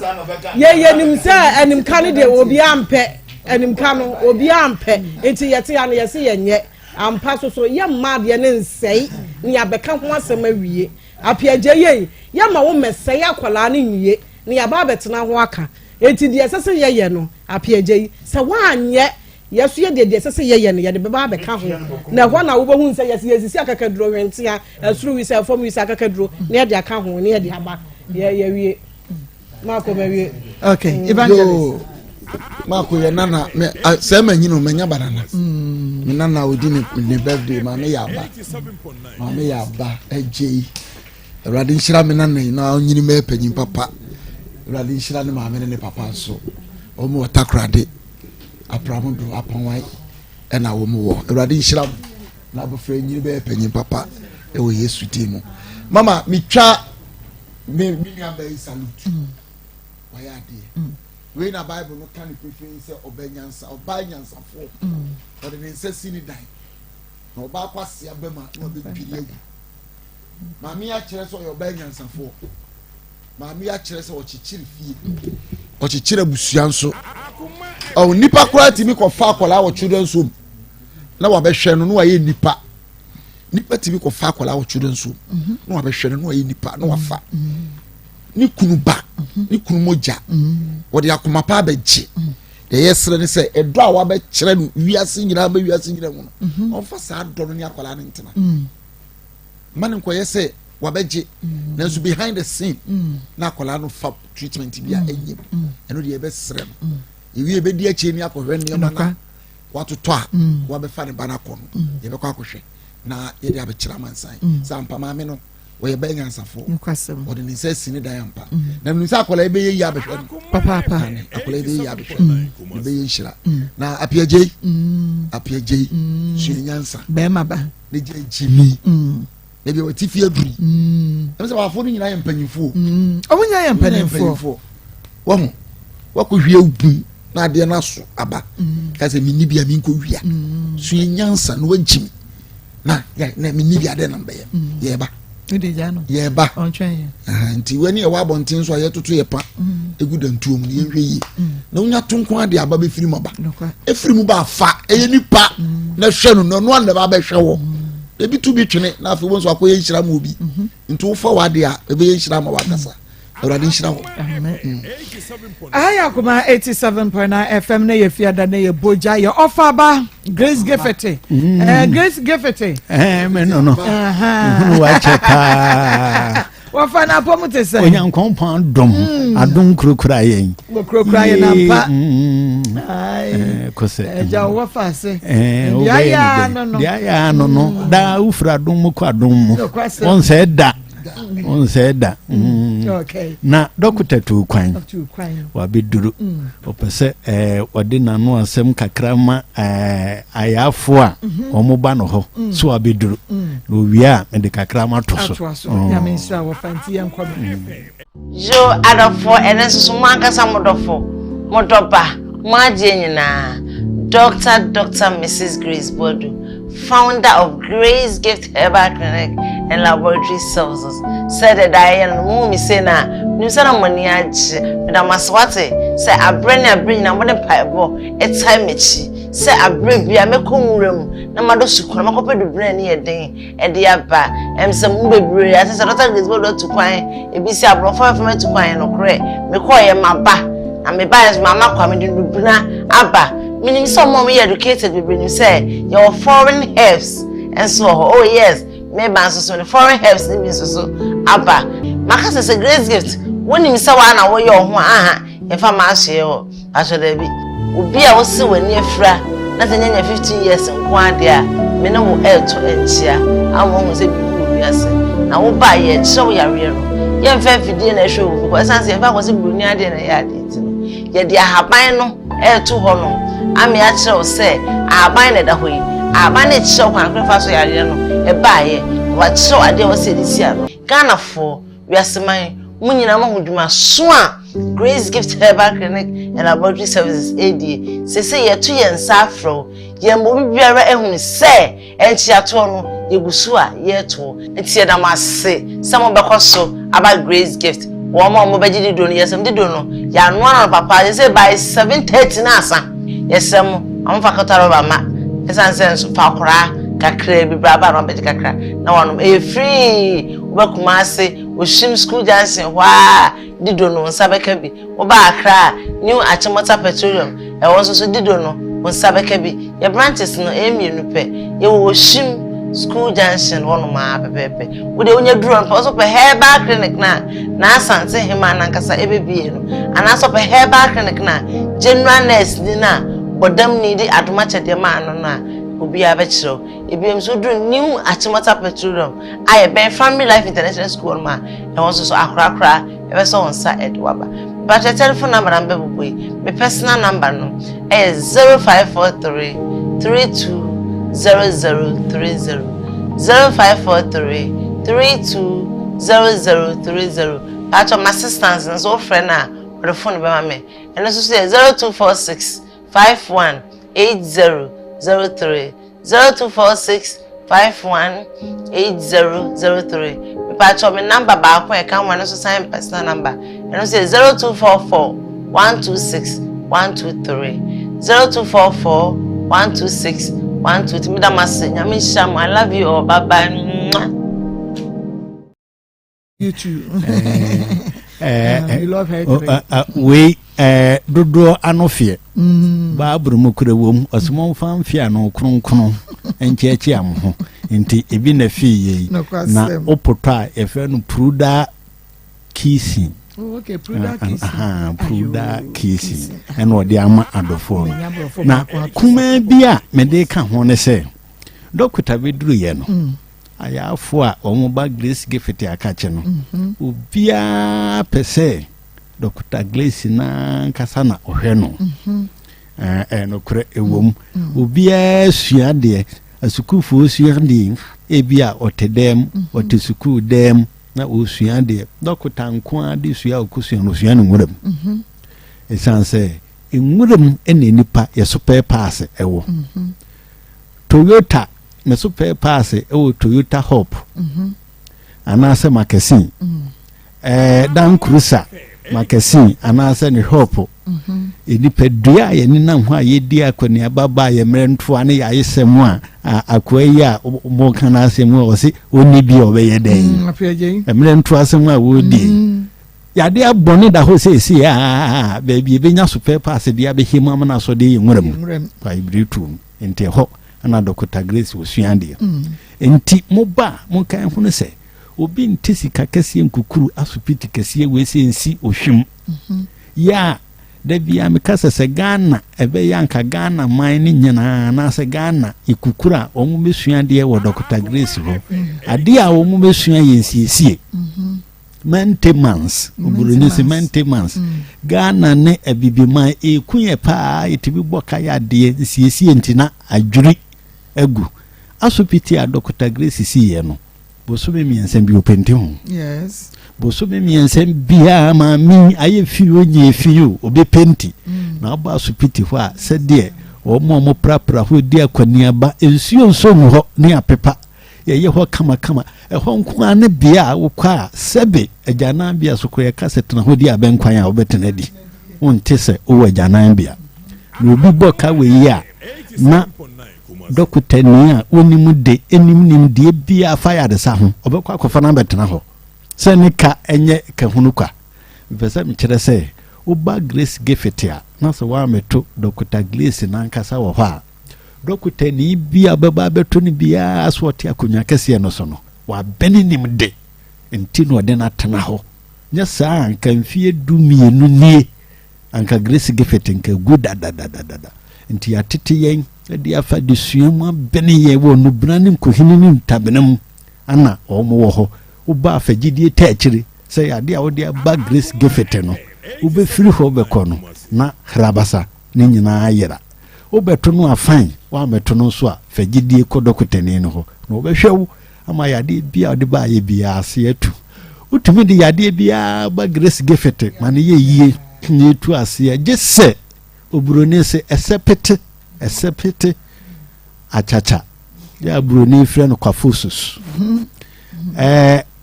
ye nim se enim kan de obi ampe enim kan no obi ampe eti yete ya no yese yenye ampa so ye mad ye ne nsei ni abeka ho asem awie apiaje ye ma wo mesei akwala ne nwie ni yaba betena ho aka eti de sese ye no apiaje se wanye yesu ye de sese ye no ye de beba beka ho na ho na wo behu se yesi akakaduro wentia asuru wi se fom wi se akakaduro ne de aka ho ne de aba ye wie mako mewie okay evangelist mako ye nana me se manyino manya banana me nana odi ne birthday ma me yaba ejei Radi nshira me nana na onyini me panyin papa Radi nshira ne ma me ne papa so omo watakrade apramudo aponwai ena wo mu wo Radi nshira na abofra nyini be panyin papa e wo Yesu timu mama mitwa me amba salute waya de we na Bible no kan prefer say obanyansa fo but the say sini dan na oba kwase abema na obe pile Mami a kyerɛ sɛ ɔyɛ ɔbɛnyansafo. Mami a kyerɛ sɛ ɔkyekyere fie. Ɔkyekyere abusua nso. Ɔ nipa kora timi kɔfa akɔla wɔ children's home. Na wabɛhwɛ no na wayɛ nipa. Nipa timi kɔfa akɔla wɔ children's home. Na wabɛhwɛ no na wayɛ nipa na wafa. Ni kunu ba, ni kunu mogya. Wɔde akoma pa abɛgye. Yɛyɛ sere ne sɛ ɛdɔ a wabɛkyerɛ no wiase nyinaa ba wiase nyinaa mu no. Ɔmfa saa dɔ no ne akɔla ne ntena. Man ko yese wabeje nanso behind the scene na akola no fa treatment bia enyim eno de ebe srem ewie be di achi ni akohwe ne ma watoto a wabefa ne bana kono ye be kwa akohwe na ye de abekira mansan sampa ma me no wo ye be nyansafo o de ni se sini dan ampa na no sa akola ebe ye abehwe papa akola ebe ye abehwe ebe ye nhira na apiaje su nyansa be ma ba ne je jimi ebi o ti fi aduri em se wa fo ni nyina ye mpanyimfo o nya ye mpanyimfo wo ko hwie obu na ade na so aba ka se minni bia mi nko hwia su nyansa no wagim na minni bia de na mbe ye ba ede ja no ye ba on twen nti wani e wa bonten so ye toto ye pa egudantuom ne ye hwe yi na unya tonko ade aba be firi mo ba e firi mu ba fa e ye nipa na hwe no no na ba be hwe wo ebi tu bi twene na afi wonso akoye nhira ma obi ntu fa wade a ebe ye nhira ma wakasa awrade nhira ho aya kuma 87.9 FM na ye fiada na ye boja ye ofaba Grace Gefete Grace Gefete me no wa cheka wafana pomu te se onyankon pan adom krokura yen na pa ai kose eja wafa se ya no da ufra dum ko adom on se da okay na dokota tu kwan wa beduru opese odi nanu asem kakrama ayafo a omoba no ho so wa beduru no wia me de kakrama to so ya me nsa wa fanti yan kwa jo adofo enenso mo ankasa modofo modoba mo agye nyina Dr. Mrs. Grace Bodu, founder of Grace Gift Herbal Clinic and Laboratory Services, said that I am Mummy Sena, Nusana Moniachi, Madame Maswate, say I bring a modern piebo, a time itchy, say I bring me a mekum room, no matter Sukuma copy the brain near day, and the Abba, and some movie, as a daughter is bored to quiet, a busy abroad for me to quiet no cray, me call my ba, and me buys mamma coming to Buna, Abba. Meaning some more educated people you say your foreign herbs and so oh yes maybe so the foreign herbs means so abba maka say great gift when you say one na wo your ho aha if am ahye o ahye da bi obi a wo se wani afra na tanya 15 years nko ade a me na wo to enchia awo ho say bi wo ase na wo ba ye chew yare no ye mfa fidie na hwe wo because sense ye fa ko se bruni ade na ya ade ti no ye dia haban no to ho no ami a kyerɛw sɛ aban na da hɔ yi aban na kyerɛw kwan krefa so yare no e baaye wa kyerɛw ade wɔ sɛ disia no Ghana fo wiaseman munyina ma huduma so a Grace Gift Herbal Clinic and Laboratory Services ADA say yetu yensa afro ye mo bibiara ehunu se enchi ato no yegusu a yeto enti yeda mase samo bekoso about Grace Gift wo mo begidi do no yesem di do no ya no na papa ye say by 7:30 na asa yesem amfa kataro ba ma esan sense fa kora kakra bi braba no be kakra na wono e free ubakuma ase oshim school jansen wa dido no nsabeka bi oba akra new achimota petroleum e won so dido no nsabeka bi ye branches no emienu pe ye wo oshim school junction wono ma pepepe wo de onya duro no so pe herbal clinic na asante hima na nkasa ebebie no ana so pe herbal clinic na general nurse ni na bodam ni di adoma chede ma no na obi abechiro ebiem so duro new achimota petroleum aye ben family life international school ma e won so akra ebe so on sa edwaba but the telephone number am be boy my personal number no is 0543 320030 0543 320030 at my assistance and so friend na the phone be ma me and so say 0246 518003 0246 518003 Pacho my number back when I come one so sign personal number and say 0244 126 123 0244 126 123 me da mase nyame sham I love you all bye bye you too you love her we dodo anofie ba brumu kurewom osmo famfia no kronkron enchechi amho nti ebi na fie na opota efe no pruda kissing okay pruda kissing pruda kissing en odi ama adofo na kuma bia me de ka ho ne se dokota beduru ye no ayafo a omo ba Grace Gift akache no obia pese dokota Grace na kasa na ohwe no no kure ewom obia sua de asukufo sua de ebia otedem otesuku dem na osua de dokota nko ade sua okusua no sua no nwuram esanse enwuram ene nipa yesope pass ewo Toyota me super pass ewo Toyota Hope anase makesin Dan Cruiser makesin anase ni Hope enipa dua ye ni na ho a ye di akoni ababa ye mrentoa ne ya yesemu a akoyi a mo kana asemu o se oni bi obeye den mrentoa asemu a wo di ya de abone da ho se si a baby be nya super pass dia be hima na so de nwuram pa ibritu enti ho ana Dr. Grace osuande enti mo ba mo kan ho ne se obi ntisi kakese nkukuru asupiti kese we se nsi ohwim ya da bia me kasa se Ghana ebe yanka Ghana man ni nyina na se Ghana ikukura omo besuande wo Dr. Grace ho ade a omo besua yensiesie maintenance oburuni se maintenance Ghana ne abibiman ekunye pa etibi boka ya de nsiesie ntina adwuri egu asopiti a Dr. Grace siye no bosobe miense bi openti ho yes bosobe miense bia ma mi aye fiyo nye fiyo obepenti na oba asopiti ho a sede omo prapra ho di akwani aba ensuo nso ho ne apepa ye ho kama ho nko ane bia wokwa sebe agana bia sokoye cassette na ho di abenkwan a obetena di wonte se o agana bia no bi boka we ya na Dr. Nia onimu de enim de bia fire de sa ho obekwa akofa na betena ho se ne ka enye ka hunu kwa besa mi kire se oba Grace Gift a na so wa meto Dr. Grace na nkasa wo ho a Dr. Ni bia baba beto ni bia aswote akonya kese no so no wa beni nim de enti no de na tena ho nya sa anka mfie dumienu nie anka Grace Gift nka gudadadadada enti atete yen di afa de suama beni ye wo no brani nkohini ni ntabenam ana omo wo ho uba afagidie taachiri say ade a wo de ba Grace Gift no ube firi ho be kono na hrabasa ni nyina ayera obeto no afan wa meto no so a fagidie kodokoteni no ho no obehwew ama yade bia de ba ye bia ase atu utumi de yade bia ba grace gefete mane ye yie ni tu ase je se oburoni se esepete achacha ya buroni frɛ no kwafosus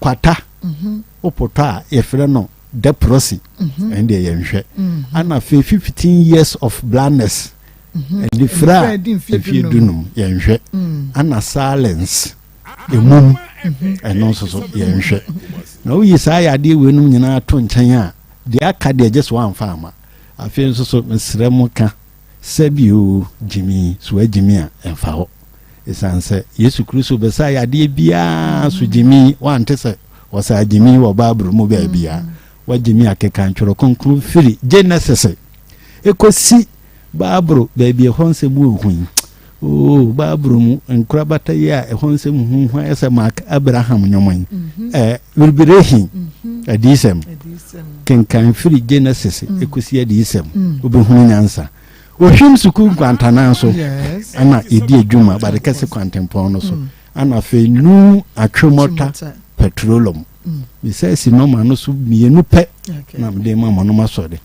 kwata opota ye frɛ no deprosi and ye yenhwɛ ana 15 years of blindness and the fra if you do no yenhwɛ ana silence emum ɛno nso so yenhwɛ na wo yi saa yade we num nyina to nkyɛn a de aka de just one farmer afei nso so mesrɛ mu ka sabio jimi so ajimi a emfa ho esanse Yesu Kristo be sa yade bia so jimi wante se wo sa jimi wo babru mu ba bia wa jimi akeka ntworo konkru firi Genesis ekosi babru ba bia honse mu ohun babru mu nkura bataya honse mu hu esa Mark Abraham nyomon wilbirehi adisem kenkan firi Genesis ekosi adisem obehunu nyansa ohwim suku kwantana so ana edi adwuma ba de kase kwantempon no so ana fe nu atwemota petroleum we say si no man no so mienu pe na de mama no masode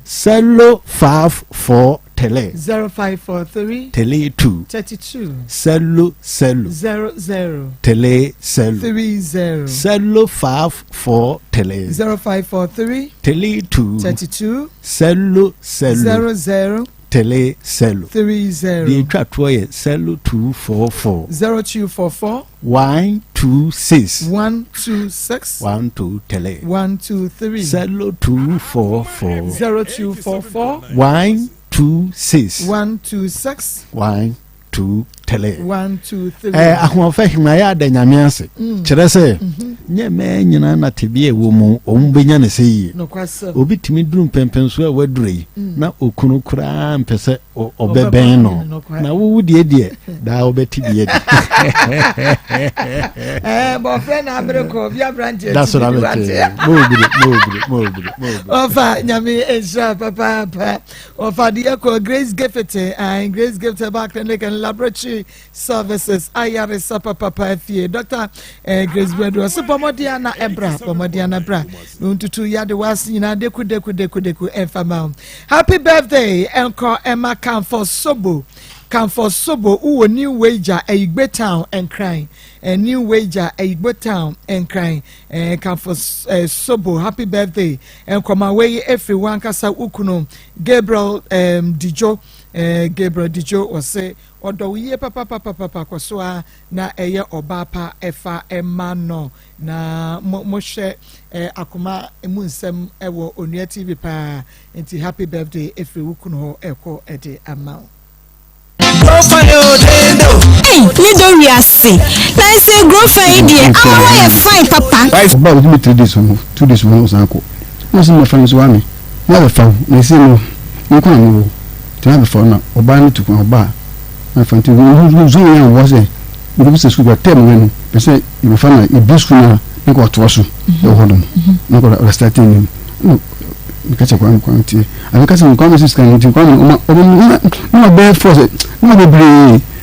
Cello 54 tele 0543 tele 2 32 Cello 00 tele 30 Cello 54 tele 0543 tele 2 32 Cello 00 tele cello 30 the twa ye cello 244 0244 126 126 tele 123 cello 244 0244 126 12 tele 123 ahofa hima ya da nyame ase kire se nye me nyina na tebie wo mu ombenya ne sei obi timi duru pempenso a wadurei na okunu kura mpese obeben no na wo die da obeti die bo fe na abreko bia branche that's what I'm saying mo ofa nyame ensha papa ofa die ko Grace Gifted and Grace Gifted back clinic and laboratory services ayare sapa papa fie Dr. Grace Bedro supermodia na ebra pomodia na bra ntutu ya de wasi na deku enfama happy birthday enko Emma Camfor Sobo uwo new wager Igbe town and crying a new wager Igbe town and crying Camfor Sobo happy birthday enko my way everyone kasa ukuno Gabriel Dijo was say odo ye papa kwasoa na eye obapa efa emano na mo hwe Akoma emu Nsem ewo Onua TV pa enti happy birthday every wukuno ho eko ede amount Hey, me don't react. Let's say grow fine dear. I'm fine, Papa. Why is about me 3 days one, 2 days one was uncle. Most of my friends were me. Never found. They say no. You can't know. To have a phone or buy me to go bar. My friend, who was it? Because the school got 10 when they say you will find a big school. You got to wash. You hold them. You got to start in. No. Catch a quantity. I catch some conversations can to come. No, bear for it. No, be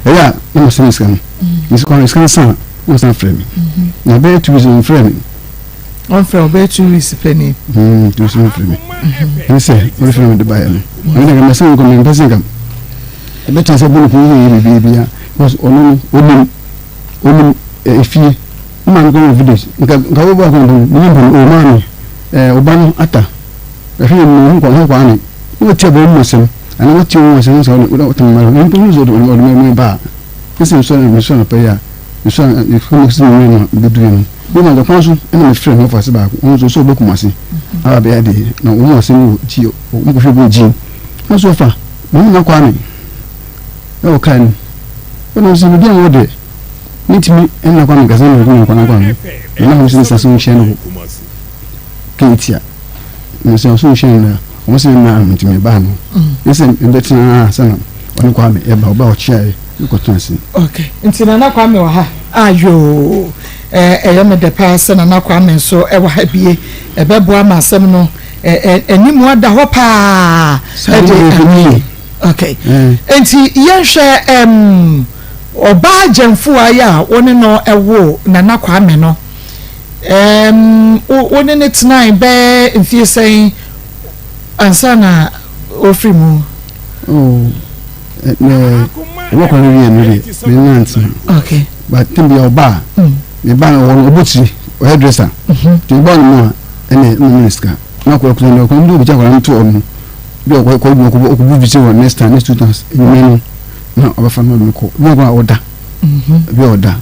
yeah, no sense can. It's called his son. Was not framing. Now, bear to his framing. On from bear to his penny. To some framing. He said, what if I'm the buyer? I think my son coming to sing him. I bet I said, baby, was only if you man go village. Go over on the Obama Atta. If you know who what you want and what you want without my bar. This is son of Paya. The son is going to be doing. You know the council and my friend of us back. Also, so book mercy. I'll be a day. No one single Gio or Gene. How so far? No, no, Kwame. Oh, kind. When I was in the game all day, meet me and I want to go to Kwame. And I was in the association. Katia. So shine was in man to me ban. Listen, in that son on Kwame about chair. You got to see. Okay. Until na Kwame wa ha. Ayo. Me the person na Kwame so e wa ha bie. E be boa ma asem no. Enimu ada ho pa. Okay. Enti ye hwe oba jamfu aya woni no ewo na Kwame no. One in it nine bear if you saying ansana ofri mu. Oh, what can you really? Okay. But think your bar. The bar or butchery or hairdresser. To buy more any minister. Now, what can you do? Which I want to own. Do what could be seen next time, next 2 times. No, our family call. No order. Order.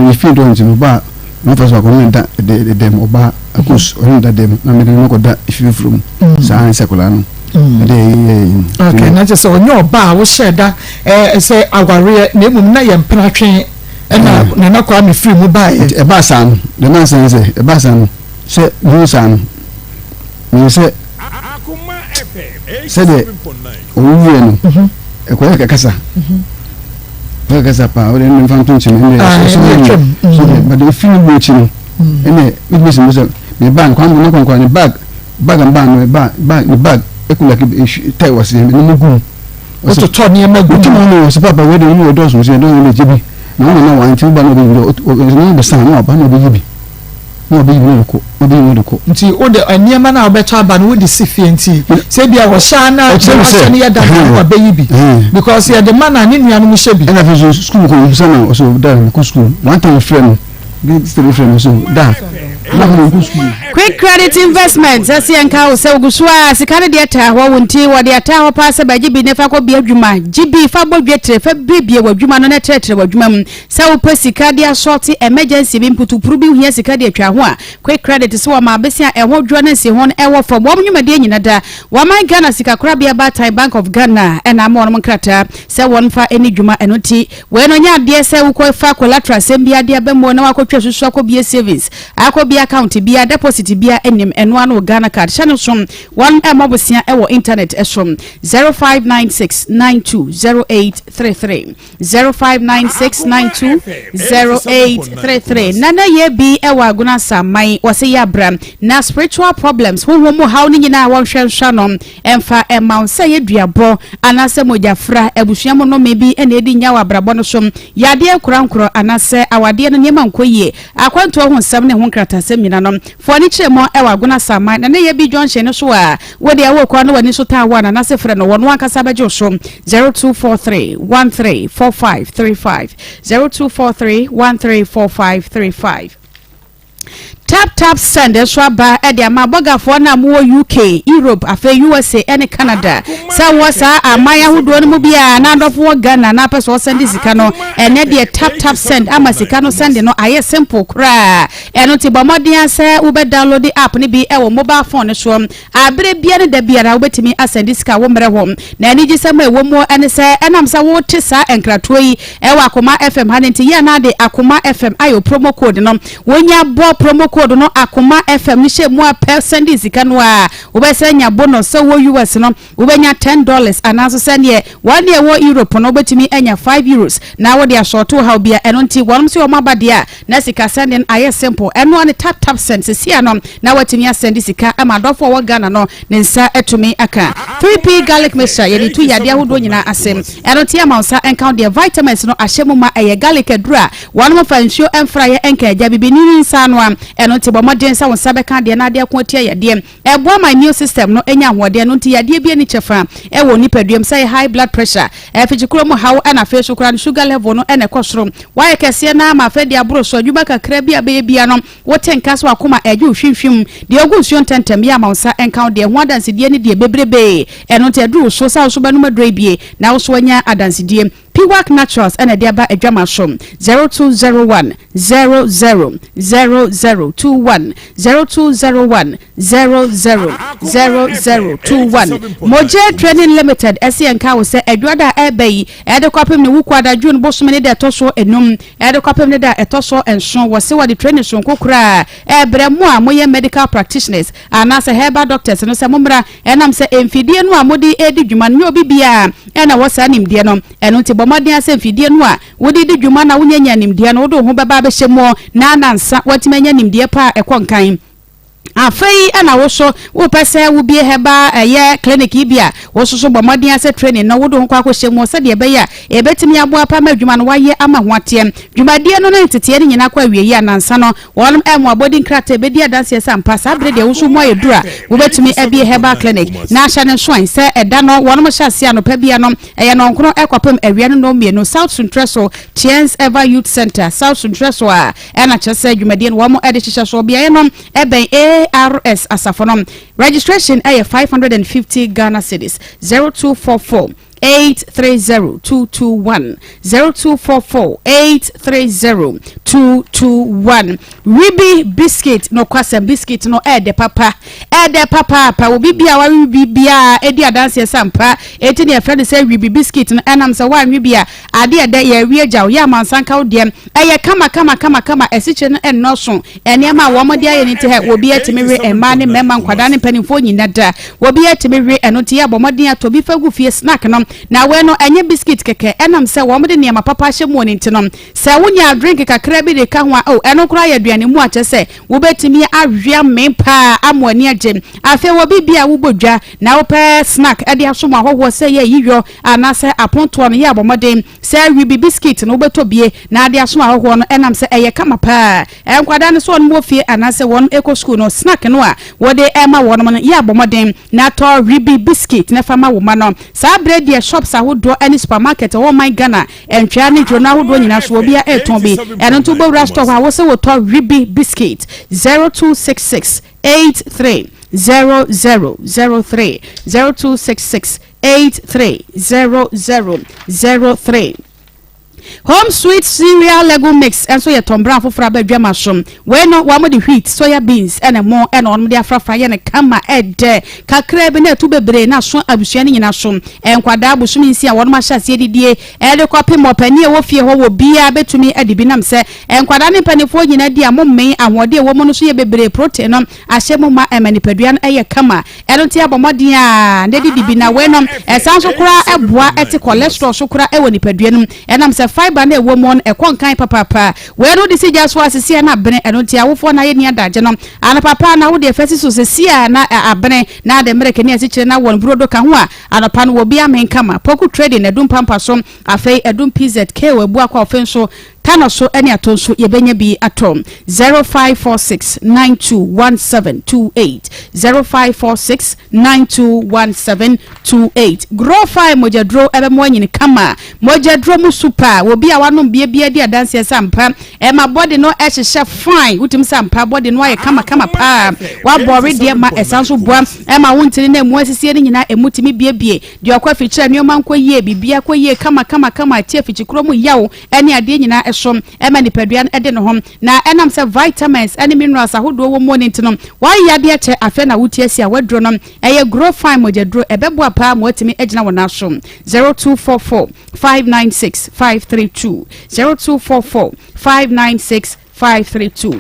If you don't know bar, not as I comment that the demo bar, of course, or that demo. I mean, no that if you from Science Seculano. Okay, not just on your bar was said that say our real name of Nayam Pratrin and not call me free mobile. A basan, the man says a basan, say, no son. You say, said it, a quack casa. Casa power and fountain, but if you watching, and it was the bank, one bag and bag. Tell was him in the moon. Was a Tony and Magutin was a papa where the new doors was a don't Jimmy. No, until one of the son of one of the Jimmy. No, be medical. See, all the near man are better than with the Sifianti. Say, I was Shana, or baby. Because he had the man I need me and Mushabi. And I was school, son also done school. One time friend, still friend, so that. Quick credit investment sasi enka se ogusua sikane de ta ho wonti wo de ta ho pass ba gibi ne fa ko bia dwuma gibi fa bodwetre fa bibie wadwuma no ne tretre wadwuma mu se wo pasika de short emergency bi mputupuru bi hia sika de atwa ho a quick credit so ma besia eho dwo na si ho no ewo from wo nwuma de nyina da wa man Ghana sika kora bia ba Thai Bank of Ghana na ma ono krata se won fa eni dwuma enoti we no nya de se wo ko fa collateral sem bia de abemo na wakotwa susu akobie savings akobie account bia deposit bia enim eno ano Ghana card channel som one mobosia ewo internet esom 0596920833 0596920833 nana ye bi ewa aguna samai wase ya bram na spiritual problems wo mo haw ni nyina wo hwehwa no emfa emma say eduabo anase mojafra ebusua mo no mebi ene edi nya wa brabo no som yade kurankuro anase awade no nyema nkoyie akwanto ho nsam ne ho nkratasem nyina no furniture mo ewa aguna samai na ye bi junction no so a wo de awo kwa no wani so ta wa na nase frɛ no wono akasa bejo so 0243134535 0243134535 tap send so ba e de amabogafo na mo UK Europe afa USA and Canada sa wo sa amaya hudo no bia na ndofo Ghana na pese send sika no ene de tap send ama sika no send no aye simple kra eno ti bomodin se wo be download the app ni bi e wo mobile phone so abere bia ne da bia ra wo betimi asend sika wo mre hom na eni gisema e wo mo ene se enam sa wo te sa enkrato yi e wa Akoma FM hanenti ya na de Akoma FM ayo promo code no wonya bo promo code no Akoma FM ni she mo percent sika no a wo be se nya bonus so wo US no wo be nya $10 anaso se ne one year wo Europe no betimi enya €5 na wo de ashoto ha bia eno nti wonum se wo mabade a na sika sending aye simple eno an tap send se sia no na watimi asend sika amadofo wo Ghana no ne nsa etumi aka 3P garlic mixture ye tu yade ahodo nyina asem eno ti amansa enka de vitamins no ahyemu ma eye garlic adura wonum fa nsuo emfra ye enka agya bibini nsa no a eno ti bomodin sa won sabeka de na de ko tie yade ebo my immune system no enya hode no nti yade bia ni chefa e wo nipaduam say high blood pressure e fijikuro mu hawo na fe sukura sugar level no ene kosoro waye kese na ma fe de aburo so adwuma kakra bia bia no wotenka so Akoma eje ohwehwim de ogunsuo ntentem ya mansa enka de ho adansidie ne de bebrebe eno te duru so sa so banu madre bie na wo so anya adansidie Piwak Naturals and a diaba a drama shom 0201 000021 0201 000021 Moje Training Limited SCN Cow say Edwada Abbey at the copim the Wukwada June Bosman de Toso enum at the copim da etoso and son was see what the training son kokra Bremwa moye medical practitioners and as a herbal doctors and Samumra and I'm say Emphidie no amodi edi dwuman no bibia and I was anim denom and bomadi asem fidie no a wodi di dwuma na wonyanya nimdia no do ho baba be hyemo na nansa watimanya nimdia pa ekonkan afei ana wo so wo pese wo bie heba eye clinic bia wo so bomodin ase training na wo do nkwa ko hyemu se de be ya e betimi aboa pa ma dwuma no waye ama hoatem dwumadie no na tete ne nyina kwa wie ya nansa no wonum emu abodin krata be dia dance ese ampa sa bre de wo so moye dura wo betimi ebie heba clinic na ahya ne soan se eda no wonum hyase ano pa bia no eye no nkro ekwapem awia no mienu South Central Chance Ever Youth Center South Central a ena chese dwumadie no wo mo ede hyehyɛ so bia ye no eben ARS asafonom registration ay 550 Ghana cedis 0244 830-221 0244-830-221 Ribi biscuit no kwasem biscuit no ede papa pa obi bia wa ribi bia edi adanse sampa eti ne friend say ribi biscuit no enam say wa ribia ade ede ya wieja ya mansanka odiem eye kama esiche no ennoso enema wo mode aye ni te he obi etimiwe ema ne mema nkwada ne panimfo nyinada obi etimiwe eno te ya bomodin atobi fagu fie snack no na we no enye biscuit keke enam se wo mode ne papa hye mu oni ntinom se wonya drink kakra bi de ka ho a eno kura ya aduane mu ache se wo betimi ahwia mempa amoni agem afi wo bibia wo bodwa na wo pe snack ade asomo ahoho se ye yiyo anase aponto no ya bomode se ribi biscuit no betobie na ade asomo ahoho no enam se eye kama pa enkwada ne so no mo fie anase won eco school no snack no a wo de ema won no ya bomode na to ribi biscuit na fama wo ma no sa bread shops ahodo any supermarket oh my Ghana entwa ne dro na ahodo nyina so obi a eton bi eno to bo restaurant wa wo se wo to ribi biscuit 0266 83 0003 0266 830003 Home Sweet Cereal Lego Mix and so ye tombra for frabe dwama som we no wa mo de wheat soya beans and more and on de afrafa ye ne kama ede kakra bi na tu bebre na so abusua ne nyina som enkwada abusum nsi a won ma hyase didie e de kopi mopani e wo fie ho wo bia betumi ade bi nam se enkwada ne panifo nyina di amommen ahode wo mo no so ye bebre protein no ahye mo ma emanipadua no eye kama e no ti abomodin a de di bi na we no esan so kura eboa eti cholesterol so kura e wo nipadua no enam se fiber na ewo mon ekonkan papa we no disi just for asisi na bene eno ti awofo na ye ni adaje no ana papa na wo de fesi so sesia na abene na de mereke ni asikyire na won brodo ka ho a anapa no wo bia men kama poku trading edum pampa so afei edum PZK we bu akwa ofenso Tano so any atonso yebenya bi atom 0546921728 0546921728 grow fire mojadro ebe mwanyi kama mojadro mu super wo bia wanom bia di adanse sampa e ma body no ehye fine utim sampa body no aye kama pa wa bori de ma esanso boa e ma wontini na emu asisi ni nyina emutimi bia de akwa fichira nioma nkwa yie bibia kwa yie kama tie fichikro mu yawo ene ade nyina esom ema nipadua ede no hom na enam se vitamins and minerals ahodo wo morning tinom wa yade eche afa na wuti asia wadro no eye grow fine mojadro ebebo apa mo atimi egina wona so 0244 596 532 0244 596 532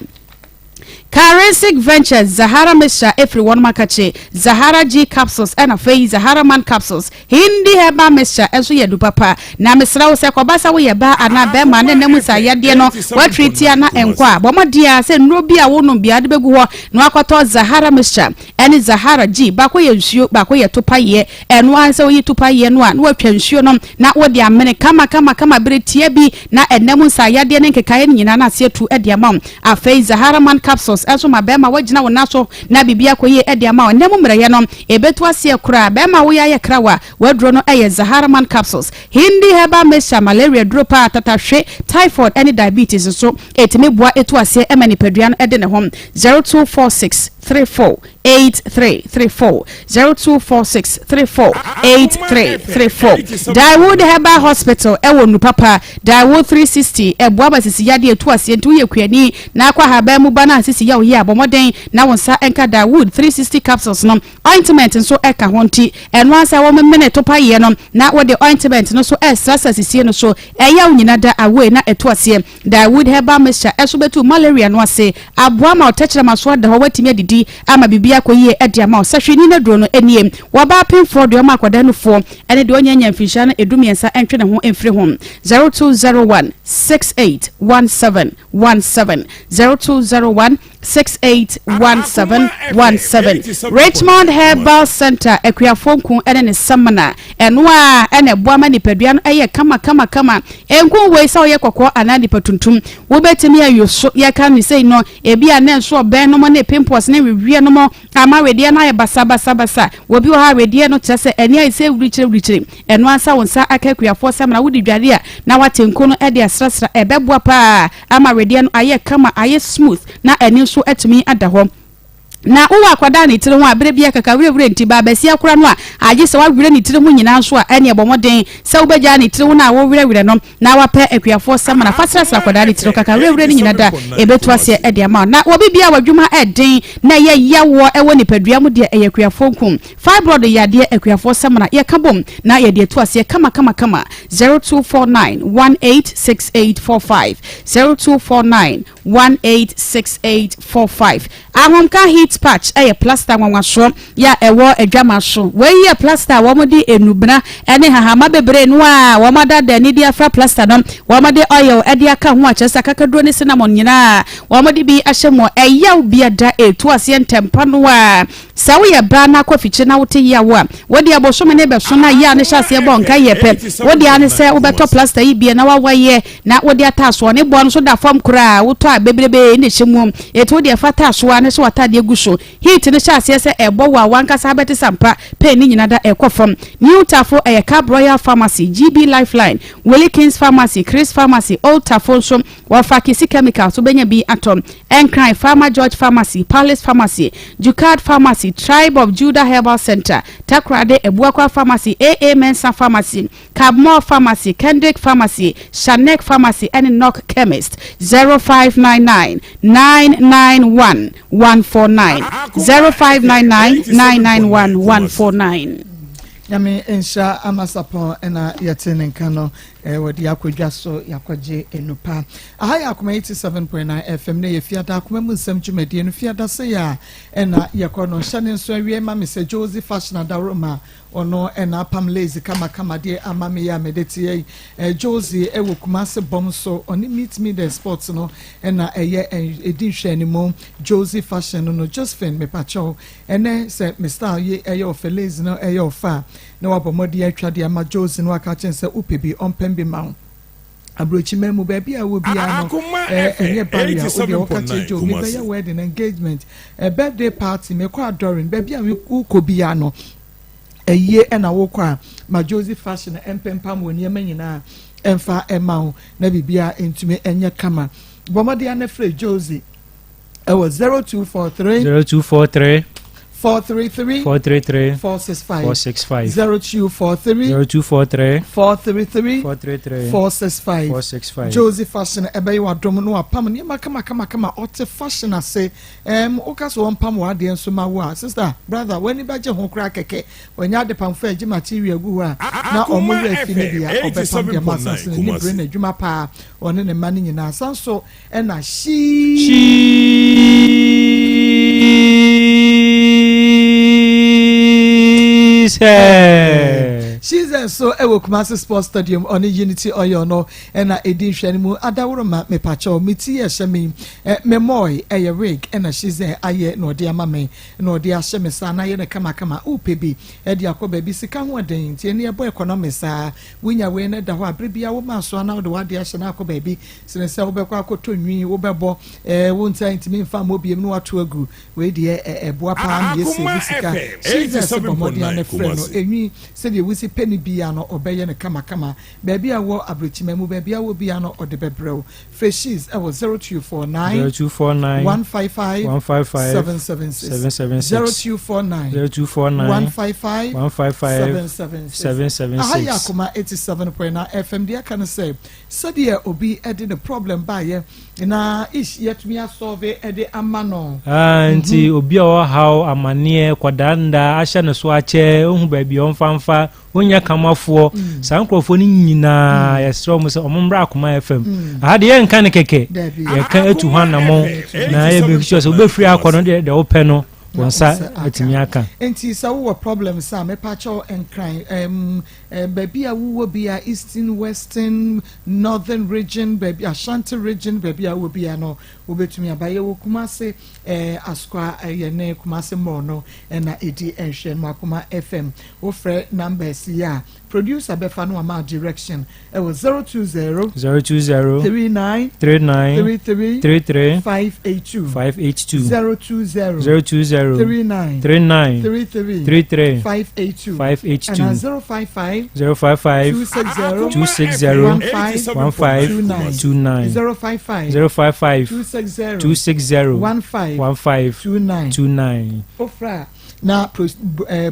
Currency Ventures Zahara Mesha everyone makache Zahara G capsules and a face Zahara Man capsules Hindi heba mesha enso yedu papa na mesra wo se kobasa wo yeba ana be ma ne musa yade no wa treat ya na enkwa bomodia se nro bia wo no bia de begu ho no akoto Zahara Mesha ene Zahara G bako ye nsuo bako ye topaye eno an se wo ye topaye no a no atwa nsuo no na wo de amene kama bretie bi na enemusa yade ne nkekaye nyina na se tu ede amam a face Zahara Man capsules eso ma bema wagina wona so na bibia koye ede ama ndemu mreye no ebetu ase kura bema wo ya krawa wadro no eye Zahara Man capsules hindi heba mesha malaria dropa tatahwe typhoid any diabetes so etime boa etu ase emani paduan ede ne hom 0246 348334 0246348334 Dawood Heba Hospital ewo nu papa Dawood 360 eboa basisi yade etu ase ntu ye kwani na akwa haba mu bana asisi ya oye abomoden na wonsa enka Dawood 360 capsules no ointment nso eka honti eno asa wo memene topa ye no na wo de ointment no so esasa asisi no so eya unyina da away na etu ase Dawood Heba mesha eso betu malaria no ase aboa ma otechira maso da ho watimi adidi ama bibia koye ede ama osahwini na dro no eniem waba pinfo de ma kwada no fo ene de onyanya mfisha na edumiensa entwe ne ho emfiri ho 0201 681717 0201 08026817117 Richmond Herbal Center Ekwafonku ene ne samana enwa ene boama nipadua no eye kama enku we sa ye kokko anadi patuntum wo betimi ayoso ye kan ni sei no ebi anen so ben no mo ne pimples ne wiwie no mo ama wedie na ye basa wo bi wo ha wedie no kyese eni ai se wurikyire enwa sa wonsa akakwiafo samana wodi dware a na watenko no ede asrasra ebeboa pa ama wedie no aye kama aye smooth na eni so etimi adaho na uwa kwada ni tire ho abere bia kaka wure nti ba basia kura no a age se wa wure ni tire ho nyina so a ene ebomoden se ubeja ni tire ho na wo wure no na wape ekwiafo sama na fasra kwada ni tire kaka wure ni nyina da ebetu ase ede ama na obi bia wadwuma eden na ye yawo ewo nipadua mu de ekwiafo nkum fibroid yade ekwiafo sama na ye kabom na ye de tu ase kama 0249186845 0249186845 ahomka heat patch eye plaster nwanwaso ya ewo adwamaso we ye plaster wo modi enubra ene hahama bebre no a wo mada da ni dia fra plaster no wo made oil ede aka ho achesa kakaduro ne cinnamon nyina wo modi bi ahyemo eyaw bia da etu ase ntempa no a sawo ye bra na kofichi na wote yawo a wodi aboso me ne beso na ya ne hyase ebo nka yepe wodi ane se wo beto plaster yi bia na wawaye na wodi ataso ne bo no so da fam kura woto a bebrebe ne hyemu etu wodi afata so ane so wata de guso heat ne hyase se ebo wa wankasa beti sampa pe ni nyina da ekofam new tafo Cab Royal Pharmacy GB Lifeline Wilkins Pharmacy Chris Pharmacy Old Tafo so Wafakisi Chemicals so benya bi atom Encry Pharma George Pharmacy Palace Pharmacy Jukad Pharmacy Tribe of Judah Herbal Center Takrade Ebuakwa Pharmacy AA Mensa Pharmacy Cabmore Pharmacy Kendrick Pharmacy Shanek Pharmacy and Knock Chemist 0599-991-149 0599-991-149 Yami insha amasapon ena yatene nkano wadi yakwadwa so yakwaje enupa aha Akoma 87.9 FM ne yefiada Akoma mu nsem dwumadi no fiada se ya ena yakono hyane nso awie ma me Josie Fashion Daroma ono ena pam lazy kama de amame ya medeti Josie ewo Kumase bom so oni meet me the sports no ena eye edinhwe animo Josie Fashion no Josephine me pacho ene se Mr. ye eye of lazy no eye of fa na wabomodi atwa de ama Josie no aka chen se upebi ompembi ma abrochi memu baby a wo bia no enye barrier o de wakache jo me be ya wedding engagement birthday party me kwa adoring baby a wo bia no eye na wo kwa ma Josie Fashion empempam woni emanyina emfa emao na bibia entume enye kama bomodi anefre Josie it was 0243 433 465 0243 433 Josie Fashion ebe wa dom no apam ni kama ote fashion ase okaso on pam wa de enso ma wa sister brother when ba je ho kra keke onya de pam fa ji material gu a na omo we fi ne dia obepam de masase ni bre na dwuma pa one ne mani nyina sanso na she's so ewo Kumasi Sports Stadium on Unity Oyo no na edinhwe mu adawroma me pacho meti ye hyeme memoy eye rig na she's aye no de amame no de ahyeme sa na ye ne kama upebi e de akoba bi sika ho den tie ne ebo economy sa winya we ne da ho abrebia wo ma so na wo de wade ahye na akoba bi sene se wo bekọ akoto nwi wo bebo wo ntan ntimi mfa mobiem no wato agu we de ebo apa ye se sika she's so bomodi na friend no enwi se de wisi penny bia no obeye ne kama baby awo abrochimemu baby awo bia no odebebreo freshies I was 0249 155 776 155 776 aha Akoma 87.9 FM dia kan say sadia obi ede the problem ba ye na ish yet me solve ede amano anti obi o how amane kwadanda ahya ne so ache ohu baby onfamfa wonya kamafo sankrofo ni nyina yesro mu se omombra Akoma FM ahade ye nka ne keke ye ka etu hwanamo na ye be sure se obefiri akono de ope no wonsa atimi aka enti sa wo problem sa me pa cho enkran baby a wo bia eastern western northern region baby Ashanti region baby a wo bia no wo betumi abaye wo Kumase askwa ye ne Kumase mo no na edi enhwe no Akoma FM wo frɛ numbers ya producer befa no ama direction it was 020 39 582 020 39 582 and 055 260 1529 ofra na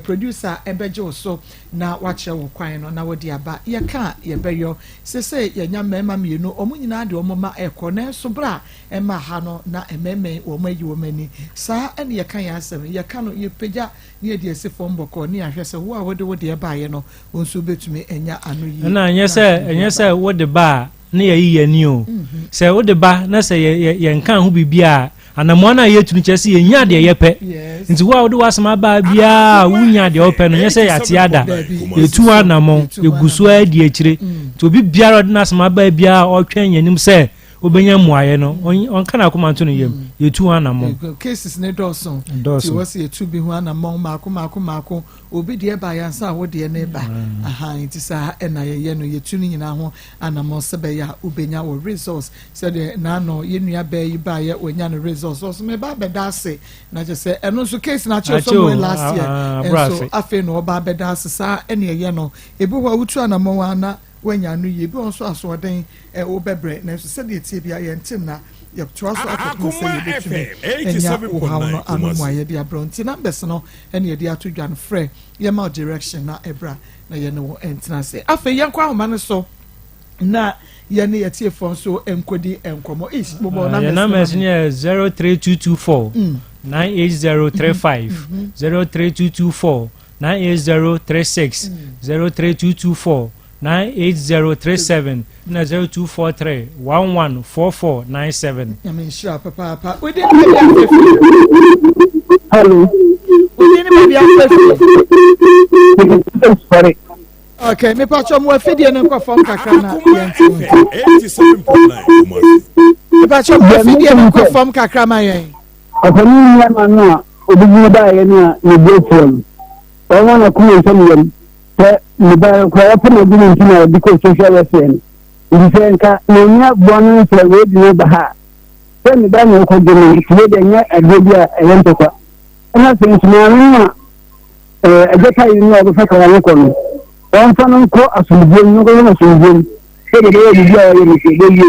producer ebejo so na wache wo kwan no na wodi aba ye ka ye beyo sese ye nya mema mienu omunyina de omoma ekọ na so bra ema ha no na ememe wo mayi wo mani sa ene ye kan ya asem ye ka no ye pegya ne de ese fomboko ne ahwe se wo a wode eba ye no wonso betumi enya anu yi na enye se wode ba na ye yi ani o se wode ba na se ye nkan ho bibia anamwana yetunu chese ye nya de yepe nti wo awde wasama ba bia wunya de ope no nyese yatiada etu anamon eguso adi akire to obi biara de nasama ba bia otwen yanim se obenya muaye no onka na akoma nto no yem yetu anamon cases ne doson ti wose yetu bi hu anamon mako obi de ba yansa wo de ne ba aha nti sa na ye no yetu ni nyina ho anamon se be ya obenya wo resource se de na no yenua ba yi ba ye onya no resource so me ba bedase na je se eno so case na che so last year so afi no ba bedase sa ene ye no ebi ho wutu anamon wa na wanya no ye bi on so asoden wo bebre na so se de tie bia ye ntim na ye twaso akoko se ye betumi enya wo ha no anu mu aye dia bronti numbers no ene ye dia to dwan frɛ ye ma direction na ebra na ye no entina se afi ye kwa homa no so na ye ne ye tie fon so enkodi enkomo is bobo na numbers ne 03224 98035 03224 98036 03224 98037 na 0243 114497. I mean, sure, Papa. We didn't hello. We didn't sorry. Okay, me pacho mo afidie no kwa fom kakra na 87.9. Me pacho mo afidie no kwa fom kakra ma yen. Afani ya na obi ba ye na ye befom. O wana ku nsem yem. Ni ba ko open na gini ntina because social welfare. Ndi se nka nya bonu se we di ba ha. Se ni ba no ko gini se de nya agobi a yento kwa. Na se nsema na ejeka yi ni obo fa ka wa ko no. On fa no ko asubie no ko na asubie. Se de ye di ya ye ni se de ye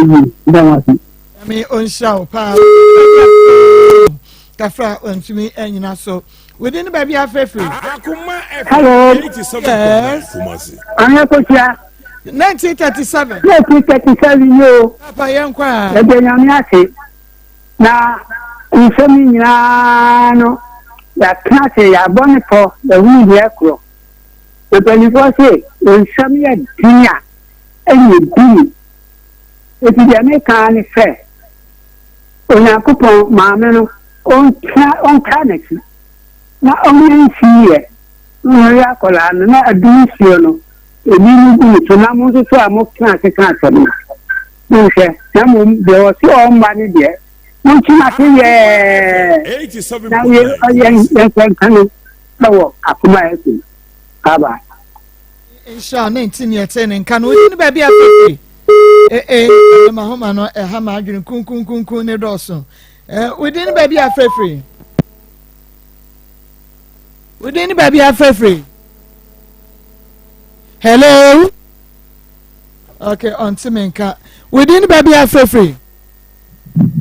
da wasi. Me on show pa. Kafra on tumi enyina so. Within the baby afefe. Hello. Yes. I'm Akosia. 1937. 1937 yo. Papa yankwa. Ebe nyame ase. Na nsemi nyina no ya klase ya bone for the wind here kro. Ebe ni ko se nsemi ya dinya. Enye di. Eti de me kan fe. Onyankopon maame no on ka na ki. Na omensiye ya kola na adusio no ebi ni to na mo so amokna keka asem no hwe na mo de o se o mba ni de mo chima se ye 87 na ye kan bawo Akoma FM aba insha 19 years en kan o ni ba bia pepe ma homa no ha ma adwene kunkun ne doso we din ba bia frefre we din ba bia frefre hello okay on timenka we din ba bia frefre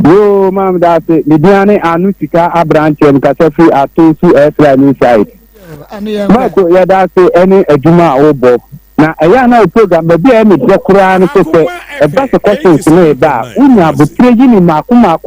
yo mam da se bidiane anu sika abranche ka se free atosu extra new site ma ko ya da se any aduma obo na eya na program ba bia me de kura no so se e ba se questions no da unya butreji ni mako na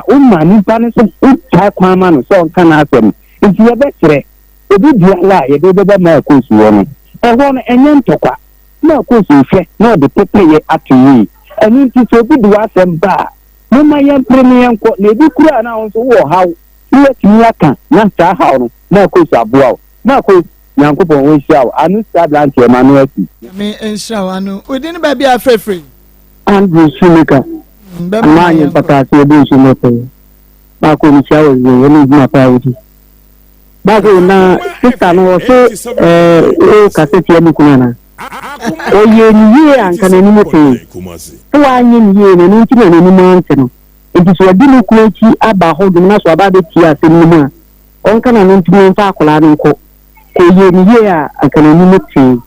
umma ni tane so ucha kwama no so nka na asem nti ye be kire obi bia la ye de be ma ko suwo no e ho no enye ntokwa na ko su hwe na de pepe ye atuyi eni nti so bi du asem ba mo ma ye premier nko na ebi kura na won so wo haw Let me aka na saa ha no na ko sabua na ko nyankopon wo hia anu stadlant Emmanuel me ensha anu within baby afrefre Andrew Shumika amanye pata se bi Shumika ba ko ni hia wo ni ma pa wuti ba ko na sister no so o kaseti emu kuna oye ni ye anka na ni mote wa nye ni ye na nti na ni mo ante no enti so adi no ko echi aba ho dum na so aba be tia asem mu a onka na nti mo fa akola no ko ye ni ye a anka na ni mote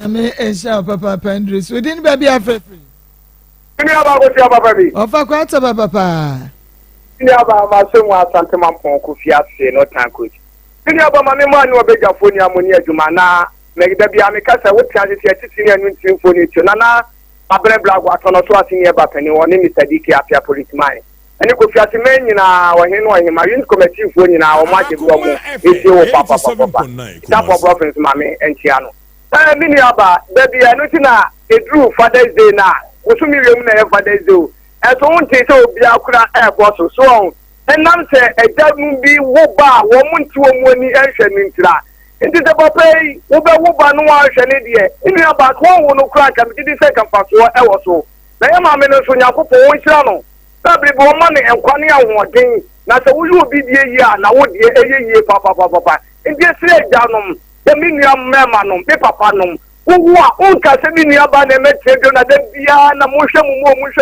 ame ensha papa Andrews within baby afrefre ni aba ko ti aba baby ofa kwa ta papa ni aba ma se mu asante mampon ko fi ase no tanko ni aba ma me ma ni obeja foni amoni adwuma na megida bia me kasa wo tia se titi ni anu ntin foni tio na abre blago atono so asini e bapani woni Mr. DK apia policeman ani ko fi ase men nyina wo hen no hen ma yin committee foni na wo ma je bo mo esi wo papa ta for province ma me entia no mini aba baby anu ti na edru Father's Day na wo so mi wem na Father's Day eto unti se obi akura e boss so enam se ejanu bi wo ba wo munti wo mu ani ehwe ni ntira nti se papa yi wo be wo ba no ahwe ne de ini aba ko wo no kura ka mi di se kan fa so e wo so na ya ma me no so nyakopo wo hira no babri bo ma ne enkwane ahoden na se wo yu obi die yi a na wo die eyeye papa nti se ejanom the minimum mema be papa nom wo a onka se minimum ba na metre na da bia na mo hwɛ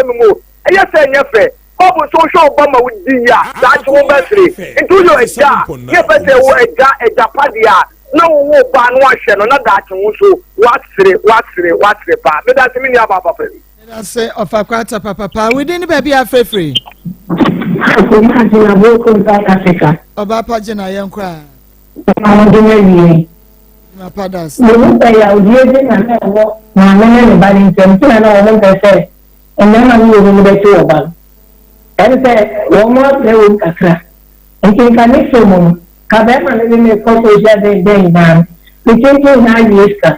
mu eya se nyefe obo so show ba ma wudi ya that wo betre into your eja ye pete wo eja padia na wo ba no ahwɛ no na that wo so wasre pa me da se minimum ba papa me da se ofa kwata papa within baby afrefre na boko South Africa oba pagina yenkwa ma padas mo ya odiye na na wo na na bali ntem na na wo mpese enya na wo wo be ti oba ense wo mo le wo kakra enke ka ni so mo ka be ma le me ko so ja de na nke na yeska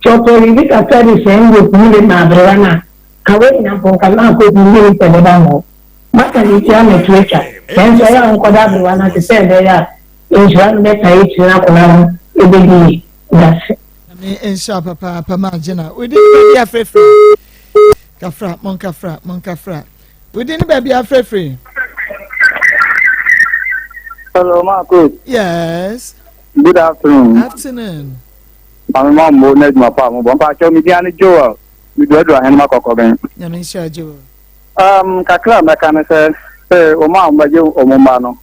choto ri ka tari sengo ni na brana ka we na pon ka na ko ni te le ba mo maka ni ti ame trecha ense ya on ko da brana te se de ya enjwan me ta yi na ko na ebedi Ami ensha papa magina within baby afrefre kafra mon kafra within baby afrefre. Hello Maa Akos. Yes, Good afternoon. My mom mo net ma pa mo bon pa cho mi dia ni jo mi do hen ma kokko ben nyame nsha jo kakra me kan se o ma mba je o mo ma no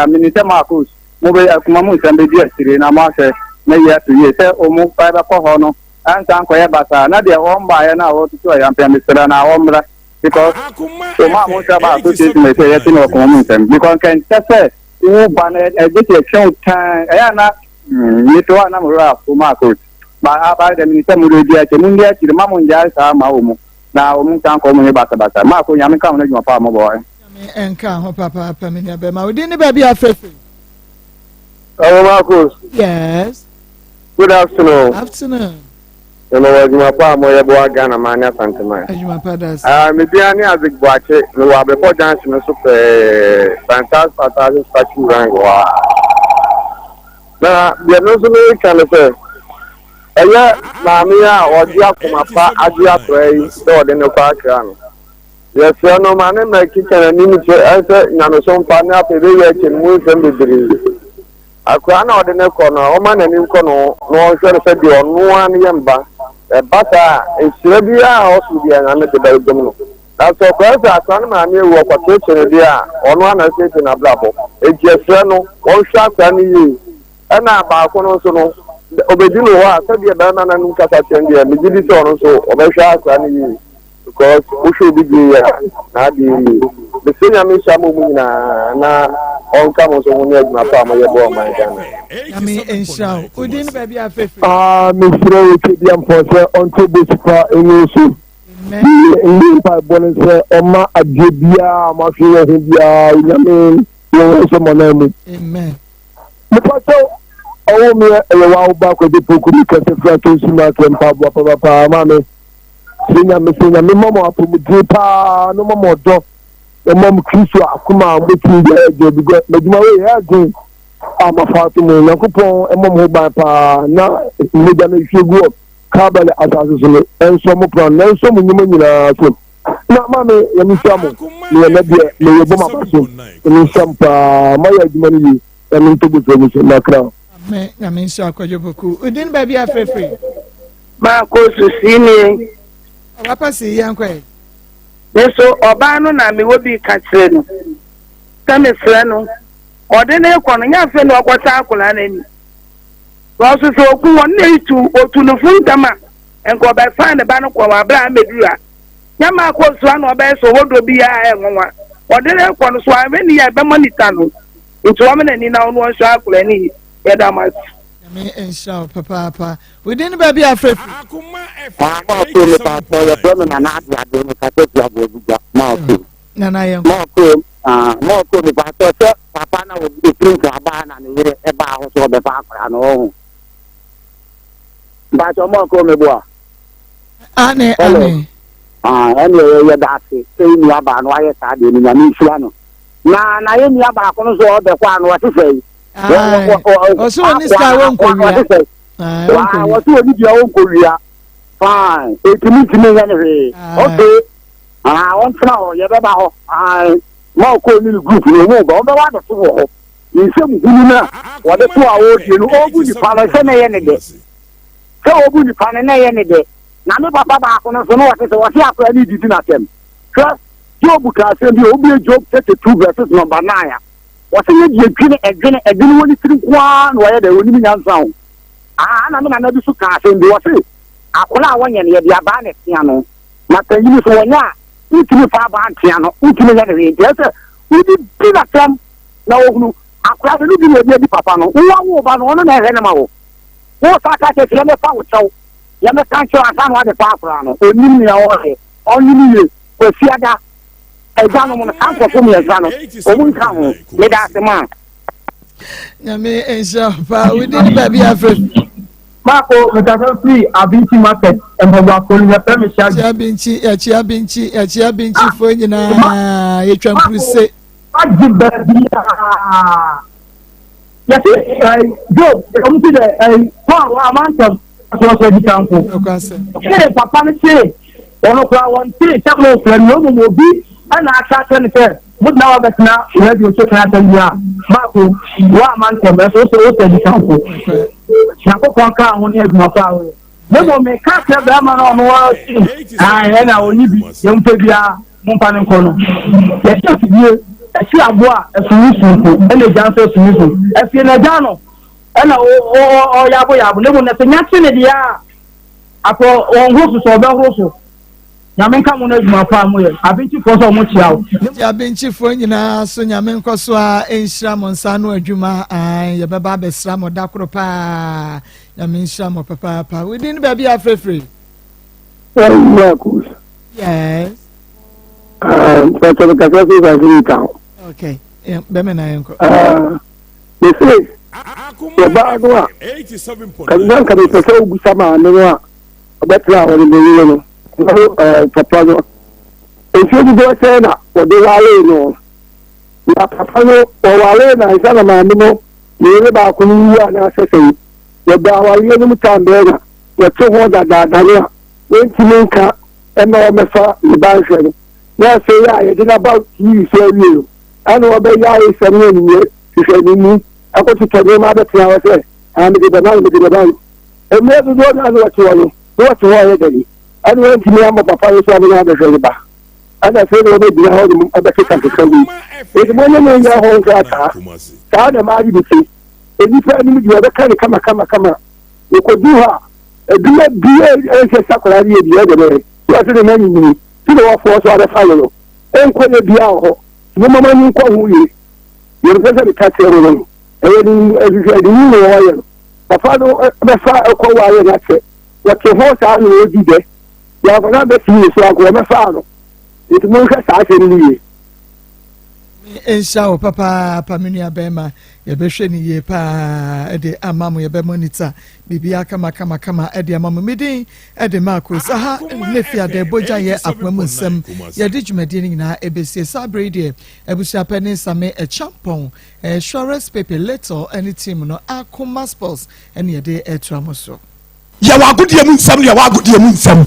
mi Maa Akos mo be akuma mo Nsem be di asire na ma se na ya to ye se o mu pa ba ko ho no an san ko ye basa na de o mba ye na o to ya mpa misra na o mra because o ma mo sa ba to se me se ye tin o ko mo Nsem because kan se wo ba na e je te chen tan ya na ni to na mo ra o Maa Akos ba ba de mi Nsem ro di a che mu ndi a ti ma mo nja sa ma o mu na o mu tan ko mo ye basa Maa Akos nyame ka mo na juma pa mo bo nyame enka ho papa mi na be ma within baby afrefre. Hello Maa Akos. Yes. Good afternoon. Hello, Juma Pa mo ye bo Ghana man ya santema. Juma Pa das. Me bia ni azik boache no wa be for dance no so fantastic statue rang wa. Na bia no so me kan se. Eya na me ya odi Akoma pa adi atrai do de no kwa kra no. Yes, no man na kitchen ni ni se ese na no so pa na pe be ye chen mu Nsem bibiri. Akwa na odi ne ko no o ma na ni ko no no hwere se de onu an ye mba bata esire bia o su bia na me de ba dum no na so ko esa akwa na ma ni wo kwa kitchen bia onu an se na blabo ejiesre no o hwa akwa ni yi na ba ko no so no obedi no wa se bia ba na nu kasa chen bia me gidi so no so o be hwa akwa ni yi because o should be ya na di the senior me shamu mu na on come so when you na pa ma ye bo ma Ghana ami ensha within baby afrefre. Me sure we keep them for say on to be super english in pa bon say o ma adebia ma fi wo bia nyame wo so mo na mu amen me pa so o me e wa ba ko de poku ni kase fra to si ma kem pa ma me senior me mama apomu pa no mama do mom Kristo Akoma making the because Majuma again. I'm a father, Nakupon, and Mom by now, Madame, if you go up, Cabal as and some upon, and some women in a swim. Now, Mammy, let me some, may Obama, and some my money, and into the my crown. I mean, Shakoyoku, we didn't baby afraid. Maa Akos see me. Papa see young quay. Yes, so Obano na me will be catching. Tell me, friend. Ọdịna ịkọ na ya fe na ọkwata akwụla n'enyi ọsụsụ okwu wọn na-etu otu n'ofu ntama nke ọba fan ba no kwa abra meduru a ya ma Akos na ọba eso hodo bi ya enwa ọdịna ịkọ no so ave ni ya be monitor no nti ọ mena ni na ọnụ ọsọ akwụla ni ya da mas me ensha papa we didn't baby afraid Nana yam More to the pastor, Papa would be prince Abana and about so the background. But your more come boy. Annie, anyway, that's it. Saying you about why I started in your Michiano. Now, I am your back on the one what to say. Also, on this guy won't go. I was doing your own Korea. Fine, it means me anyway. Okay. I want to know, you're about More calling group, you know, but the one to walk. In some women, what the 2 hours, you know, open the panel any day. So open the panel any day. Now, Papa, on us, what I need to not them. Trust Job Buka, the Obi Job 32 verses number 9. What's in your gin again, and didn't want to drink one where they were living on sound. I'm another success in the water. I call out 1 year, the Abane piano. Not the use of 1 year. Ultimi fa piano, ultimi na re. Yes, we did pina tem na ognu. Akwa de bi na bi papa no. Wo ba no na he na ma wo. Wo sa ka te me fa wo chaw. Ya me kan chaw asa no ade pa afra no. Onim ya wo he. Onim ye. Ko fiada. E ga no mo na kan ko mi ya no. O mun kan ho. Me da se ma. Ya me ensha pa we did baby afraid. Marco, Mr. Free, Abinchi Market, and Boba calling a premise. Abinchi, for you now. You can say, yes, go, come to the amount of the council. Papa, say, 1 o'clock, 1 day, several friends, no will be, and I can't tell but now that now, where you took out and Marco, 1 month of us also the council. Shako Kwanka on here, my power. Never make cat have them on one. I only be young Pebia, Mompanecono. Yes, you, a Chiabua, a solution, and a Janssen solution. A Fianajano, and Yabo Yabo, never nothing. After on horses or bell horses. Yamenka muna juma famwe abinchi koso muchi yawo abinchi fo nyina so nyamen koso a enhira mo nsano adwuma ye beba besra mo dakoro pa nyamen hira mo papa within baby afrefre Maa Akos yes but the cafe is very town okay be me na yenko they say the bag wa 87 kan se se ugusama no a obetra woni be no papa no if you go say na o de wale no na papa no o wale na isa na ma no ni ba ko ni ya na sese ya da wale ni mutambe na ya to ho da ya wenti nka e na o mefa ni ba hwe na say ya ye did about you say you and o be ya e se ni ni se ni akoti tade ma da tia wa say and the na the ba e me do na no wa ti wa no what wa ye dali and when to me am papa so am na de ba and I say no be bi ha o be ka kan kan bi e mo ne me ya ho ga ta na ma bi ti e ni fa ni mi do be kan kama e ko du ha e bi e se sakura ri e bi e de be so se de na ni ti do fo so ada fa lo en ko ne bi a ho mo mama ni ko hu yi ye be se ka se ro no e ni e bi ni no wa ye papa do be fa ko wa ye na che wa ke ho sa ni o di de ya ko na be ti so ko me fa no it mo ka sa se ni Ensha o papa pamenua bema yɛbɛhwɛ ne yie paa ɛde ama mo yɛbɛmonitor bibia kama ɛde ama mo medin ɛde Maa Akos aha ne fiade bogya yɛ akoma mu nsɛm yɛde dwumadie no nyinaa ɛbɛsie sabre deɛ abusuapɛ ne nsame champon Shores Pepe Little any team no Akoma Sports ɛne yɛde ɛtra mo so yɛwɔ agodie mu nsɛm